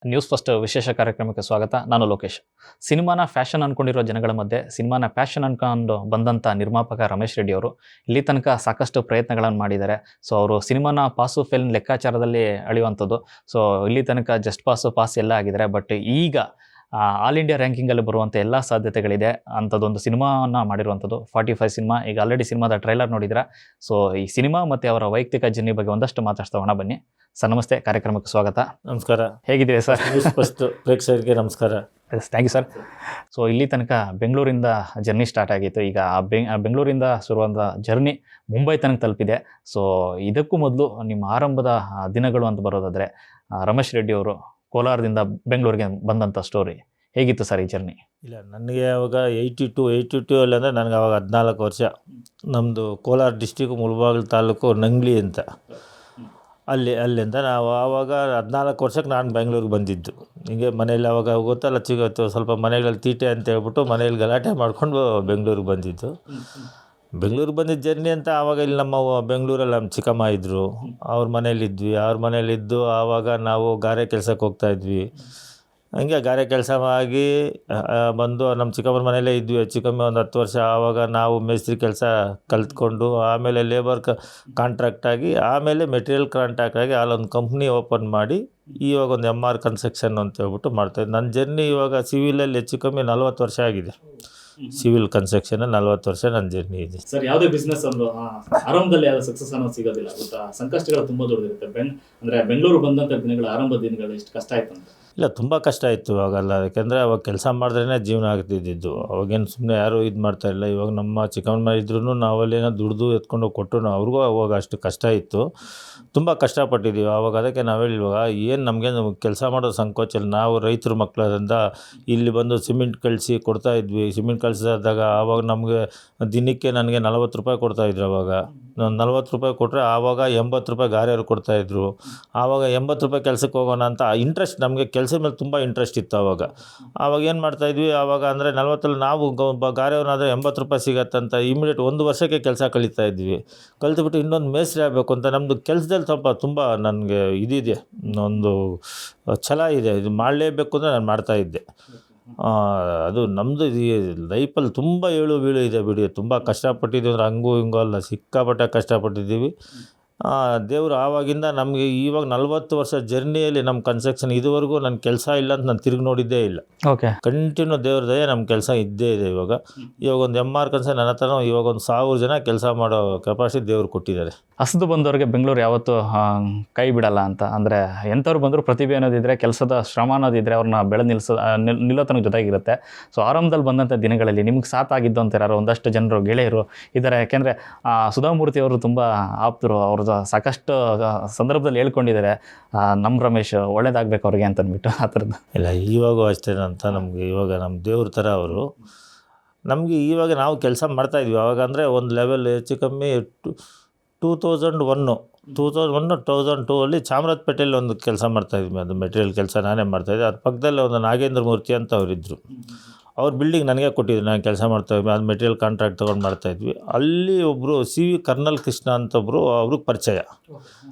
News first ವಿಶೇಷ ಕಾರ್ಯಕ್ರಮಕ್ಕೆ ಸ್ವಾಗತ. ನಾನು ಲೋಕೇಶ್. ಸಿನಿಮಾನ ಫ್ಯಾಷನ್ ಅಂದ್ಕೊಂಡಿರೋ ಜನಗಳ ಮಧ್ಯೆ ಸಿನಿಮಾನ ಪ್ಯಾಷನ್ ಅನ್ಕೊಂಡು ಬಂದಂಥ ನಿರ್ಮಾಪಕ ರಮೇಶ್ ರೆಡ್ಡಿ ಅವರು ಇಲ್ಲಿ ತನಕ ಸಾಕಷ್ಟು ಪ್ರಯತ್ನಗಳನ್ನು ಮಾಡಿದ್ದಾರೆ. ಸೊ ಅವರು ಸಿನಿಮಾನ ಪಾಸು ಫೇಲ್ ಲೆಕ್ಕಾಚಾರದಲ್ಲಿ ಅಳೆಯುವಂಥದ್ದು. ಸೊ ಇಲ್ಲಿ ತನಕ ಜಸ್ಟ್ ಪಾಸ್ ಎಲ್ಲ ಆಗಿದ್ದಾರೆ. ಬಟ್ ಈಗ ಆಲ್ ಇಂಡಿಯಾ ರ್ಯಾಂಕಿಂಗಲ್ಲಿ ಬರುವಂಥ ಎಲ್ಲ ಸಾಧ್ಯತೆಗಳಿದೆ ಅಂಥದ್ದೊಂದು ಸಿನಿಮಾವನ್ನು ಮಾಡಿರುವಂಥದ್ದು 45 ಸಿನಿಮಾ. ಈಗ ಆಲ್ರೆಡಿ ಸಿನಿಮಾದ ಟ್ರೈಲರ್ ನೋಡಿದ್ರೆ. ಸೊ ಈ ಸಿನಿಮಾ ಮತ್ತು ಅವರ ವೈಯಕ್ತಿಕ ಜರ್ನಿ ಬಗ್ಗೆ ಒಂದಷ್ಟು ಮಾತಾಡ್ತಾವಣ ಬನ್ನಿ. ಸರ್ ನಮಸ್ತೆ, ಕಾರ್ಯಕ್ರಮಕ್ಕೆ ಸ್ವಾಗತ. ನಮಸ್ಕಾರ. ಹೇಗಿದ್ದೀರಿ ಸರ್? ಫಸ್ಟ್ ಪ್ರೇಕ್ಷಕರಿಗೆ ನಮಸ್ಕಾರ. Thank you sir. ಸೊ ಇಲ್ಲಿ ತನಕ ಬೆಂಗಳೂರಿಂದ ಜರ್ನಿ ಸ್ಟಾರ್ಟ್ ಆಗಿತ್ತು. ಈಗ ಬೆಂಗಳೂರಿಂದ ಶುರುವಾದ ಜರ್ನಿ ಮುಂಬೈ ತನಕ ತಲುಪಿದೆ. ಸೊ ಇದಕ್ಕೂ ಮೊದಲು ನಿಮ್ಮ ಆರಂಭದ ದಿನಗಳು ಅಂತ ಬರೋದಾದರೆ ರಮೇಶ್ ರೆಡ್ಡಿ ಅವರು ಕೋಲಾರದಿಂದ ಬೆಂಗಳೂರಿಗೆ ಬಂದಂಥ ಸ್ಟೋರಿ ಹೇಗಿತ್ತು ಸರ್ ಈ ಜರ್ನಿ? ಇಲ್ಲ, ನನಗೆ ಅವಾಗ 82 ಅಲ್ಲಿ ಅಂದರೆ ನನಗೆ ಅವಾಗ 14 ವರ್ಷ. ನಮ್ಮದು ಕೋಲಾರ ಡಿಸ್ಟಿಕ್ ಮುಳಬಾಗಿಲು ತಾಲೂಕು ನಂಗ್ಲಿ ಅಂತ, ಅಲ್ಲಿಂದ ನಾವು ಆವಾಗ 14 ವರ್ಷಕ್ಕೆ ನಾನು ಬೆಂಗಳೂರಿಗೆ ಬಂದಿದ್ದು. ಹೀಗೆ ಮನೇಲಿ ಅವಾಗ ಗೊತ್ತಲ್ಲ, ಸಿಗುತ್ತೆ ಸ್ವಲ್ಪ ಮನೆಗಳಲ್ಲಿ ತೀಟೆ ಅಂತ ಹೇಳ್ಬಿಟ್ಟು ಮನೇಲಿ ಗಲಾಟೆ ಮಾಡಿಕೊಂಡು ಬೆಂಗಳೂರಿಗೆ ಬಂದಿದ್ದು. ಬೆಂಗಳೂರಿಗೆ ಬಂದಿದ್ದ ಜರ್ನಿ ಅಂತ ಆವಾಗ ಇಲ್ಲಿ ನಮ್ಮ ಬೆಂಗಳೂರಲ್ಲಿ ನಮ್ಮ ಚಿಕ್ಕಮ್ಮ ಇದ್ದರು, ಅವ್ರ ಮನೇಲಿದ್ವಿ. ಅವ್ರ ಮನೇಲಿದ್ದು ಆವಾಗ ನಾವು ಗಾರೆ ಕೆಲಸಕ್ಕೆ ಹೋಗ್ತಾಯಿದ್ವಿ. ಹಂಗೆ ಗಾರೆ ಕೆಲಸ ಆಗಿ ಬಂದು ನಮ್ಮ ಚಿಕ್ಕಮ್ಮನ ಮನೆಯಲ್ಲೇ ಇದ್ವಿ ಹೆಚ್ಚು ಕಮ್ಮಿ ಒಂದು 10 ವರ್ಷ. ಆವಾಗ ನಾವು ಮೇಸ್ತ್ರಿ ಕೆಲಸ ಕಲ್ತ್ಕೊಂಡು ಆಮೇಲೆ ಲೇಬರ್ ಕಾಂಟ್ರಾಕ್ಟಾಗಿ ಆಮೇಲೆ ಮೆಟೀರಿಯಲ್ ಕಾಂಟ್ರಾಕ್ಟಾಗಿ ಅಲ್ಲೊಂದು ಕಂಪ್ನಿ ಓಪನ್ ಮಾಡಿ ಇವಾಗ ಒಂದು MR ಕನ್ಸ್ಟ್ರಕ್ಷನ್ ಅಂತ ಹೇಳ್ಬಿಟ್ಟು ಮಾಡ್ತಾಯಿದ್ದೆ. ನನ್ನ ಜರ್ನಿ ಇವಾಗ ಸಿವಿಲಲ್ಲಿ ಹೆಚ್ಚು ಕಮ್ಮಿ 40 ವರ್ಷ ಆಗಿದೆ. ಸಿವಿಲ್ ಕನ್ಸ್ಟ್ರಕ್ಷನ್ 40 ವರ್ಷ ನನ್ನ ಜರ್ನಿ ಇದೆ ಸರ್. ಯಾವುದೇ ಬಿಸ್ನೆಸ್ ಅಂದು ಆರಂಭದಲ್ಲಿ ಯಾವುದೇ ಸಕ್ಸಸ್ ಅನ್ನೋದು ಸಿಗೋದಿಲ್ಲ, ಗೊತ್ತಾ? ಸಂಕಷ್ಟಗಳು ತುಂಬ ದೊಡ್ಡದಿರುತ್ತೆ. ಅಂದರೆ ಬೆಂಗಳೂರು ಬಂದಂಥ ದಿನಗಳ ಆರಂಭದ ದಿನಗಳು ಎಷ್ಟು ಕಷ್ಟ ಆಯ್ತು ಅಂತ? ಇಲ್ಲ, ತುಂಬ ಕಷ್ಟ ಇತ್ತು ಅವಾಗೆಲ್ಲ. ಯಾಕೆಂದರೆ ಅವಾಗ ಕೆಲಸ ಮಾಡಿದ್ರೇ ಜೀವನ ಆಗ್ತಿದ್ದಿದ್ದು. ಅವಾಗೇನು ಸುಮ್ಮನೆ ಯಾರೂ ಇದು ಮಾಡ್ತಾಯಿಲ್ಲ. ಇವಾಗ ನಮ್ಮ ಚಿಕ್ಕಮ್ಮನ ಮನೆ ಇದ್ರೂ ನಾವಲ್ಲೇನೋ ದುಡ್ದು ಎತ್ಕೊಂಡು ಕೊಟ್ಟು ಅವ್ರಿಗೂ ಅವಾಗ ಅಷ್ಟು ಕಷ್ಟ ಇತ್ತು. ತುಂಬ ಕಷ್ಟಪಟ್ಟಿದ್ದೀವಿ ಆವಾಗ. ಅದಕ್ಕೆ ನಾವು ಹೇಳಿಲ್ವಾಗ ಏನು ನಮಗೆ ಕೆಲಸ ಮಾಡೋ ಸಂಕೋಚ ಇಲ್ಲ. ನಾವು ರೈತರ ಮಕ್ಕಳರಿಂದ ಇಲ್ಲಿ ಬಂದು ಸಿಮೆಂಟ್ ಕಳಿಸಿ ಕೊಡ್ತಾಯಿದ್ವಿ. ಸಿಮೆಂಟ್ ಕಳಿಸಿದಾಗ ಆವಾಗ ನಮಗೆ ದಿನಕ್ಕೆ ನನಗೆ 40 ರೂಪಾಯಿ ಕೊಡ್ತಾಯಿದ್ರು. ಆವಾಗ 40 ರೂಪಾಯಿ ಕೊಟ್ಟರೆ ಆವಾಗ 80 ರೂಪಾಯಿ ಗಾರೆಯವ್ರು ಕೊಡ್ತಾಯಿದ್ರು. ಆವಾಗ 80 ರೂಪಾಯಿ ಕೆಲಸಕ್ಕೆ ಹೋಗೋಣ ಅಂತ ಇಂಟ್ರೆಸ್ಟ್, ನಮಗೆ ಕೆಲಸದ ಮೇಲೆ ತುಂಬ ಇಂಟ್ರೆಸ್ಟ್ ಇತ್ತು ಆವಾಗ. ಆವಾಗ ಏನು ಮಾಡ್ತಾಯಿದ್ವಿ ಆವಾಗ ಅಂದರೆ 40 ನಾವು ಗಾರೆಯವ್ರನ್ನಾದರೆ 80 ರೂಪಾಯಿ ಸಿಗತ್ತಂತ ಇಮಿಡಿಯೇಟ್ 1 ವರ್ಷಕ್ಕೆ ಕೆಲಸ ಕಲಿತಾಯಿದ್ವಿ. ಕಲಿತುಬಿಟ್ಟು ಇನ್ನೊಂದು ಮೇಸ್ತ್ರಿ ಆಗಬೇಕು ಅಂತ ನಮ್ಮದು ಕೆಲಸದಲ್ಲಿ ತುಂಬ ನನಗೆ ಇದಿದೆ, ಒಂದು ಛಲ ಇದೆ. ಇದು ಮಾಡಲೇಬೇಕು ಅಂದರೆ ನಾನು ಮಾಡ್ತಾಯಿದ್ದೆ. ಅದು ನಮ್ಮದು ಲೈಫಲ್ಲಿ ತುಂಬ ಏಳು ಬೀಳು ಇದೆ ಬಿಡಿ. ತುಂಬ ಕಷ್ಟಪಟ್ಟಿದ್ದೀವಿ ಅಂದರೆ ಹಂಗೂ ಹಿಂಗೂ ಅಲ್ಲ, ಸಿಕ್ಕಾಪಟ್ಟೆ ಕಷ್ಟಪಟ್ಟಿದ್ದೀವಿ. ದೇವರು ಆವಾಗಿಂದ ನಮಗೆ ಇವಾಗ 40 ವರ್ಷ ಜರ್ನಿಯಲ್ಲಿ ನಮ್ಮ ಕನ್ಸ್ಟ್ರಕ್ಷನ್ ಇದುವರೆಗೂ ನನ್ನ ಕೆಲಸ ಇಲ್ಲ ಅಂತ ನಾನು ತಿರುಗಿ ನೋಡಿದ್ದೇ ಇಲ್ಲ. ಓಕೆ, ಕಂಟಿನ್ಯೂ ದೇವ್ರ ದಯೆ ನಮ್ಮ ಕೆಲಸ ಇದ್ದೇ ಇದೆ. ಇವಾಗ ಒಂದು MR ಕನ್ಸ ನನ್ನ ಹತ್ರ ಇವಾಗ ಒಂದು 1000 ಜನ ಕೆಲಸ ಮಾಡೋ ಕೆಪಾಸಿಟಿ ದೇವ್ರು ಕೊಟ್ಟಿದ್ದಾರೆ. ಹಸಿದು ಬಂದವ್ರಿಗೆ ಬೆಂಗಳೂರು ಯಾವತ್ತೂ ಕೈ ಬಿಡಲ್ಲ ಅಂತ. ಅಂದರೆ ಎಂಥವ್ರು ಬಂದರೂ ಪ್ರತಿಭೆ ಅನ್ನೋದಿದ್ದರೆ, ಕೆಲಸದ ಶ್ರಮ ಅನ್ನೋದಿದ್ದರೆ ಅವ್ರನ್ನ ನಿಲ್ಲೋ ತನಕ ಜೊತೆಗಿರುತ್ತೆ. ಸೊ ಆರಂಭದಲ್ಲಿ ಬಂದಂಥ ದಿನಗಳಲ್ಲಿ ನಿಮ್ಗೆ ಸಾಥ್ ಆಗಿದ್ದು ಅಂತ ಯಾರು ಒಂದಷ್ಟು ಜನರು ಗೆಳೆಯರು ಇದ್ದಾರೆ. ಯಾಕೆಂದರೆ ಸುಧಾಮೂರ್ತಿ ಅವರು ತುಂಬ ಆಪ್ತರು. ಅವ್ರದ್ದು ಸಾಕಷ್ಟು ಸಂದರ್ಭದಲ್ಲಿ ಹೇಳ್ಕೊಂಡಿದ್ದಾರೆ, ನಮ್ಮ ರಮೇಶ್ ಒಳ್ಳೇದಾಗಬೇಕು ಅವ್ರಿಗೆ ಅಂತ ಅಂದ್ಬಿಟ್ಟು. ಆ ಥರದ್ದು ಇಲ್ಲ, ಇವಾಗೂ ಅಷ್ಟೇ ಅಂತ ನಮಗೆ ಇವಾಗ ನಮ್ಮ ದೇವ್ರ ಥರ ಅವರು ನಮಗೆ. ಇವಾಗ ನಾವು ಕೆಲಸ ಮಾಡ್ತಾಯಿದ್ವಿ ಆವಾಗ ಅಂದರೆ ಒಂದು ಲೆವೆಲ್ ಹೆಚ್ಚು ಕಮ್ಮಿ 2002 ಅಲ್ಲಿ ಚಾಮರಾಜಪೇಟೆಯಲ್ಲಿ ಒಂದು ಕೆಲಸ ಮಾಡ್ತಾಯಿದ್ವಿ. ಅದು ಮೆಟೀರಿಯಲ್ ಕೆಲಸ ನಾನೇ ಮಾಡ್ತಾಯಿದ್ದೆ. ಅದ್ರ ಪಕ್ಕದಲ್ಲಿ ಒಂದು ನಾಗೇಂದ್ರ ಮೂರ್ತಿ ಅಂತ ಅವರಿದ್ದರು. ಅವ್ರ ಬಿಲ್ಡಿಂಗ್ ನನಗೆ ಕೊಟ್ಟಿದ್ರು, ನಾನು ಕೆಲಸ ಮಾಡ್ತಾಯಿದ್ವಿ. ಅದು ಮೆಟೀರಿಯಲ್ ಕಾಂಟ್ರಾಕ್ಟ್ ತೊಗೊಂಡು ಮಾಡ್ತಾಯಿದ್ವಿ. ಅಲ್ಲಿ ಒಬ್ಬರು CV ಕರ್ನಲ್ ಕೃಷ್ಣ ಅಂತ ಒಬ್ಬರು, ಅವ್ರಿಗೆ ಪರಿಚಯ.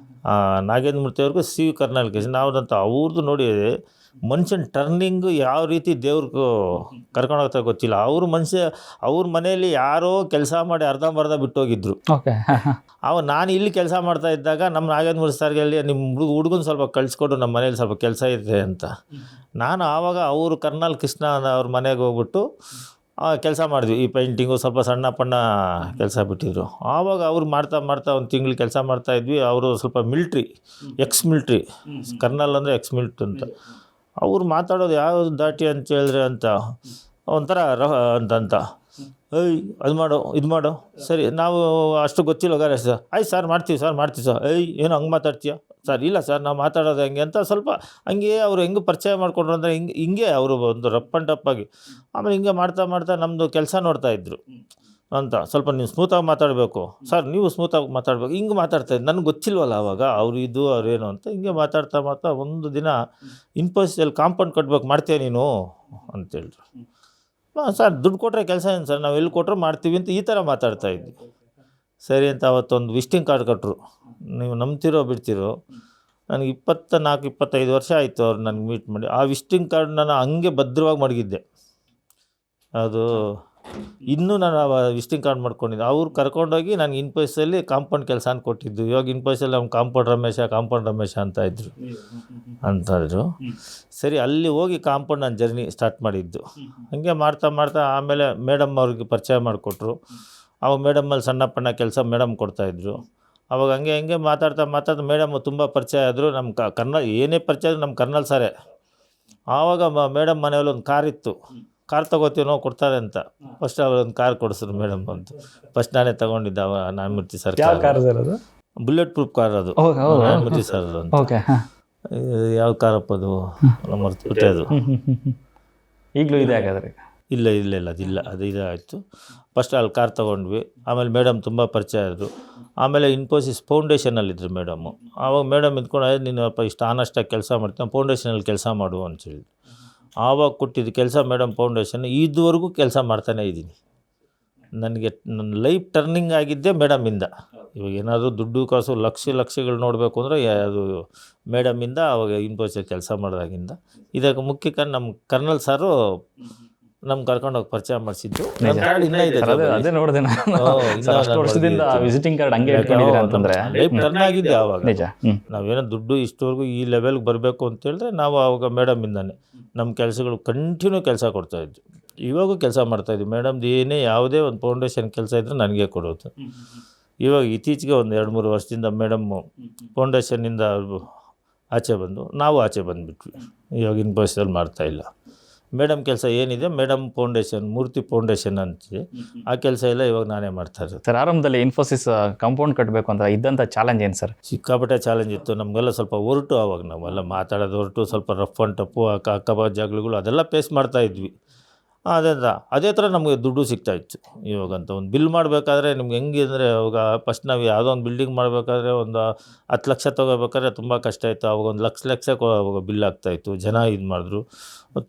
ನಾಗೇಂದ್ರ ಮೂರ್ತಿ ಅವ್ರಿಗೂ CV ಕರ್ನಲ್ ಕೃಷ್ಣ ಅವ್ರಂತ ಅವ್ರದ್ದು ನೋಡಿ ಮನುಷ್ಯನ ಟರ್ನಿಂಗು ಯಾವ ರೀತಿ ದೇವ್ರಿಗೂ ಕರ್ಕೊಂಡು ಹೋಗ್ತಾ ಗೊತ್ತಿಲ್ಲ. ಅವ್ರ ಮನೆಯಲ್ಲಿ ಯಾರೋ ಕೆಲಸ ಮಾಡಿ ಅರ್ಧಂಬರ್ಧ ಬಿಟ್ಟೋಗಿದ್ರು. ಓಕೆ, ನಾನು ಇಲ್ಲಿ ಕೆಲಸ ಮಾಡ್ತಾ ಇದ್ದಾಗ ನಮ್ಮ ನಾಗೇಂದ್ರ ಮೂರ್ತಿ ಸರ್ಗೆ ನಿಮ್ಮ ಹುಡುಗನ ಸ್ವಲ್ಪ ಕಳಿಸ್ಕೊಡು, ನಮ್ಮ ಮನೇಲಿ ಸ್ವಲ್ಪ ಕೆಲಸ ಇದೆ ಅಂತ. ನಾನು ಆವಾಗ ಅವರು ಕರ್ನಲ್ ಕೃಷ್ಣ ಅವ್ರ ಮನೆಗೆ ಹೋಗ್ಬಿಟ್ಟು ಕೆಲಸ ಮಾಡಿದ್ವಿ. ಈ ಪೇಂಟಿಂಗು ಸ್ವಲ್ಪ ಸಣ್ಣ ಪಣ್ಣ ಕೆಲಸ ಬಿಟ್ಟಿದ್ರು. ಆವಾಗ ಅವ್ರು ಮಾಡ್ತಾ ಒಂದು ತಿಂಗಳು ಕೆಲಸ ಮಾಡ್ತಾಯಿದ್ವಿ. ಅವರು ಸ್ವಲ್ಪ ಎಕ್ಸ್ ಮಿಲ್ಟ್ರಿ, ಕರ್ನಲ್ ಅಂದರೆ ಎಕ್ಸ್ ಮಿಲ್ಟ್ರಿ ಅಂತ. ಅವ್ರು ಮಾತಾಡೋದು ಯಾವ ದಾಟಿ ಅಂತ ಹೇಳಿದ್ರೆ ಅಂತ ಒಂಥರ ಅಂತ ಅದು ಮಾಡು ಇದು ಮಾಡು, ಸರಿ ನಾವು ಅಷ್ಟು ಗೊತ್ತಿಲ್ಲ ಗಾರೆ ಸರ್, ಆಯ್ತು ಸರ್ ಮಾಡ್ತೀವಿ ಸರ್. ಏನು ಹಂಗೆ ಮಾತಾಡ್ತೀಯ ಸರ್? ಇಲ್ಲ ಸರ್, ನಾವು ಮಾತಾಡೋದು ಹೆಂಗೆ ಅಂತ ಸ್ವಲ್ಪ ಹಂಗೆ ಅವರು ಹೆಂಗೆ ಪರಿಚಯ ಮಾಡಿಕೊಂಡ್ರು ಅಂದರೆ ಹಿಂಗೆ ಅವರು ಒಂದು ರಫ್ ಆ್ಯಂಡ್ ಟಫ್ ಆಗಿ. ಆಮೇಲೆ ಹಿಂಗೆ ಮಾಡ್ತಾ ನಮ್ಮದು ಕೆಲಸ ನೋಡ್ತಾಯಿದ್ರು ಅಂತ. ಸ್ವಲ್ಪ ನೀವು ಸ್ಮೂತಾಗಿ ಮಾತಾಡಬೇಕು ಸರ್, ನೀವು ಸ್ಮೂತಾಗಿ ಮಾತಾಡಬೇಕು, ಹಿಂಗೆ ಮಾತಾಡ್ತಾಯಿದ್ದು. ನನಗೆ ಗೊತ್ತಿಲ್ವಲ್ಲ ಆವಾಗ ಅವ್ರೇನು ಅಂತ. ಹಿಂಗೆ ಮಾತಾಡ್ತಾ ಒಂದು ದಿನ ಇನ್ಫೋಸಿಸಲ್ಲಿ ಕಾಂಪೌಂಡ್ ಕಟ್ಬೇಕು, ಮಾಡ್ತೀಯ ನೀನು ಅಂತೇಳಿದ್ರು. ಸರ್ ದುಡ್ಡು ಕೊಟ್ಟರೆ ಕೆಲಸ ಏನು ಸರ್, ನಾವು ಎಲ್ಲಿ ಕೊಟ್ಟರು ಮಾಡ್ತೀವಿ ಅಂತ ಈ ಥರ ಮಾತಾಡ್ತಾಯಿದ್ವಿ. ಸರಿ ಅಂತ ಅವತ್ತೊಂದು ವಿಸಿಟಿಂಗ್ ಕಾರ್ಡ್ ಕೊಟ್ಟರು. ನೀವು ನಂಬ್ತಿರೋ ಬಿಡ್ತಿರೋ ನನಗೆ 24-25 ವರ್ಷ ಆಯಿತು ಅವ್ರು ನನಗೆ ಮೀಟ್ ಮಾಡಿ. ಆ ವಿಸಿಟಿಂಗ್ ಕಾರ್ಡ್ ನಾನು ಹಂಗೆ ಭದ್ರವಾಗಿ ಮಡಗಿದ್ದೆ. ಅದು ಇನ್ನೂ ನಾನು ಆ ವಿಸಿಟಿಂಗ್ ಕಾರ್ಡ್ ಮಾಡ್ಕೊಂಡಿದ್ದೆ. ಅವ್ರು ಕರ್ಕೊಂಡೋಗಿ ನನಗೆ ಇನ್ಫೋಸಿಸಲ್ಲಿ ಕಾಂಪೌಂಡ್ ಕೆಲಸ ಅಂತ ಕೊಟ್ಟಿದ್ದು. ಇವಾಗ ಇನ್ಫೋಸಿಸಲ್ಲಿ ಅವ್ನು ಕಾಂಪೌಂಡ್ ರಮೇಶ ಅಂತ ಇದ್ದರು ಅಂತಿದ್ರು. ಸರಿ, ಅಲ್ಲಿ ಹೋಗಿ ಕಾಂಪೌಂಡ್ ನಾನು ಜರ್ನಿ ಸ್ಟಾರ್ಟ್ ಮಾಡಿದ್ದು. ಹಂಗೆ ಮಾಡ್ತಾ ಆಮೇಲೆ ಮೇಡಮ್ ಅವ್ರಿಗೆ ಪರಿಚಯ ಮಾಡಿಕೊಟ್ರು. ಅವಾಗ ಮೇಡಮಲ್ಲಿ ಸಣ್ಣ ಪಣ್ಣ ಕೆಲಸ ಮೇಡಮ್ ಕೊಡ್ತಾಯಿದ್ರು. ಅವಾಗ ಹಂಗೆ ಮಾತಾಡ್ತಾ ಮೇಡಮ್ ತುಂಬ ಪರಿಚಯ ಆದರು. ನಮ್ಮ ಕರ್ನಲ್ ಏನೇ ಪರಿಚಯ ಆದರೂ ನಮ್ಮ ಕರ್ನಲ್ ಸಾರೇ. ಆವಾಗ ಮೇಡಮ್ ಮನೆಯಲ್ಲಿ ಒಂದು ಕಾರ್ ಇತ್ತು. ಕಾರ್ ತೊಗೋತೀವಿ ನಾವು ಕೊಡ್ತಾರೆ ಅಂತ ಫಸ್ಟ್ ಒಂದು ಕಾರ್ ಕೊಡಿಸಿದ್ರು ಮೇಡಮ್ ಅಂತ. ಫಸ್ಟ್ ನಾನೇ ತೊಗೊಂಡಿದ್ದೆ. Narayana Murthy sir bullet proof car ಅದು. ನಾರಾಯಣಮೂರ್ತಿ ಸರ್ ಅಂತ. ಯಾವ ಕಾರಪ್ಪ ಅದು ಮರ್ತ್ಬಿಟ್ಟೆ ಅದು. ಈಗಲೂ ಇದೆ ಹಾಗಾದ್ರೆ? ಇಲ್ಲ ಅದು ಇದಾಯಿತು. ಫಸ್ಟ್ ಅಲ್ಲಿ ಕಾರ್ ತೊಗೊಂಡ್ವಿ. ಆಮೇಲೆ ಮೇಡಮ್ ತುಂಬ ಪರಿಚಯ ಆದರು. ಆಮೇಲೆ ಇನ್ಫೋಸಿಸ್ ಫೌಂಡೇಶನಲ್ಲಿದ್ದರು ಮೇಡಮ್ಮು. ಆವಾಗ ಮೇಡಮ್ ಇದ್ಕೊಂಡು ನೀನಪ್ಪ ಇಷ್ಟು ಆನೆಸ್ಟಾಗಿ ಕೆಲಸ ಮಾಡ್ತೀನಿ, ಫೌಂಡೇಶನಲ್ಲಿ ಕೆಲಸ ಮಾಡು ಅಂತ ಹೇಳಿದ್ರು. ಆವಾಗ ಕೊಟ್ಟಿದ್ದು ಕೆಲಸ ಮೇಡಮ್ ಫೌಂಡೇಶನ್ ಇದುವರೆಗೂ ಕೆಲಸ ಮಾಡ್ತಾನೇ ಇದ್ದೀನಿ. ನನಗೆ ನನ್ನ ಲೈಫ್ ಟರ್ನಿಂಗ್ ಆಗಿದ್ದೇ ಮೇಡಮಿಂದ. ಇವಾಗ ಏನಾದರೂ ದುಡ್ಡು ಕಾಸು ಲಕ್ಷಗಳು ನೋಡಬೇಕು ಅಂದರೆ ಅದು ಮೇಡಮಿಂದ. ಆವಾಗ ಇನ್ಫೋಸಿಸ್ ಕೆಲಸ ಮಾಡಿದಾಗಿಂದ. ಇದಕ್ಕೆ ಮುಖ್ಯ ಕಾರಣ ನಮ್ಮ ಕರ್ನಲ್ ಸಾರು ನಮ್ಗೆ ಕರ್ಕೊಂಡೋಗಿ ಪರಿಚಯ ಮಾಡಿಸಿದ್ದು. ಇನ್ನೂ ಇದೆ, ಅದೇ ನೋಡಿದೆ ನಾನು. ಅಷ್ಟು ವರ್ಷದಿಂದ ವಿಸಿಟಿಂಗ್ ಕಾರ್ಡ್ ಹಂಗೆ ಇಟ್ಕೊಂಡಿದ್ದೀರಾ ಅಂತಂದ್ರೆ ಲೈಫ್ ಟರ್ನ್ ಆಗಿದೆ ಆವಾಗ. ನಿಜ. ನಾವೇನೋ ದುಡ್ಡು ಇಷ್ಟವರೆಗೂ ಈ ಲೆವೆಲ್ಗೆ ಬರಬೇಕು ಅಂತೇಳಿದ್ರೆ ನಾವು ಆವಾಗ ಮೇಡಮಿಂದಾನೆ ನಮ್ಮ ಕೆಲಸಗಳು ಕಂಟಿನ್ಯೂ ಕೆಲಸ ಕೊಡ್ತಾಯಿದ್ವಿ. ಇವಾಗೂ ಕೆಲಸ ಮಾಡ್ತಾಯಿದ್ವಿ. ಮೇಡಮ್ದು ಏನೇ ಯಾವುದೇ ಒಂದು ಫೌಂಡೇಶನ್ ಕೆಲಸ ಇದ್ದರೆ ನನಗೆ ಕೊಡೋದು. ಇವಾಗ ಇತ್ತೀಚೆಗೆ ಒಂದು 2-3 ವರ್ಷದಿಂದ ಮೇಡಮ್ಮು ಫೌಂಡೇಶನ್ನಿಂದ ಆಚೆ ಬಂದು ನಾವು ಆಚೆ ಬಂದುಬಿಟ್ವಿ. ಇವಾಗ ಇನ್ಫೋಸಿಸಲ್ಲಿ ಮಾಡ್ತಾಯಿಲ್ಲ. ಮೇಡಮ್ ಕೆಲಸ ಏನಿದೆ ಮೇಡಮ್ ಫೌಂಡೇಶನ್, ಮೂರ್ತಿ ಫೌಂಡೇಶನ್ ಅಂತಿದೆ, ಆ ಕೆಲಸ ಎಲ್ಲ ಇವಾಗ ನಾನೇ ಮಾಡ್ತಾ ಇರೋದು. ಸರ್, ಆರಂಭದಲ್ಲಿ ಇನ್ಫೋಸಿಸ್ ಕಾಂಪೌಂಡ್ ಕಟ್ಟಬೇಕು ಅಂತ ಇದ್ದಂಥ ಚಾಲೆಂಜ್ ಏನು ಸರ್? ಸಿಕ್ಕಾಪಟ್ಟೆ ಚಾಲೆಂಜ್ ಇತ್ತು. ನಮಗೆಲ್ಲ ಸ್ವಲ್ಪ ಹೊರಟು, ಆವಾಗ ನಾವೆಲ್ಲ ಮಾತಾಡೋದು ಹೊರಟು, ಸ್ವಲ್ಪ ರಫ್ ಆ್ಯಂಡ್ ಟಫು ಅಕ್ಕಪಕ್ಕ ಜಗಳಗಳು ಅದೆಲ್ಲ ಫೇಸ್ ಮಾಡ್ತಾಯಿದ್ವಿ. ಅದೇ ಥರ ನಮಗೆ ದುಡ್ಡು ಸಿಗ್ತಾಯಿತ್ತು. ಇವಾಗಂತ ಒಂದು ಬಿಲ್ ಮಾಡಬೇಕಾದ್ರೆ ನಿಮ್ಗೆ ಹೆಂಗೆ ಅಂದರೆ, ಅವಾಗ ಫಸ್ಟ್ ನಾವು ಯಾವುದೋ ಒಂದು ಬಿಲ್ಡಿಂಗ್ ಮಾಡಬೇಕಾದ್ರೆ ಒಂದು 10 ಲಕ್ಷ ತೊಗೋಬೇಕಾದ್ರೆ ತುಂಬ ಕಷ್ಟ ಇತ್ತು. ಅವಾಗ ಒಂದು ಲಕ್ಷ ಅವಾಗ ಬಿಲ್ ಆಗ್ತಾಯಿತ್ತು. ಜನ ಇದು ಮಾಡಿದ್ರು.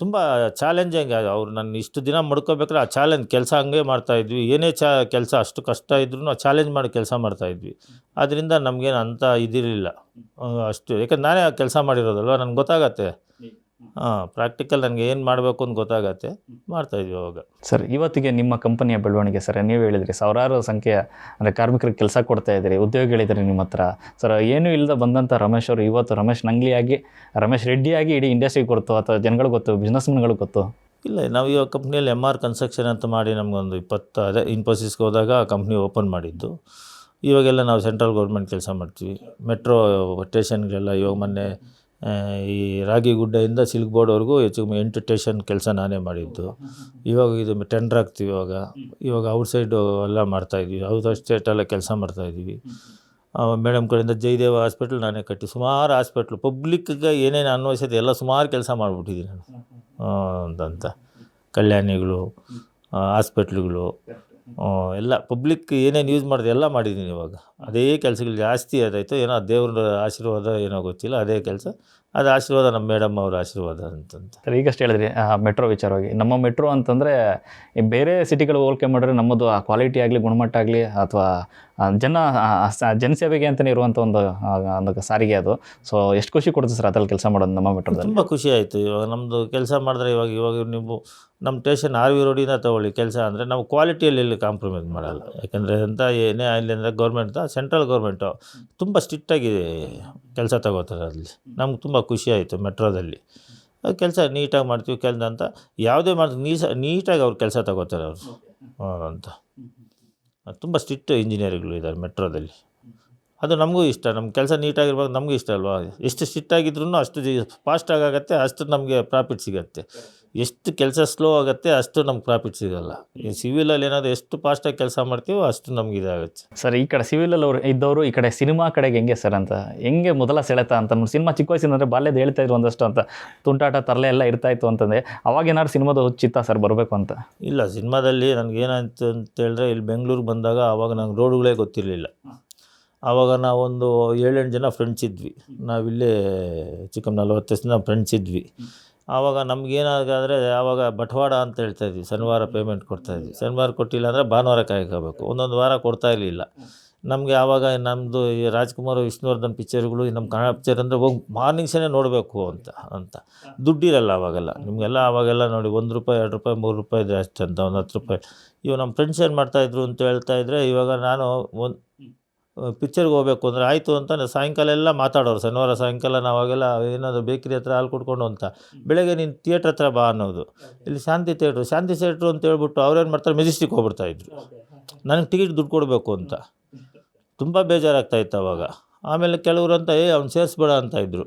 ತುಂಬ ಚಾಲೆಂಜಿಂಗ್. ಅವ್ರು ನಾನು ಇಷ್ಟು ದಿನ ಮಾಡ್ಕೋಬೇಕಾದ್ರೆ ಆ ಚಾಲೆಂಜ್ ಕೆಲಸ ಹಂಗೆ ಮಾಡ್ತಾಯಿದ್ವಿ. ಏನೇ ಕೆಲಸ ಅಷ್ಟು ಕಷ್ಟ ಇದ್ರೂ ಚಾಲೆಂಜ್ ಮಾಡಿ ಕೆಲಸ ಮಾಡ್ತಾಯಿದ್ವಿ. ಅದರಿಂದ ನಮಗೇನು ಅಂಥ ಇದಿರಲಿಲ್ಲ ಅಷ್ಟು. ಯಾಕಂದ್ರೆ ನಾನೇ ಕೆಲಸ ಮಾಡಿರೋದಲ್ವ, ನನಗೆ ಗೊತ್ತಾಗತ್ತೆ. ಪ್ರಾಕ್ಟಿಕಲ್ ನನಗೆ ಏನು ಮಾಡಬೇಕು ಅಂತ ಗೊತ್ತಾಗತ್ತೆ, ಮಾಡ್ತಾಯಿದ್ವಿ ಅವಾಗ. ಸರ್, ಇವತ್ತಿಗೆ ನಿಮ್ಮ ಕಂಪನಿಯ ಬೆಳವಣಿಗೆ ಸರ್, ನೀವು ಹೇಳಿದ್ರಿ ಸಾವಿರಾರು ಸಂಖ್ಯೆಯ ಅಂದರೆ ಕಾರ್ಮಿಕರಿಗೆ ಕೆಲಸ ಕೊಡ್ತಾ ಇದ್ದೀರಿ, ಉದ್ಯೋಗಿಗಳಿದ್ದೀರಿ ನಿಮ್ಮ ಹತ್ರ. ಸರ್, ಏನೂ ಇಲ್ಲದೆ ಬಂದಂಥ ರಮೇಶ್ ಅವರು ಇವತ್ತು ರಮೇಶ್ ನಂಗ್ಲಿಯಾಗಿ, ರಮೇಶ್ ರೆಡ್ಡಿಯಾಗಿ ಇಡೀ ಇಂಡಸ್ಟ್ರಿಗೆ ಗೊತ್ತು ಅಥವಾ ಜನಗಳಿಗೆ ಗೊತ್ತು, ಬಿಸ್ನೆಸ್ಮನ್ಗಳಿಗೆ ಗೊತ್ತು? ಇಲ್ಲ, ನಾವು ಇವಾಗ ಕಂಪ್ನಿಯಲ್ಲಿ MR ಕನ್ಸ್ಟ್ರಕ್ಷನ್ ಅಂತ ಮಾಡಿ ನಮಗೊಂದು 20 ಇನ್ಫೋಸಿಸ್ಗೆ ಹೋದಾಗ ಆ ಕಂಪ್ನಿ ಓಪನ್ ಮಾಡಿದ್ದು. ಇವಾಗೆಲ್ಲ ನಾವು ಸೆಂಟ್ರಲ್ ಗೌರ್ಮೆಂಟ್ ಕೆಲಸ ಮಾಡ್ತೀವಿ. ಮೆಟ್ರೋ ಸ್ಟೇಷನ್ಗೆಲ್ಲ ಇವಾಗ ಮೊನ್ನೆ ಈ ರಾಗಿಗುಡ್ಡೆಯಿಂದ ಸಿಲ್ಕ್ ಬೋರ್ಡ್ವರೆಗೂ ಹೆಚ್ಚು 8 ಸ್ಟೇಷನ್ ಕೆಲಸ ನಾನೇ ಮಾಡಿದ್ದು. ಇವಾಗ ಇದು ಟೆಂಡರ್ ಆಗ್ತೀವಿ. ಇವಾಗ ಔಟ್ಸೈಡು ಎಲ್ಲ ಮಾಡ್ತಾಯಿದ್ವಿ. ಔಟ್ ಸ್ಟೇಟೆಲ್ಲ ಕೆಲಸ ಮಾಡ್ತಾಯಿದ್ವಿ. ಮೇಡಮ್ ಕಡೆಯಿಂದ ಜಯದೇವ ಹಾಸ್ಪಿಟ್ಲ್ ನಾನೇ ಕಟ್ಟಿ ಸುಮಾರು ಹಾಸ್ಪಿಟ್ಲು ಪಬ್ಲಿಕ್ಗೆ ಏನೇನು ಅನ್ವಯಿಸಿದೆ ಎಲ್ಲ ಸುಮಾರು ಕೆಲಸ ಮಾಡಿಬಿಟ್ಟಿದ್ದೀನಿ ನಾನು. ಅಂತ ಕಲ್ಯಾಣಿಗಳು, ಹಾಸ್ಪಿಟ್ಲುಗಳು ಎಲ್ಲ ಪಬ್ಲಿಕ್ ಏನೇನು ಯೂಸ್ ಮಾಡಿದೆ ಎಲ್ಲ ಮಾಡಿದ್ದೀನಿ. ಇವಾಗ ಅದೇ ಕೆಲಸಗಳು ಜಾಸ್ತಿ ಅದಾಯಿತು. ಏನೋ ದೇವ್ರ ಆಶೀರ್ವಾದ ಏನೋ ಗೊತ್ತಿಲ್ಲ, ಅದೇ ಕೆಲಸ. ಅದು ಆಶೀರ್ವಾದ ನಮ್ಮ ಮೇಡಮ್ ಅವರ ಆಶೀರ್ವಾದ ಅಂತಂತ. ಸರ್, ಈಗಷ್ಟು ಹೇಳಿದ್ರಿ ಮೆಟ್ರೋ ವಿಚಾರವಾಗಿ. ನಮ್ಮ ಮೆಟ್ರೋ ಅಂತಂದರೆ ಬೇರೆ ಸಿಟಿಗಳು ಹೋಲಿಕೆ ಮಾಡಿದ್ರೆ ನಮ್ಮದು ಆ ಕ್ವಾಲಿಟಿ ಆಗಲಿ, ಗುಣಮಟ್ಟ ಆಗಲಿ, ಅಥವಾ ಜನಸೇವೆಗೆ ಅಂತಲೇ ಇರುವಂಥ ಒಂದು ಸಾರಿಗೆ ಅದು. ಸೊ ಎಷ್ಟು ಖುಷಿ ಕೊಡುತ್ತೆ ಸರ್ ಅದ್ರಲ್ಲಿ ಕೆಲಸ ಮಾಡೋದು ನಮ್ಮ ಮೆಟ್ರೋದಲ್ಲಿ? ತುಂಬ ಖುಷಿ ಆಯಿತು. ಇವಾಗ ನಮ್ಮದು ಕೆಲಸ ಮಾಡಿದ್ರೆ ಇವಾಗ ನೀವು ನಮ್ಮ ಸ್ಟೇಷನ್ RV ರೋಡಿನ ತೊಗೊಳ್ಳಿ ಕೆಲಸ ಅಂದರೆ ನಾವು ಕ್ವಾಲಿಟಿಯಲ್ಲಿ ಎಲ್ಲಿ ಕಾಂಪ್ರಮೈಸ್ ಮಾಡಲ್ಲ. ಯಾಕೆಂದರೆ ಅಂತ ಏನೇ ಆಗಲಿ ಅಂದರೆ ಗೌರ್ಮೆಂಟ್, ಸೆಂಟ್ರಲ್ ಗೌರ್ಮೆಂಟು ತುಂಬ ಸ್ಟ್ರಿಕ್ಟಾಗಿ ಕೆಲಸ ತಗೋತಾರೆ. ಅಲ್ಲಿ ನಮ್ಗೆ ತುಂಬ ಖುಷಿ ಆಯಿತು. ಮೆಟ್ರೋದಲ್ಲಿ ಕೆಲಸ ನೀಟಾಗಿ ಮಾಡ್ತೀವಿ ಕೆಲಸ ಅಂತ ಯಾವುದೇ ಮಾಡಿದ್ರೆ ನೀಟಾಗಿ ಅವ್ರು ಕೆಲಸ ತಗೋತಾರೆ ಅವರು ಅಂತ. ತುಂಬ ಸ್ಟ್ರಿಕ್ಟ್ ಇಂಜಿನಿಯರ್ಗಳು ಇದ್ದಾರೆ ಮೆಟ್ರೋದಲ್ಲಿ. ಅದು ನಮಗೂ ಇಷ್ಟ. ನಮ್ಮ ಕೆಲಸ ನೀಟಾಗಿರ್ಬೇಕು, ನಮಗೂ ಇಷ್ಟ ಅಲ್ವಾ. ಎಷ್ಟು ಸ್ಟ್ರಿಕ್ಟಾಗಿದ್ರೂ ಅಷ್ಟು ಫಾಸ್ಟಾಗಿ ಆಗುತ್ತೆ, ಅಷ್ಟು ನಮಗೆ ಪ್ರಾಫಿಟ್ ಸಿಗುತ್ತೆ. ಎಷ್ಟು ಕೆಲಸ ಸ್ಲೋ ಆಗುತ್ತೆ ಅಷ್ಟು ನಮ್ಗೆ ಪ್ರಾಫಿಟ್ ಸಿಗೋಲ್ಲ. ಈ ಸಿವಿಲಲ್ಲಿ ಏನಾದರೂ ಎಷ್ಟು ಫಾಸ್ಟಾಗಿ ಕೆಲಸ ಮಾಡ್ತೀವೋ ಅಷ್ಟು ನಮ್ಗೆ ಇದಾಗುತ್ತೆ. ಸರ್, ಈ ಕಡೆ ಸಿವಿಲಲ್ಲಿ ಇದ್ದವರು ಈ ಕಡೆ ಸಿನಿಮಾ ಕಡೆಗೆ ಹೆಂಗೆ ಸರ್ ಅಂತ, ಹೆಂಗೆ ಮೊದಲ ಸೆಳೆತ ಅಂತ? ಸಿನಿಮಾ ಚಿಕ್ಕ ವಯಸ್ಸಿನ ಅಂದರೆ ಬಾಲ್ಯದ ಹೇಳ್ತಾ ಇದ್ರು ಒಂದಷ್ಟು ಅಂತ, ತುಂಟಾಟ ತರಲೆ ಎಲ್ಲ ಇರ್ತಾಯಿತ್ತು ಅಂತಂದರೆ ಅವಾಗ ಏನಾದ್ರು ಸಿನಿಮಾದ ಹುಚ್ಚಿತ್ತ ಸರ್ ಬರಬೇಕು ಅಂತ? ಇಲ್ಲ, ಸಿನಿಮಾದಲ್ಲಿ ನನಗೇನಾಯ್ತು ಅಂತ ಹೇಳಿದ್ರೆ, ಇಲ್ಲಿ ಬೆಂಗಳೂರಿಗೆ ಬಂದಾಗ ಆವಾಗ ನಂಗೆ ರೋಡುಗಳೇ ಗೊತ್ತಿರಲಿಲ್ಲ. ಆವಾಗ ನಾವೊಂದು 7-8 ಜನ ಫ್ರೆಂಡ್ಸ್ ಇದ್ವಿ. ನಾವಿಲ್ಲೇ ಚಿಕ್ಕ 40 ವರ್ಷದಿಂದ ಫ್ರೆಂಡ್ಸ್ ಇದ್ವಿ. ಆವಾಗ ನಮಗೇನಾಗಾದರೆ ಆವಾಗ ಬಟವಾಡ ಅಂತ ಹೇಳ್ತಾಯಿದ್ವಿ. ಶನಿವಾರ ಪೇಮೆಂಟ್ ಕೊಡ್ತಾಯಿದ್ವಿ. ಶನಿವಾರ ಕೊಟ್ಟಿಲ್ಲ ಅಂದರೆ ಭಾನುವಾರ ಕಾಯ್ಕೋಬೇಕು. ಒಂದೊಂದು ವಾರ ಕೊಡ್ತಾ ಇರಲಿಲ್ಲ. ನಮಗೆ ಆವಾಗ ನಮ್ಮದು ಈ ರಾಜ್ಕುಮಾರ್ ವಿಷ್ಣುವರ್ಧನ್ ಪಿಕ್ಚರ್ಗಳು ನಮ್ಮ ಕನ್ನಡ ಪಿಕ್ಚರ್ ಅಂದರೆ ಹೋಗಿ ಮಾರ್ನಿಂಗ್ ಶೋನೇ ನೋಡಬೇಕು ಅಂತ ದುಡ್ಡಿರಲ್ಲ ಅವಾಗೆಲ್ಲ. ನಿಮಗೆಲ್ಲ ಆವಾಗೆಲ್ಲ ನೋಡಿ ₹1 ₹2 ₹3 ಇದೆ ಅಷ್ಟೇ ಅಂತ, ಒಂದು ₹10. ಇವಾಗ ನಮ್ಮ ಫ್ರೆಂಡ್ಸ್ ಏನು ಮಾಡ್ತಾಯಿದ್ರು ಅಂತ ಹೇಳ್ತಾಯಿದ್ರೆ, ಇವಾಗ ನಾನು ಒಂದು ಪಿಕ್ಚರ್ಗೆ ಹೋಗಬೇಕು ಅಂದರೆ ಆಯಿತು ಅಂತ ಸಾಯಂಕಾಲ ಎಲ್ಲ ಮಾತಾಡೋರು. ಶನಿವಾರ ಸಾಯಂಕಾಲ ನಾವು ಅವಾಗೆಲ್ಲ ಏನಾದರೂ ಬೇಕ್ರಿ ಹತ್ರ ಹಾಲು ಕುಡ್ಕೊಂಡು ಅಂತ, ಬೆಳಗ್ಗೆ ನೀನು ಥಿಯೇಟ್ರ್ ಹತ್ರ ಬಾ ಅನ್ನೋದು. ಇಲ್ಲಿ ಶಾಂತಿ ಥಿಯೇಟ್ರು ಅಂತ ಹೇಳ್ಬಿಟ್ಟು ಅವ್ರೇನು ಮಾಡ್ತಾರೆ, ಮೆಜೆಸ್ಟಿಕ್ ಹೋಗ್ಬಿಡ್ತಾಯಿದ್ರು. ನನಗೆ ಟಿಕೆಟ್ ದುಡ್ಡು ಕೊಡಬೇಕು ಅಂತ ತುಂಬ ಬೇಜಾರಾಗ್ತಾಯಿತ್ತು ಅವಾಗ. ಆಮೇಲೆ ಕೆಲವರು ಅಂತ ಅವ್ನು ಸೇರಿಸ್ಬೇಡ ಅಂತ ಇದ್ದರು.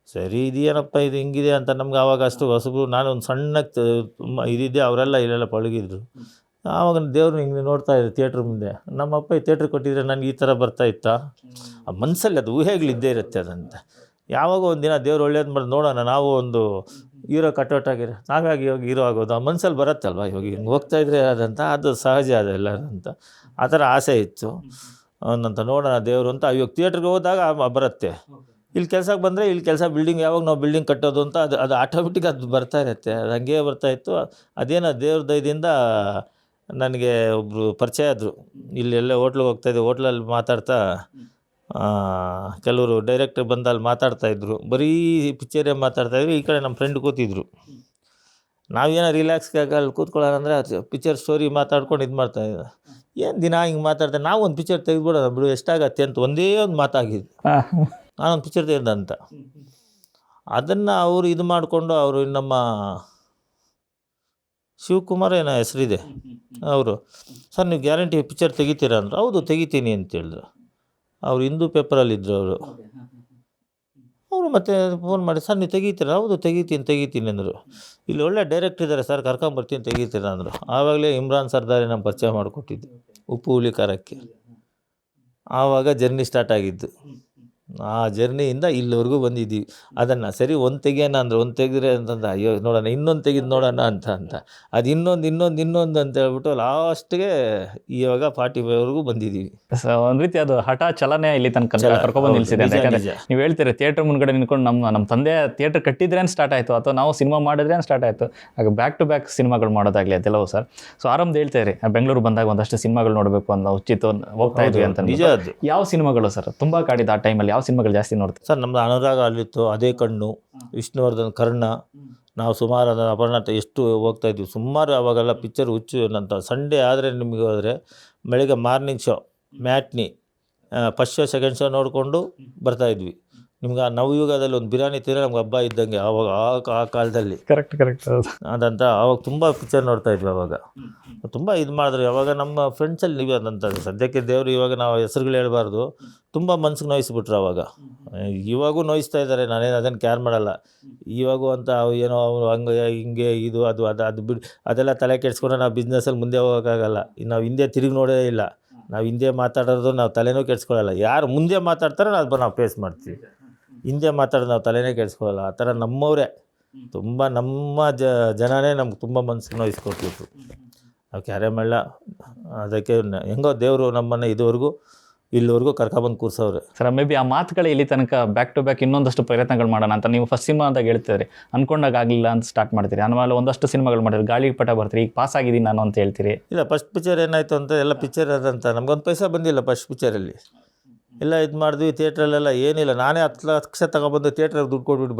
ಸರಿ ಇದೇನಪ್ಪ ಇದು ಹಿಂಗಿದೆ ಅಂತ ನಮ್ಗೆ ಆವಾಗ ಅಷ್ಟು ಹೊಸಬರು. ನಾನು ಒಂದು ಸಣ್ಣ ತುಂಬ ಇದಿದ್ದೆ, ಅವರೆಲ್ಲ ಇಲ್ಲೆಲ್ಲ ಪಳಗಿದ್ರು. ಆವಾಗ ದೇವ್ರು ಹಿಂಗೆ ನೋಡ್ತಾ ಇದ್ದೆ ಥಿಯೇಟ್ರ್ ಮುಂದೆ. ನಮ್ಮಪ್ಪ ಈ ಥಿಯೇಟ್ರ್ ಕೊಟ್ಟಿದ್ರೆ ನನಗೆ ಈ ಥರ ಬರ್ತಾಯಿತ್ತಾ, ಆ ಮನಸ್ಸಲ್ಲಿ ಅದು ಊಹೆಗಳಿದ್ದೇ ಇರುತ್ತೆ ಅದಂತ. ಯಾವಾಗ ಒಂದು ದಿನ ದೇವ್ರು ಒಳ್ಳೇದು ಮಾಡಿ ನೋಡೋಣ, ನಾವು ಒಂದು ಹೀರೋ ಕಟ್ಔಟ್ ಆಗಿರೋ ನಾವಾಗಿ ಇವಾಗ ಹೀರೋ ಆಗೋದು ಆ ಮನಸ್ಸಲ್ಲಿ ಬರುತ್ತಲ್ವ. ಇವಾಗ ಹಿಂಗೆ ಹೋಗ್ತಾಯಿದ್ರೆ ಅದಂತ, ಅದು ಸಹಜ ಅದೆಲ್ಲ ಅಂತ ಆ ಥರ ಆಸೆ ಇತ್ತು ಅವನಂತ. ನೋಡೋಣ ದೇವರು ಅಂತ ಇವಾಗ ಥಿಯೇಟ್ರಿಗೆ ಹೋದಾಗ ಬರುತ್ತೆ. ಇಲ್ಲಿ ಕೆಲಸಕ್ಕೆ ಬಂದರೆ ಇಲ್ಲಿ ಕೆಲಸ ಬಿಲ್ಡಿಂಗ್ ಯಾವಾಗ ನಾವು ಬಿಲ್ಡಿಂಗ್ ಕಟ್ಟೋದು ಅಂತ ಅದು ಆಟೋಮೆಟಿಕ್ ಅದು ಬರ್ತಾ ಇರುತ್ತೆ. ಅದು ಹಂಗೇ ಬರ್ತಾಯಿತ್ತು. ಅದೇನೋ ದೇವ್ರ ದಯದಿಂದ ನನಗೆ ಒಬ್ಬರು ಪರಿಚಯ ಆದರು. ಇಲ್ಲೆಲ್ಲ ಹೋಟ್ಲಿಗೆ ಹೋಗ್ತಾಯಿದ್ದೆ, ಹೋಟ್ಲಲ್ಲಿ ಮಾತಾಡ್ತಾ ಕೆಲವರು ಡೈರೆಕ್ಟರ್ ಬಂದು ಅಲ್ಲಿ ಮಾತಾಡ್ತಾಯಿದ್ರು. ಬರೀ ಪಿಕ್ಚರೇ ಮಾತಾಡ್ತಾಯಿದ್ರು. ಈ ಕಡೆ ನಮ್ಮ ಫ್ರೆಂಡ್ ಕೂತಿದ್ರು. ನಾವೇನೋ ರಿಲ್ಯಾಕ್ಸ್ಗಾಗಿ ಅಲ್ಲಿ ಕೂತ್ಕೊಳ್ಳೋಣ ಅಂದರೆ ಪಿಕ್ಚರ್ ಸ್ಟೋರಿ ಮಾತಾಡ್ಕೊಂಡು ಇದು ಮಾಡ್ತಾಯಿದ್ದೆ. ಏನು ದಿನ ಹಿಂಗೆ ಮಾತಾಡ್ತಾರೆ, ನಾವು ಒಂದು ಪಿಕ್ಚರ್ ತೆಗೆದ್ಬಿಡೋಣ ಬಿಡು ಎಷ್ಟಾಗತ್ತೆ ಅಂತ ಒಂದೇ ಒಂದು ಮಾತಾಗಿದ್ದು. ನಾನೊಂದು ಪಿಕ್ಚರ್ ತೆಗೆದ ಅಂತ ಅದನ್ನು ಅವರು ಇದು ಮಾಡಿಕೊಂಡು, ಅವರು ನಮ್ಮ ಶಿವಕುಮಾರ್ ಏನೋ ಹೆಸರಿದೆ ಅವರು, ಸರ್ ನೀವು ಗ್ಯಾರಂಟಿ ಪಿಕ್ಚರ್ ತೆಗಿತೀರಾ ಅಂದರು. ಹೌದು ತೆಗಿತೀನಿ ಅಂತ ಹೇಳಿದ್ರು. ಅವರು ಹಿಂದೂ ಪೇಪರಲ್ಲಿದ್ದರು ಅವರು ಮತ್ತೆ ಫೋನ್ ಮಾಡಿ, ಸರ್ ನೀವು ತೆಗಿತೀರಾ? ಹೌದು ತೆಗಿತೀನಿ ಅಂದರು. ಇಲ್ಲಿ ಒಳ್ಳೆ ಡೈರೆಕ್ಟರ್ ಇದ್ದಾರೆ ಸರ್, ಕರ್ಕೊಂಬರ್ತೀನಿ ತೆಗಿತೀರಾ ಅಂದರು. ಆವಾಗಲೇ ಇಮ್ರಾನ್ ಸರ್ದಾರಿ ನಮ್ಮ ಪರಿಚಯ ಮಾಡಿಕೊಟ್ಟಿದ್ದು ಉಪ್ಪು ಹುಳಿ ಖಾರಕ್ಕೆ. ಆವಾಗ ಜರ್ನಿ ಸ್ಟಾರ್ಟ್ ಆಗಿದ್ದು. ಆ ಜರ್ನಿಯಿಂದ ಇಲ್ಲಿವರೆಗೂ ಬಂದಿದ್ದೀವಿ. ಅದನ್ನು ಸರಿ ಒಂದು ತೆಗಿಯೋಣ ಅಂದರೆ ಒಂದು ತೆಗೆದ್ರೆ ಅಂತಂದ, ಅಯ್ಯೋ ನೋಡೋಣ ಇನ್ನೊಂದು ತೆಗೆದು ನೋಡೋಣ ಅಂತ ಅದು ಇನ್ನೊಂದು ಅಂತ ಹೇಳ್ಬಿಟ್ಟು ಲಾಸ್ಟ್ಗೆ ಇವಾಗ 45ವರೆಗೂ ಬಂದಿದ್ದೀವಿ. ಒಂದು ರೀತಿ ಅದು ಹಠ ಚಲನೆ ಇಲ್ಲಿ ತನಕ ಕರ್ಕೊಬಂದು ನಿಲ್ಸಿದೆ. ಯಾಕಂದರೆ ನೀವು ಹೇಳ್ತೀರಿ ಥಿಯೇಟ್ರ್ ಮುಂದ್ಗಡೆ ನಿಂತ್ಕೊಂಡು ನಮ್ಮ ತಂದೆ ಥಿಯೇಟ್ರ್ ಕಟ್ಟಿದ್ರೇನು ಸ್ಟಾರ್ಟ್ ಆಯಿತು, ಅಥವಾ ನಾವು ಸಿನಿಮಾ ಮಾಡಿದ್ರೇನು ಸ್ಟಾರ್ಟ್ ಆಯಿತು. ಆಗ ಬ್ಯಾಕ್ ಟು ಬ್ಯಾಕ್ ಸಿನಿಮಾಗಳು ಮಾಡೋದಾಗಲಿ ಅದೆಲ್ಲವೂ ಸರ್. ಸೊ ಆರಂಭ ಹೇಳ್ತೀರಿ ಬೆಂಗಳೂರು ಬಂದಾಗ ಒಂದಷ್ಟು ಸಿನಿಮಾಗಳು ನೋಡಬೇಕು ಅಂತ ಉಚಿತ ಹೋಗ್ತಾ ಇದ್ವಿ ಅಂತ. ನಿಜ ಅದು. ಯಾವ ಸಿನಿಮಾಗಳು ಸರ್ ತುಂಬ ಕಾಡಿದ ಆ ಟೈಮಲ್ಲಿ? ಯಾವ ಸಿನಿಮಾಗಳು ಜಾಸ್ತಿ ನೋಡ್ತೀವಿ ಸರ್? ನಮ್ಮದು ಅನುರಾಗ ಅಲ್ಲಿತ್ತು, ಅದೇ ಕಣ್ಣು, ವಿಷ್ಣುವರ್ಧನ್, ಕರ್ಣ. ನಾವು ಸುಮಾರು ಅದನ್ನು ಅಪರ್ಣಾಟ ಎಷ್ಟು ಹೋಗ್ತಾಯಿದ್ವಿ ಸುಮಾರು. ಅವಾಗೆಲ್ಲ ಪಿಕ್ಚರ್ ಹುಚ್ಚು ಅಂತ. ಸಂಡೇ ಆದರೆ ನಿಮಗೆ ಹೋದರೆ ಬೆಳಗ್ಗೆ morning show, matinee, first show second show ನೋಡಿಕೊಂಡು ಬರ್ತಾಯಿದ್ವಿ. ನಿಮ್ಗೆ ಆ ನವಯುಗದಲ್ಲಿ ಒಂದು ಬಿರಿಯಾನಿ ತಿಂದರೆ ನಮ್ಗೆ ಹಬ್ಬ ಇದ್ದಂಗೆ ಆವಾಗ ಆ ಕಾಲದಲ್ಲಿ. ಕರೆಕ್ಟ್ ಅದಂತ ಆವಾಗ ತುಂಬ ಪಿಕ್ಚರ್ ನೋಡ್ತಾಯಿದ್ವಿ. ಆವಾಗ ತುಂಬ ಇದು ಮಾಡಿದ್ರು. ಯಾವಾಗ ನಮ್ಮ ಫ್ರೆಂಡ್ಸಲ್ಲಿ ನೀವು ಅದಂತ ಸದ್ಯಕ್ಕೆ ದೇವರು ಇವಾಗ ನಾವು ಹೆಸರುಗಳು ಹೇಳ್ಬಾರ್ದು, ತುಂಬ ಮನ್ಸಿಗೆ ನೋಯಿಸ್ಬಿಟ್ರು ಅವಾಗ. ಇವಾಗೂ ನೋಯಿಸ್ತಾ ಇದ್ದಾರೆ, ನಾನೇನು ಅದನ್ನು ಕೇರ್ ಮಾಡಲ್ಲ. ಇವಾಗೂ ಅಂತ ಏನೋ ಅವರು ಹಂಗೆ ಹಿಂಗೆ ಇದು ಅದು ಬಿಡು, ಅದೆಲ್ಲ ತಲೆ ಕೆಡಿಸ್ಕೊಂಡ್ರೆ ನಾವು ಬಿಸ್ನೆಸ್ಸಲ್ಲಿ ಮುಂದೆ ಹೋಗೋಕ್ಕಾಗಲ್ಲ. ನಾವು ಹಿಂದೆ ತಿರುಗಿ ನೋಡೇ ಇಲ್ಲ. ನಾವು ಹಿಂದೆ ಮಾತಾಡೋದು ನಾವು ತಲೆನೂ ಕೆಡಿಸ್ಕೊಳ್ಳಲ್ಲ. ಯಾರು ಮುಂದೆ ಮಾತಾಡ್ತಾರೋ ನಾವು ಫೇಸ್ ಮಾಡ್ತೀವಿ. ಹಿಂದೆ ಮಾತಾಡೋದು ನಾವು ತಲೆನೇ ಕೆಡಿಸ್ಕೊಳ್ಳಲ್ಲ. ಆ ಥರ ನಮ್ಮವರೇ ತುಂಬ, ನಮ್ಮ ಜನನೇ ನಮ್ಗೆ ತುಂಬ ಮನಸ್ಸಿಗೆ ನೋಯಿಸ್ಕೊಟ್ಬಿಟ್ರು. ನಾವು ಕ್ಯಾರೆ ಮಾಡಲ್ಲ. ಅದಕ್ಕೆ ಹೆಂಗೋ ದೇವರು ನಮ್ಮನ್ನು ಇಲ್ಲಿವರೆಗೂ ಕರ್ಕೊಬಂದು ಕೂರ್ಸವ್ರೆ ಸರ್. ಮೇ ಬಿ ಆ ಮಾತುಗಳೇ ಇಲ್ಲಿ ತನಕ ಬ್ಯಾಕ್ ಟು ಬ್ಯಾಕ್ ಇನ್ನೊಂದಷ್ಟು ಪ್ರಯತ್ನಗಳು ಮಾಡೋಣ ಅಂತ ನೀವು ಫಸ್ಟ್ ಸಿನಿಮಾ ಅಂದಾಗ ಹೇಳ್ತೀರಿ, ಅಂದ್ಕೊಂಡಾಗ ಆಗಲಿಲ್ಲ ಅಂತ ಸ್ಟಾರ್ಟ್ ಮಾಡ್ತೀರಿ. ಆಮೇಲೆ ಒಂದಷ್ಟು ಸಿನಿಮಾಗಳು ಮಾಡಿರಿ, ಗಾಳಿಪಟ ಬರ್ತೀರಿ, ಈಗ ಪಾಸ್ ಆಗಿದ್ದೀನಿ ನಾನು ಅಂತ ಹೇಳ್ತೀರಿ. ಇಲ್ಲ, ಫಸ್ಟ್ ಪಿಕ್ಚರ್ ಏನಾಯಿತು ಅಂತ ಎಲ್ಲ ಪಿಕ್ಚರ್ ಅದಂತ ನಮ್ಗೊಂದು ಪೈಸಾ ಬಂದಿಲ್ಲ. ಫಸ್ಟ್ ಪಿಕ್ಚರಲ್ಲಿ ಎಲ್ಲ ಇದು ಮಾಡಿದ್ವಿ. ಥಿಯೇಟ್ರಲ್ಲೆಲ್ಲ ಏನಿಲ್ಲ, ನಾನೇ 10 ಲಕ್ಷ ತಗೊಬಂದು ಥಿಯೇಟ್ರಿಗೆ ದುಡ್ಡು ಕೊಟ್ಬಿಟ್ಟು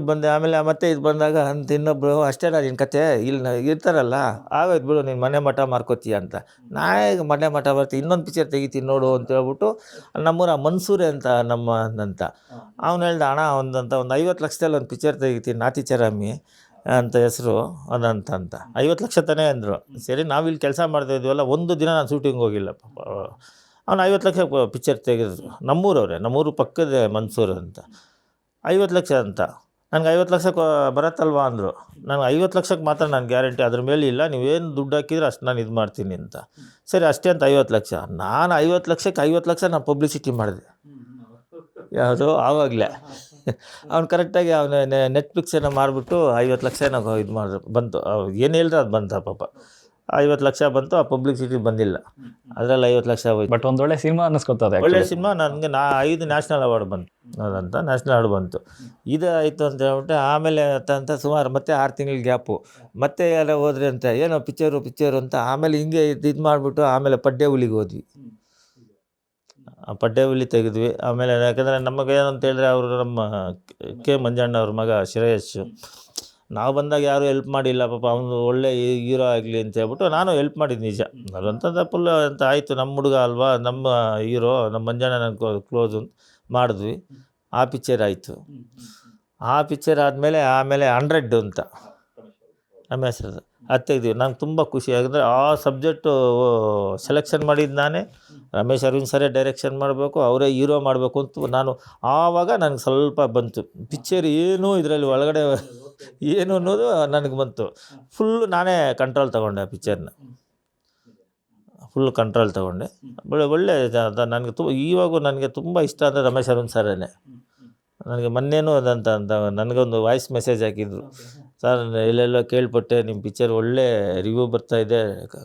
ಬಂದೆ. ಆಮೇಲೆ ಮತ್ತೆ ಇದು ಬಂದಾಗ ಅಂತ ಇನ್ನೊಬ್ಬರು, ಅಷ್ಟೇ ನಿನ್ನ ಕತೆ ಇಲ್ಲಿ ಇರ್ತಾರಲ್ಲ, ಆಗೋಯ್ತು ಬಿಡು ನೀನು ಮನೆ ಮಠ ಮಾರ್ಕೋತೀಯ ಅಂತ. ನಾಳೆ ಮನೆ ಮಠ ಬರ್ತೀವಿ, ಇನ್ನೊಂದು ಪಿಕ್ಚರ್ ತೆಗಿತೀನಿ ನೋಡು ಅಂತ ಹೇಳ್ಬಿಟ್ಟು ನಮ್ಮೂರ ಮನ್ಸೂರೆ ಅಂತ ಅಂತ ಅವ್ನು ಹೇಳ್ದ, ಅಣ್ಣ ಒಂದು 50 ಲಕ್ಷದಲ್ಲಿ ಒಂದು ಪಿಕ್ಚರ್ ತೆಗಿತೀನಿ, ನಾತಿಚರಾಮಿ ಅಂತ ಹೆಸರು ಅದಂತ 50 ಲಕ್ಷ ತಾನೇ ಅಂದರು. ಸರಿ, ನಾವಿಲ್ಲಿ ಕೆಲಸ ಮಾಡ್ತಾಯಿದ್ವಲ್ಲ, ಒಂದು ದಿನ ನಾನು ಶೂಟಿಂಗ್ ಹೋಗಿಲ್ಲ. ಅವನು 50 ಲಕ್ಷ ಪಿಕ್ಚರ್ ತೆಗೆದ್ರು. ನಮ್ಮೂರು ಪಕ್ಕದ ಮನ್ಸೂರು ಅಂತ. 50 ಲಕ್ಷ ಅಂತ ನನಗೆ 50 ಲಕ್ಷ ಬರತ್ತಲ್ವ ಅಂದರು. ನನಗೆ 50 ಲಕ್ಷಕ್ಕೆ ಮಾತ್ರ ನಾನು ಗ್ಯಾರಂಟಿ, ಅದ್ರ ಮೇಲೆ ಇಲ್ಲ, ನೀವೇನು ದುಡ್ಡು ಹಾಕಿದ್ರೆ ಅಷ್ಟು ನಾನು ಇದು ಮಾಡ್ತೀನಿ ಅಂತ. ಸರಿ ಅಷ್ಟೇ ಅಂತ 50 ಲಕ್ಷ. ನಾನು 50 ಲಕ್ಷಕ್ಕೆ 50 ಲಕ್ಷ ನಾನು ಪಬ್ಲಿಸಿಟಿ ಮಾಡಿದೆ. ಯಾವುದು ಆವಾಗಲೇ ಅವ್ನು ಕರೆಕ್ಟಾಗಿ ಅವನು ನೆಟ್ಫ್ಲಿಕ್ಸನ್ನು ಮಾರಿಬಿಟ್ಟು 50 ಲಕ್ಷ ನಾವು ಇದು ಮಾಡಿದ್ರು ಬಂತು. ಏನು ಹೇಳಿದ್ರೆ ಅದು ಬಂತ ಪಾಪ. 50 ಲಕ್ಷ ಬಂತು, ಆ ಪಬ್ಲಿಸಿಟಿ ಬಂದಿಲ್ಲ, ಅದರಲ್ಲಿ 50 ಲಕ್ಷ ಹೋಯ್ತು. ಬಟ್ ಒಂದು ಒಳ್ಳೆ ಸಿನಿಮಾ ಅನ್ನಿಸ್ಕೊತದೆ ಒಳ್ಳೆ ಸಿನಿಮಾ. ನನಗೆ 5 ನ್ಯಾಷನಲ್ ಅವಾರ್ಡ್ ಬಂತು, ಅದಂತ ನ್ಯಾಷನಲ್ ಅವಾರ್ಡ್ ಬಂತು. ಇದು ಆಯಿತು ಅಂತ ಹೇಳ್ಬಿಟ್ಟು ಆಮೇಲೆ ಅಂತ ಸುಮಾರು ಮತ್ತೆ 6 ತಿಂಗಳ ಗ್ಯಾಪು, ಮತ್ತೆ ಎಲ್ಲ ಹೋದ್ರೆ ಅಂತ ಏನೋ ಪಿಕ್ಚರು ಅಂತ. ಆಮೇಲೆ ಹಿಂಗೆ ಇದು ಮಾಡಿಬಿಟ್ಟು ಆಮೇಲೆ ಪಡ್ಡೆ ಹುಲಿಗೆ ಹೋದ್ವಿ. ಆ ಪಡ್ಡೆ ಹುಲಿ ತೆಗೆದ್ವಿ. ಆಮೇಲೆ ಯಾಕಂದರೆ ನಮಗೆ ಏನಂತ ಹೇಳಿದ್ರೆ ಅವರು ನಮ್ಮ ಕೆ ಮಂಜಣ್ಣ ಅವ್ರ ಮಗ ಶ್ರೇಯಸ್, ನಾವು ಬಂದಾಗ ಯಾರೂ ಹೆಲ್ಪ್ ಮಾಡಿಲ್ಲ ಪಾಪ, ಅವನು ಒಳ್ಳೆ ಹೀರೋ ಆಗಲಿ ಅಂತ ಹೇಳ್ಬಿಟ್ಟು ನಾನು ಹೆಲ್ಪ್ ಮಾಡಿದ್ದು ನಿಜ. ಅದಂಥದ್ದು ಫುಲ್ ಅಂತ ಆಯಿತು, ನಮ್ಮ ಹುಡುಗ ಅಲ್ವಾ, ನಮ್ಮ ಹೀರೋ, ನಮ್ಮ ಮಂಜಣ್ಣ ನನಗೆ ಕ್ಲೋಸು ಮಾಡಿದ್ವಿ. ಆ ಪಿಕ್ಚರ್ ಆಯಿತು. ಆ ಪಿಕ್ಚರ್ ಆದಮೇಲೆ ಆಮೇಲೆ 100 ಅಂತ ನಮ್ಮ ಹೆಸರು ಅದು ತೆಗ್ದ್ವಿ. ನಂಗೆ ತುಂಬ ಖುಷಿ, ಯಾಕಂದರೆ ಆ ಸಬ್ಜೆಕ್ಟು ಸೆಲೆಕ್ಷನ್ ಮಾಡಿದ್ದು ನಾನೇ. ರಮೇಶ್ ಅರವಿಂದ್ ಸರೇ ಡೈರೆಕ್ಷನ್ ಮಾಡಬೇಕು, ಅವರೇ ಹೀರೋ ಮಾಡಬೇಕು ಅಂತ ನಾನು ಆವಾಗ ನನಗೆ ಸ್ವಲ್ಪ ಬಂತು. ಪಿಕ್ಚರ್ ಏನು ಇದರಲ್ಲಿ ಒಳಗಡೆ ಏನು ಅನ್ನೋದು ನನಗೆ ಬಂತು. ಫುಲ್ಲು ನಾನೇ ಕಂಟ್ರೋಲ್ ತೊಗೊಂಡೆ ಆ ಪಿಕ್ಚರ್ನ, ಫುಲ್ ಕಂಟ್ರೋಲ್ ತೊಗೊಂಡೆ. ಒಳ್ಳೆ ನನಗೆ ಇವಾಗೂ ನನಗೆ ತುಂಬ ಇಷ್ಟ ಅಂದರೆ ರಮೇಶ್ ಅರವಿಂದ್ ಸರೇ. ನನಗೆ ಮೊನ್ನೆನೂ ಅದಂತ ನನಗೊಂದು ವಾಯ್ಸ್ ಮೆಸೇಜ್ ಹಾಕಿದ್ರು, ಸರ್ ಎಲ್ಲೆಲ್ಲೋ ಕೇಳ್ಪಟ್ಟೆ ನಿಮ್ಮ ಪಿಕ್ಚರ್ ಒಳ್ಳೆ ರಿವ್ಯೂ ಬರ್ತಾಯಿದೆ,